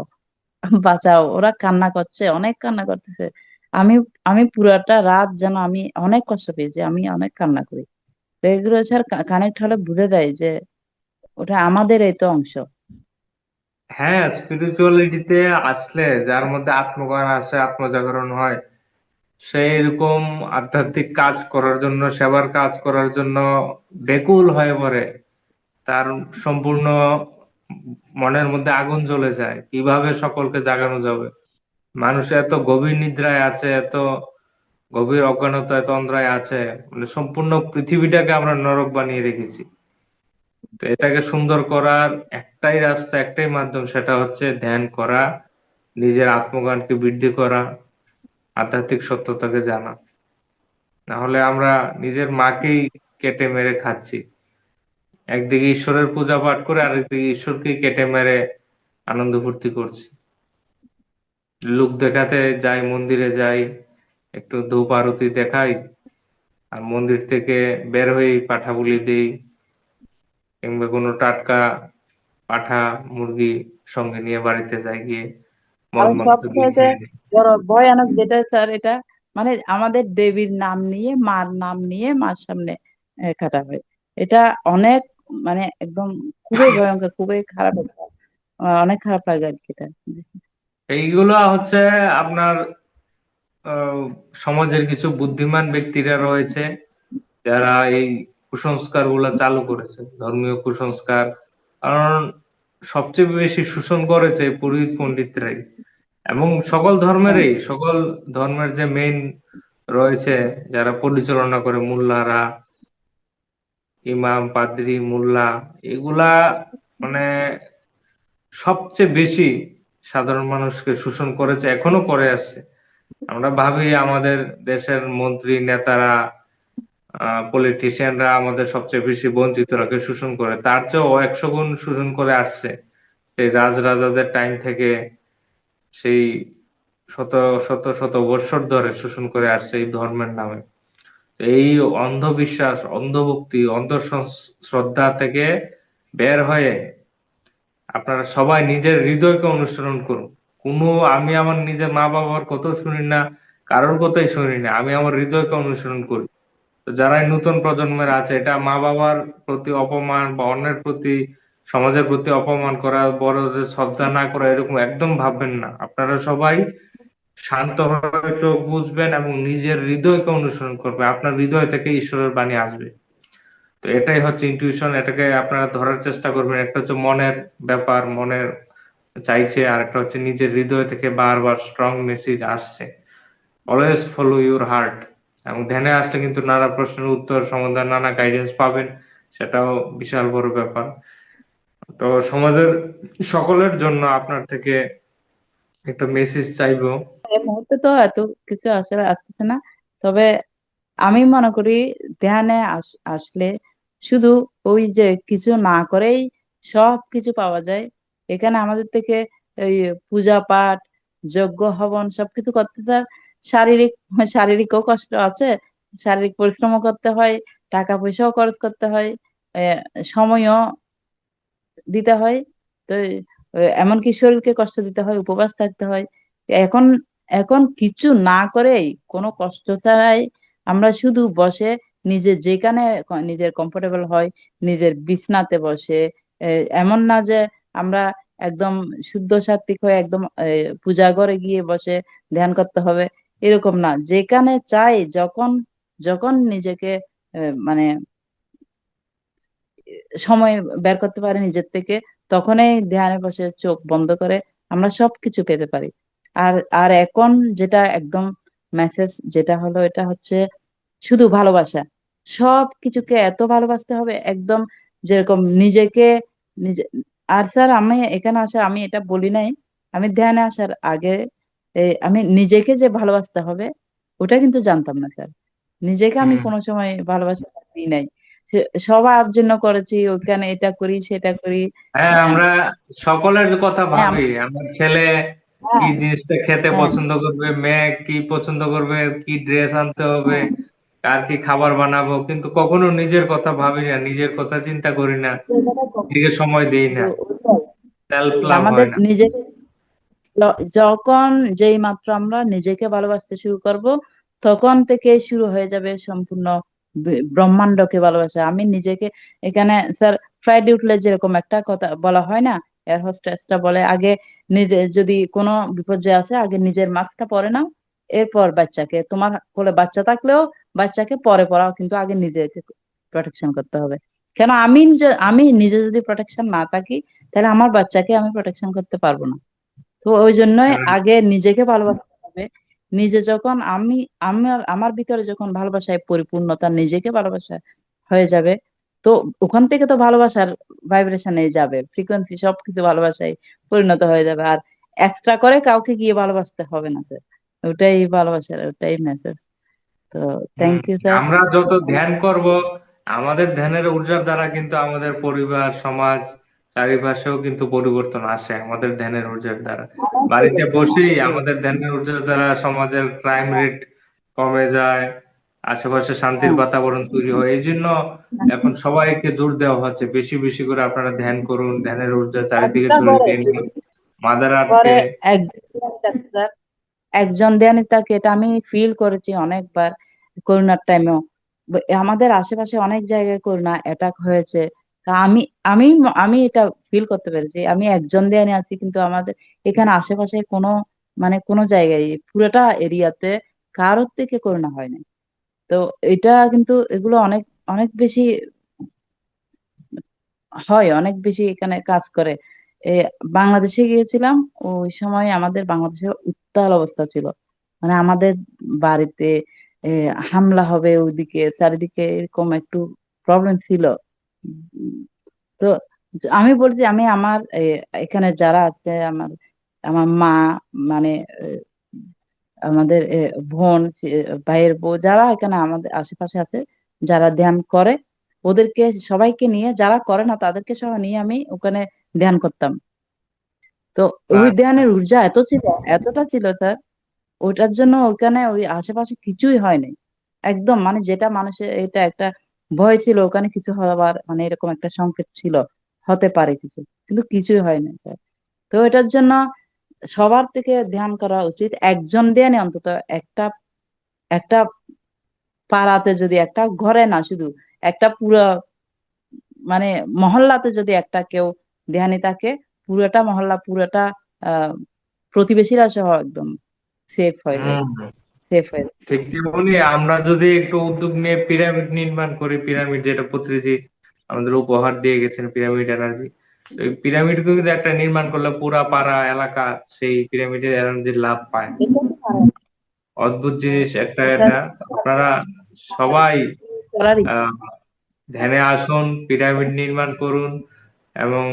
বাঁচাও। ওরা কান্না করছে, অনেক কান্না করতেছে। আমি আমি পুরাটা রাত যেন আমি অনেক কষ্ট পেয়েছি, আমি অনেক কান্না করি। তো এগুলো স্যার কানেক্ট হলে বুঝে যায় যে ওটা আমাদের এই তো অংশ। হ্যাঁ, স্পিরিচুয়ালিটিতে আসলে যার মধ্যে আত্মজ্ঞান আসে, আত্মজাগরণ হয়, সে এরকম আধ্যাত্মিক কাজ করার জন্য, সেবার কাজ করার জন্য ব্যাকুল হয়ে পড়ে। তার সম্পূর্ণ মনের মধ্যে আগুন জ্বলে যায়, কিভাবে সকলকে জাগানো যাবে। মানুষ এত গভীর নিদ্রায় আছে, এত গভীর অজ্ঞানতা, এত অন্ধ্রায় আছে, মানে সম্পূর্ণ পৃথিবীটাকে আমরা নরক বানিয়ে রেখেছি। তো এটাকে সুন্দর করার একটাই রাস্তা, একটাই মাধ্যম, সেটা হচ্ছে ধ্যান করা, নিজের আত্মজ্ঞানকে বৃদ্ধি করা, আধ্যাত্মিক সত্যতাকে জানা। নাহলে আমরা নিজের মাকেই কেটে মেরে খাচ্ছি। একদিকে ঈশ্বরের পূজা পাঠ করে আরেকদিকে ঈশ্বরকে কেটে মেরে আনন্দ ফুর্তি করছি। লোক দেখাতে যাই, মন্দিরে যাই, একটু ধূপ আরতি দেখাই, আর মন্দির থেকে বের হয়েই পাঠা বলি দিই, কিংবা কোনো টাটকা পাঠা, মুরগি সঙ্গে নিয়ে বাড়িতে যাই, গিয়ে মদ আর মাংস দিয়ে সবথেকে খেয়ে নিই। বড় ভয়ানক যেটা স্যার, এটা মানে আমাদের দেবীর নাম নিয়ে, মার নাম নিয়ে মার সামনে কাটা হয়। এটা অনেক মানে একদম খুবই ভয়ঙ্কর, খুবই খারাপ একটা, অনেক খারাপ লাগে আর কি এটা। এইগুলো হচ্ছে আপনার আহ, সমাজের কিছু বুদ্ধিমান ব্যক্তিরা রয়েছে যারা এই কুসংস্কার গুলা চালু করেছে, ধর্মীয় কুসংস্কার। কারণ সবচেয়ে বেশি শোষণ করেছে পুরোহিত পণ্ডিতরাই, এবং সকল হ্যাঁ, ধর্মেরই, সকল ধর্মের যে মেইন রয়েছে যারা পরিচালনা করে, মুল্লারা, ইমাম, পাদ্রী, মুল্লা, এগুলা মানে সবচেয়ে বেশি সাধারণ মানুষকে শোষণ করেছে, এখনো করে আসছে। আমরা ভাবি আমাদের দেশের মন্ত্রী, নেতারা, পলিটিশিয়ানরা আমাদের সবচেয়ে বেশি বঞ্চিতরাকে শোষণ করে, তার চেয়েও 100 গুণ শোষণ করে আসছে সেই রাজরাজাদের টাইম থেকে। সেই শত শত শত বৎসর ধরে শোষণ করে আসছে এই ধর্মের নামে। এই অন্ধবিশ্বাস, অন্ধভক্তি, অন্ধশ্রদ্ধা থেকে বের হয়ে আপনারা সবাই নিজের হৃদয়কে অনুসরণ করুন। কোনো, আমি আমার নিজের মা বাবার কথা শুনি না, কারোর কথাই শুনি না, আমি আমার হৃদয়কে অনুসরণ করি। তো যারা এই নতুন প্রজন্মের আছে, এটা মা বাবার প্রতি অপমান বা অন্যের প্রতি, সমাজের প্রতি অপমান করা, বড়দের শ্রদ্ধা না করা, এরকম একদম ভাববেন না। আপনারা সবাই শান্তভাবে চোখ বুঝবেন এবং নিজের হৃদয়কে অনুসরণ করবেন, আপনার হৃদয় থেকে ঈশ্বরের বাণী আসবে। তো এটাই হচ্ছে ইনটিউশন, এটাকে আপনারা ধরার চেষ্টা করবেন। একটা হচ্ছে মনের ব্যাপার, মনের চাইছে, আর একটা হচ্ছে নিজের হৃদয় থেকে বারবার স্ট্রং মেসেজ আসছে। Always follow your heart. এবং ধ্যানে আসলে কিন্তু নানা প্রশ্নের উত্তর, সমাধান, নানা গাইডেন্স পাবেন, সেটাও বিশাল বড় ব্যাপার। তো সমাজের সকলের জন্য আপনার থেকে একটা মেসেজ চাইবো। এই মুহূর্তে তো এত কিছু আসলে আসতেছে না, তবে আমি মনে করি ধ্যানে আসলে শুধু ওই যে কিছু না করেই সব কিছু পাওয়া যায়। এখানে আমাদের থেকে এই পূজা পাঠ, যজ্ঞ হবন সবকিছু করতে স্যার শারীরিক শারীরিকও কষ্ট আছে, শারীরিক পরিশ্রমও করতে হয়, টাকা পয়সাও খরচ করতে হয়, আহ, সময়ও দিতে হয়। তো এমনকি শরীরকে কষ্ট দিতে হয়, উপবাস থাকতে হয়। এখন এখন কিছু না করেই, কোনো কষ্ট ছাড়াই আমরা শুধু বসে নিজে যেখানে নিজের কমফোর্টেবল হয়, নিজের বিছনাতে বসে, এমন না যে আমরা একদম শুদ্ধ সাত্ত্বিক হয়ে একদম পূজা ঘরে গিয়ে বসে ধ্যান করতে হবে, এরকম না। যেখানে চাই, যখন যখন নিজেকে মানে সময় বের করতে পারি নিজের থেকে, তখনই ধ্যানে বসে চোখ বন্ধ করে আমরা সবকিছু পেতে পারি। আর আর এখন যেটা একদম মেসেজ যেটা হলো, এটা হচ্ছে শুধু ভালোবাসা, সব কিছুকে এত ভালোবাসতে হবে একদম, যেরকম নিজেকে নিজে। আর স্যার আমি এখানে আসা, আমি এটা বলি নাই, আমি ধ্যানে আসার আগে আমি নিজেকে যে ভালোবাসতে হবে ওটা কিন্তু জানতাম না স্যার। নিজেকে আমি হুম। কোনো সময় ভালোবাসা দিই নাই। সবার জন্য করেছি, ওখানে এটা করি সেটা করি। হ্যাঁ, আহ, আমরা সকলের কথা হ্যাঁ ভাবি, আমার ছেলে কি হ্যাঁ জিনিসটা খেতে হ্যাঁ, পছন্দ করবে, মেয়ে কি পছন্দ করবে, কি ড্রেস আনতে হবে, আর কি খাবার বানাবো, কিন্তু কখনো নিজের কথা ভাবি না, নিজের কথা চিন্তা করি না, নিজেকে সময় দেই তো না, ওটাই, সেলফ লাভ আমাদের হয় না। নিজেকে যখন যেই মাত্র আমরা নিজেকে ভালোবাসতে শুরু করব, তখন থেকে শুরু হয়ে যাবে সম্পূর্ণ ব্রহ্মাণ্ডকে ভালোবাসা। আমি নিজেকে এখানে স্যার, ফ্লাইটে উঠলে যেরকম একটা কথা বলা হয় না, এয়ার হোস্টেসটা বলে আগে নিজে যদি কোনো বিপর্যয় আছে আগে নিজের মাস্কটা পরে নাও, এরপর বাচ্চাকে, তোমার কোলে বাচ্চা থাকলেও বাচ্চাকে পরে পরাও, কিন্তু আগে নিজেকে প্রোটেকশন করতে হবে। কেন আমি নিজে যদি প্রোটেকশন না থাকি, তাহলে আমার বাচ্চাকে আমি প্রোটেকশন করতে পারবো না। তো ওই জন্যই হ্যাঁ। আগে নিজেকে ভালোবাসতে হবে। নিজে যখন আমার ভিতরে যখন ভালোবাসায় পরিপূর্ণতা, নিজেকে ভালোবাসা হয়ে যাবে, তো ওখান থেকে তো ভালোবাসার ভাইব্রেশনে যাবে, ফ্রিকোয়েন্সি সবকিছু ভালোবাসায় পরিণত হয়ে যাবে। আর এক্সট্রা করে কাউকে গিয়ে ভালোবাসতে হবে না স্যার। ওটাই ভালোবাসার, ওটাই মেসেজ। তো হুম। Thank you sir. আমরা যত ধ্যান করব, আমাদের ধ্যানের ঊর্জার দ্বারা কিন্তু আমাদের পরিবার, সমাজ, চারিপাশেও কিন্তু পরিবর্তন আসে আমাদের ধ্যানের ঊর্জার দ্বারা। বাড়িতে বসেই আমাদের ধ্যানের ঊর্জার দ্বারা সমাজের ক্রাইম রেট কমে যায়, আশেপাশে শান্তির হ্যাঁ, বাতাবরণ তৈরি হয়। এই জন্য এখন সবাইকে জোর দেওয়া হচ্ছে বেশি বেশি করে আপনারা ধ্যান করুন, ধ্যানের ঊর্জা চারিদিকে একটা ছড়িয়ে ঘরে দিন। মাদার ঘরে আর্থকে। একজন ধ্যানিতাকে, এটা আমি ফিল করেছি অনেকবার করোনার টাইমেও। আমাদের আশেপাশে অনেক জায়গায় করোনা অ্যাটাক হয়েছে। তা আমি আমি এটা ফিল করতে পেরেছি, আমি একজন ধ্যানে আছি, কিন্তু আমাদের এখানে আশেপাশে কোনো, মানে কোনো জায়গায় পুরোটা এরিয়াতে কারোর থেকে করোনা হয় না। তো এটা কিন্তু এগুলো অনেক অনেক বেশি হয়, অনেক বেশি এখানে কাজ করে। এ, বাংলাদেশে গিয়েছিলাম, ওই সময় আমাদের বাংলাদেশের উত্তাল অবস্থা ছিল, মানে আমাদের বাড়িতে এ, হামলা হবে ওইদিকে, চারিদিকে এরকম একটু প্রবলেম ছিল। উম, তো আমি বলছি, আমি আমার এখানে যারা আছে, আমার আমার মা, মানে আমাদের বোন, ভাইয়ের বউ, যারা এখানে আমাদের আশেপাশে আছে, যারা ধ্যান করে, ওদেরকে সবাইকে নিয়ে, যারা করে না তাদেরকে সহ নিয়ে আমি ওখানে ধ্যান করতাম। তো ওই আচ্ছা। ধ্যানের ঊর্জা এত ছিল, এতটা ছিল স্যার, ওইটার জন্য ওখানে ওই আশেপাশে কিছুই হয় নাই। একদম মানে যেটা মানুষের এটা একটা ভয় ছিল, ওখানে কিছু হবার মানে এরকম একটা সংকেত ছিল, হতে পারে কিছু, কিন্তু কিছুই হয় না স্যার। তো এটার জন্য সবার থেকে ধ্যান করা উচিত, একজন ধ্যানে অন্তত একটা একটা পাড়াতে, যদি একটা ঘরে না, শুধু একটা পুরো মানে মহল্লাতে যদি একটা কেউ ধ্যানী থাকে, পুরোটা মহল্লা, পুরোটা আহ প্রতিবেশীরা সহ একদম সেফ হয়ে যাবে, হুম। সেফ হয়ে যাবে। ঠিক তেমনি আমরা যদি একটু উদ্যোগ নিয়ে পিরামিড নির্মাণ করি, পিরামিড যেটা পত্রিজি আমাদের উপহার দিয়ে গেছেন, পিরামিড এনার্জি, এই পিরামিড কিন্তু একটা নির্মাণ করলে পুরা পাড়া এলাকা সেই পিরামিডের এনার্জির লাভ পায়। এটা তো অদ্ভুত জিনিস একটা স্যার এটা। আপনারা সবাই করারই। আহ ধ্যানে আসুন, পিরামিড নির্মাণ করুন, এবং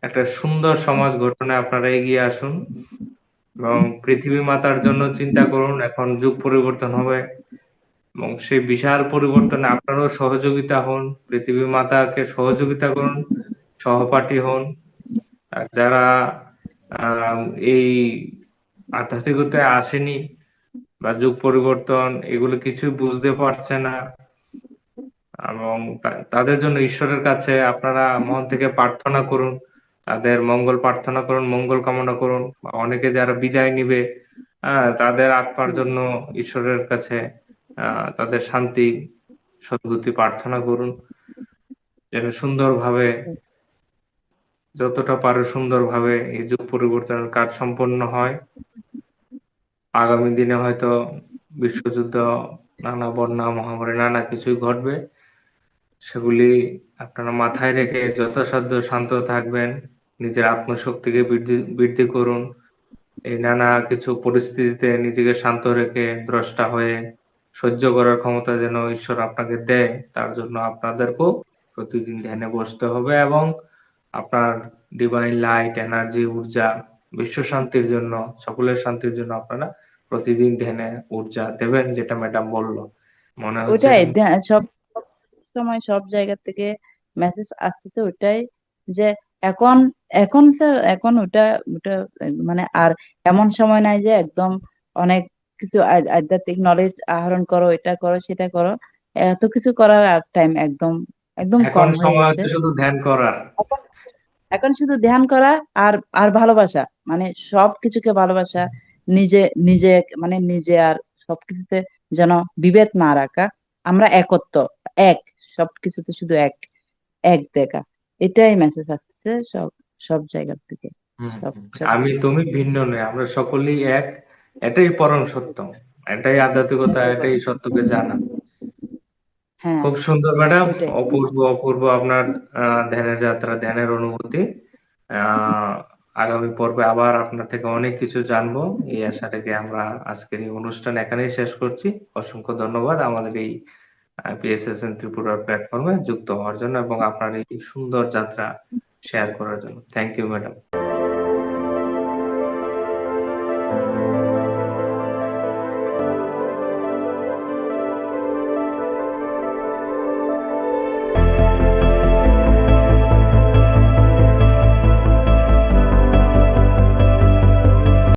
একটা সুন্দর সমাজ গঠনে আপনারা এগিয়ে আসুন, এবং পৃথিবী মাতার জন্য চিন্তা করুন। এখন যুগ পরিবর্তন হবে, এবং সেই বিশাল পরিবর্তনে আপনারও সহযোগিতা হন, পৃথিবী মাতাকে সহযোগিতা করুন, সহপাঠী হন। আর যারা আহ, এই আধ্যাত্মিকতায় আসেনি বা যুগ পরিবর্তন এগুলো কিছুই বুঝতে পারছে না, এবং তাদের জন্য ঈশ্বরের কাছে আপনারা মন থেকে প্রার্থনা করুন, তাদের মঙ্গল প্রার্থনা করুন, মঙ্গল কামনা করুন। অনেকে যারা বিদায় নিবে, তাদের আত্মার জন্য ঈশ্বরের কাছে তাদের শান্তি সদ্গতি প্রার্থনা করুন, যেন সুন্দরভাবে, যতটা পারে সুন্দরভাবে এই যুগ পরিবর্তনের কাজ সম্পন্ন হয়। আগামী দিনে হয়তো বিশ্বযুদ্ধ, নানা বন্যা মহামারী নানা কিছুই ঘটবে, সেগুলি আপনারা মাথায় রেখে যথাসাধ্য শান্ত থাকবেন, নিজের আত্মশক্তিকে বৃদ্ধি বৃদ্ধি করুন। এই নানা কিছু পরিস্থিতিতে নিজেকে শান্ত রেখে দ্রষ্টা হয়ে সহ্য করার ক্ষমতা যেন ঈশ্বর আপনাকে দেয়, তার জন্য আপনাদেরকেও প্রতিদিন ধ্যানে বসতে হবে এবং আপনার ডিভাইন লাইট, এনার্জি, ঊর্জা, বিশ্ব শান্তির জন্য, সকলের শান্তির জন্য আপনারা প্রতিদিন ধ্যানে ঊর্জা দেবেন, যেটা ম্যাডাম বলল। মনে হচ্ছে ওটাই সব সময় সব জায়গা থেকে মেসেজ আসতেছে ওটাই, যে এখন এখন স্যার এখন ওটা ওটা মানে আর এমন সময় নাই যে একদম অনেক কিছু আধ্যাত্মিক নলেজ আহরণ করো, এটা করো সেটা করো, এত কিছু করার আর টাইম একদম একদম এখন কম হয়ে সময় গেছে। হচ্ছে শুধু ধ্যান করার। এখন এখন শুধু ধ্যান করা আর আর ভালোবাসা, মানে সবকিছুকে ভালোবাসা, নিজে নিজে মানে নিজে আর সবকিছুতে যেন বিভেদ না রাখা, আমরা একত্ব, এক, সবকিছুতে শুধু এক, এক দেখা, এটাই মেসেজ আসছে সব সব জায়গা থেকে, হুম সব হুম। সব আমি তুমি ভিন্ন নই, আমরা সকলেই এক। এটাই পরম সত্য, এটাই আধ্যাত্মিকতা, এটাই সত্যকে জানা। হ্যাঁ, খুব সুন্দর ম্যাডাম, ওইটাই। অপূর্ব অপূর্ব আপনার ধ্যানের যাত্রা, ধ্যানের অনুভূতি। আহ আগামী পর্বে আবার আপনার থেকে অনেক কিছু জানবো, এই আশা থেকে আমরা আজকের এই অনুষ্ঠান এখানেই শেষ করছি। অসংখ্য ধন্যবাদ আমাদের এই পিএসএসএন ত্রিপুরার প্ল্যাটফর্মে যুক্ত হওয়ার জন্য এবং আপনার এই সুন্দর যাত্রা শেয়ার করার জন্য। Thank you madam.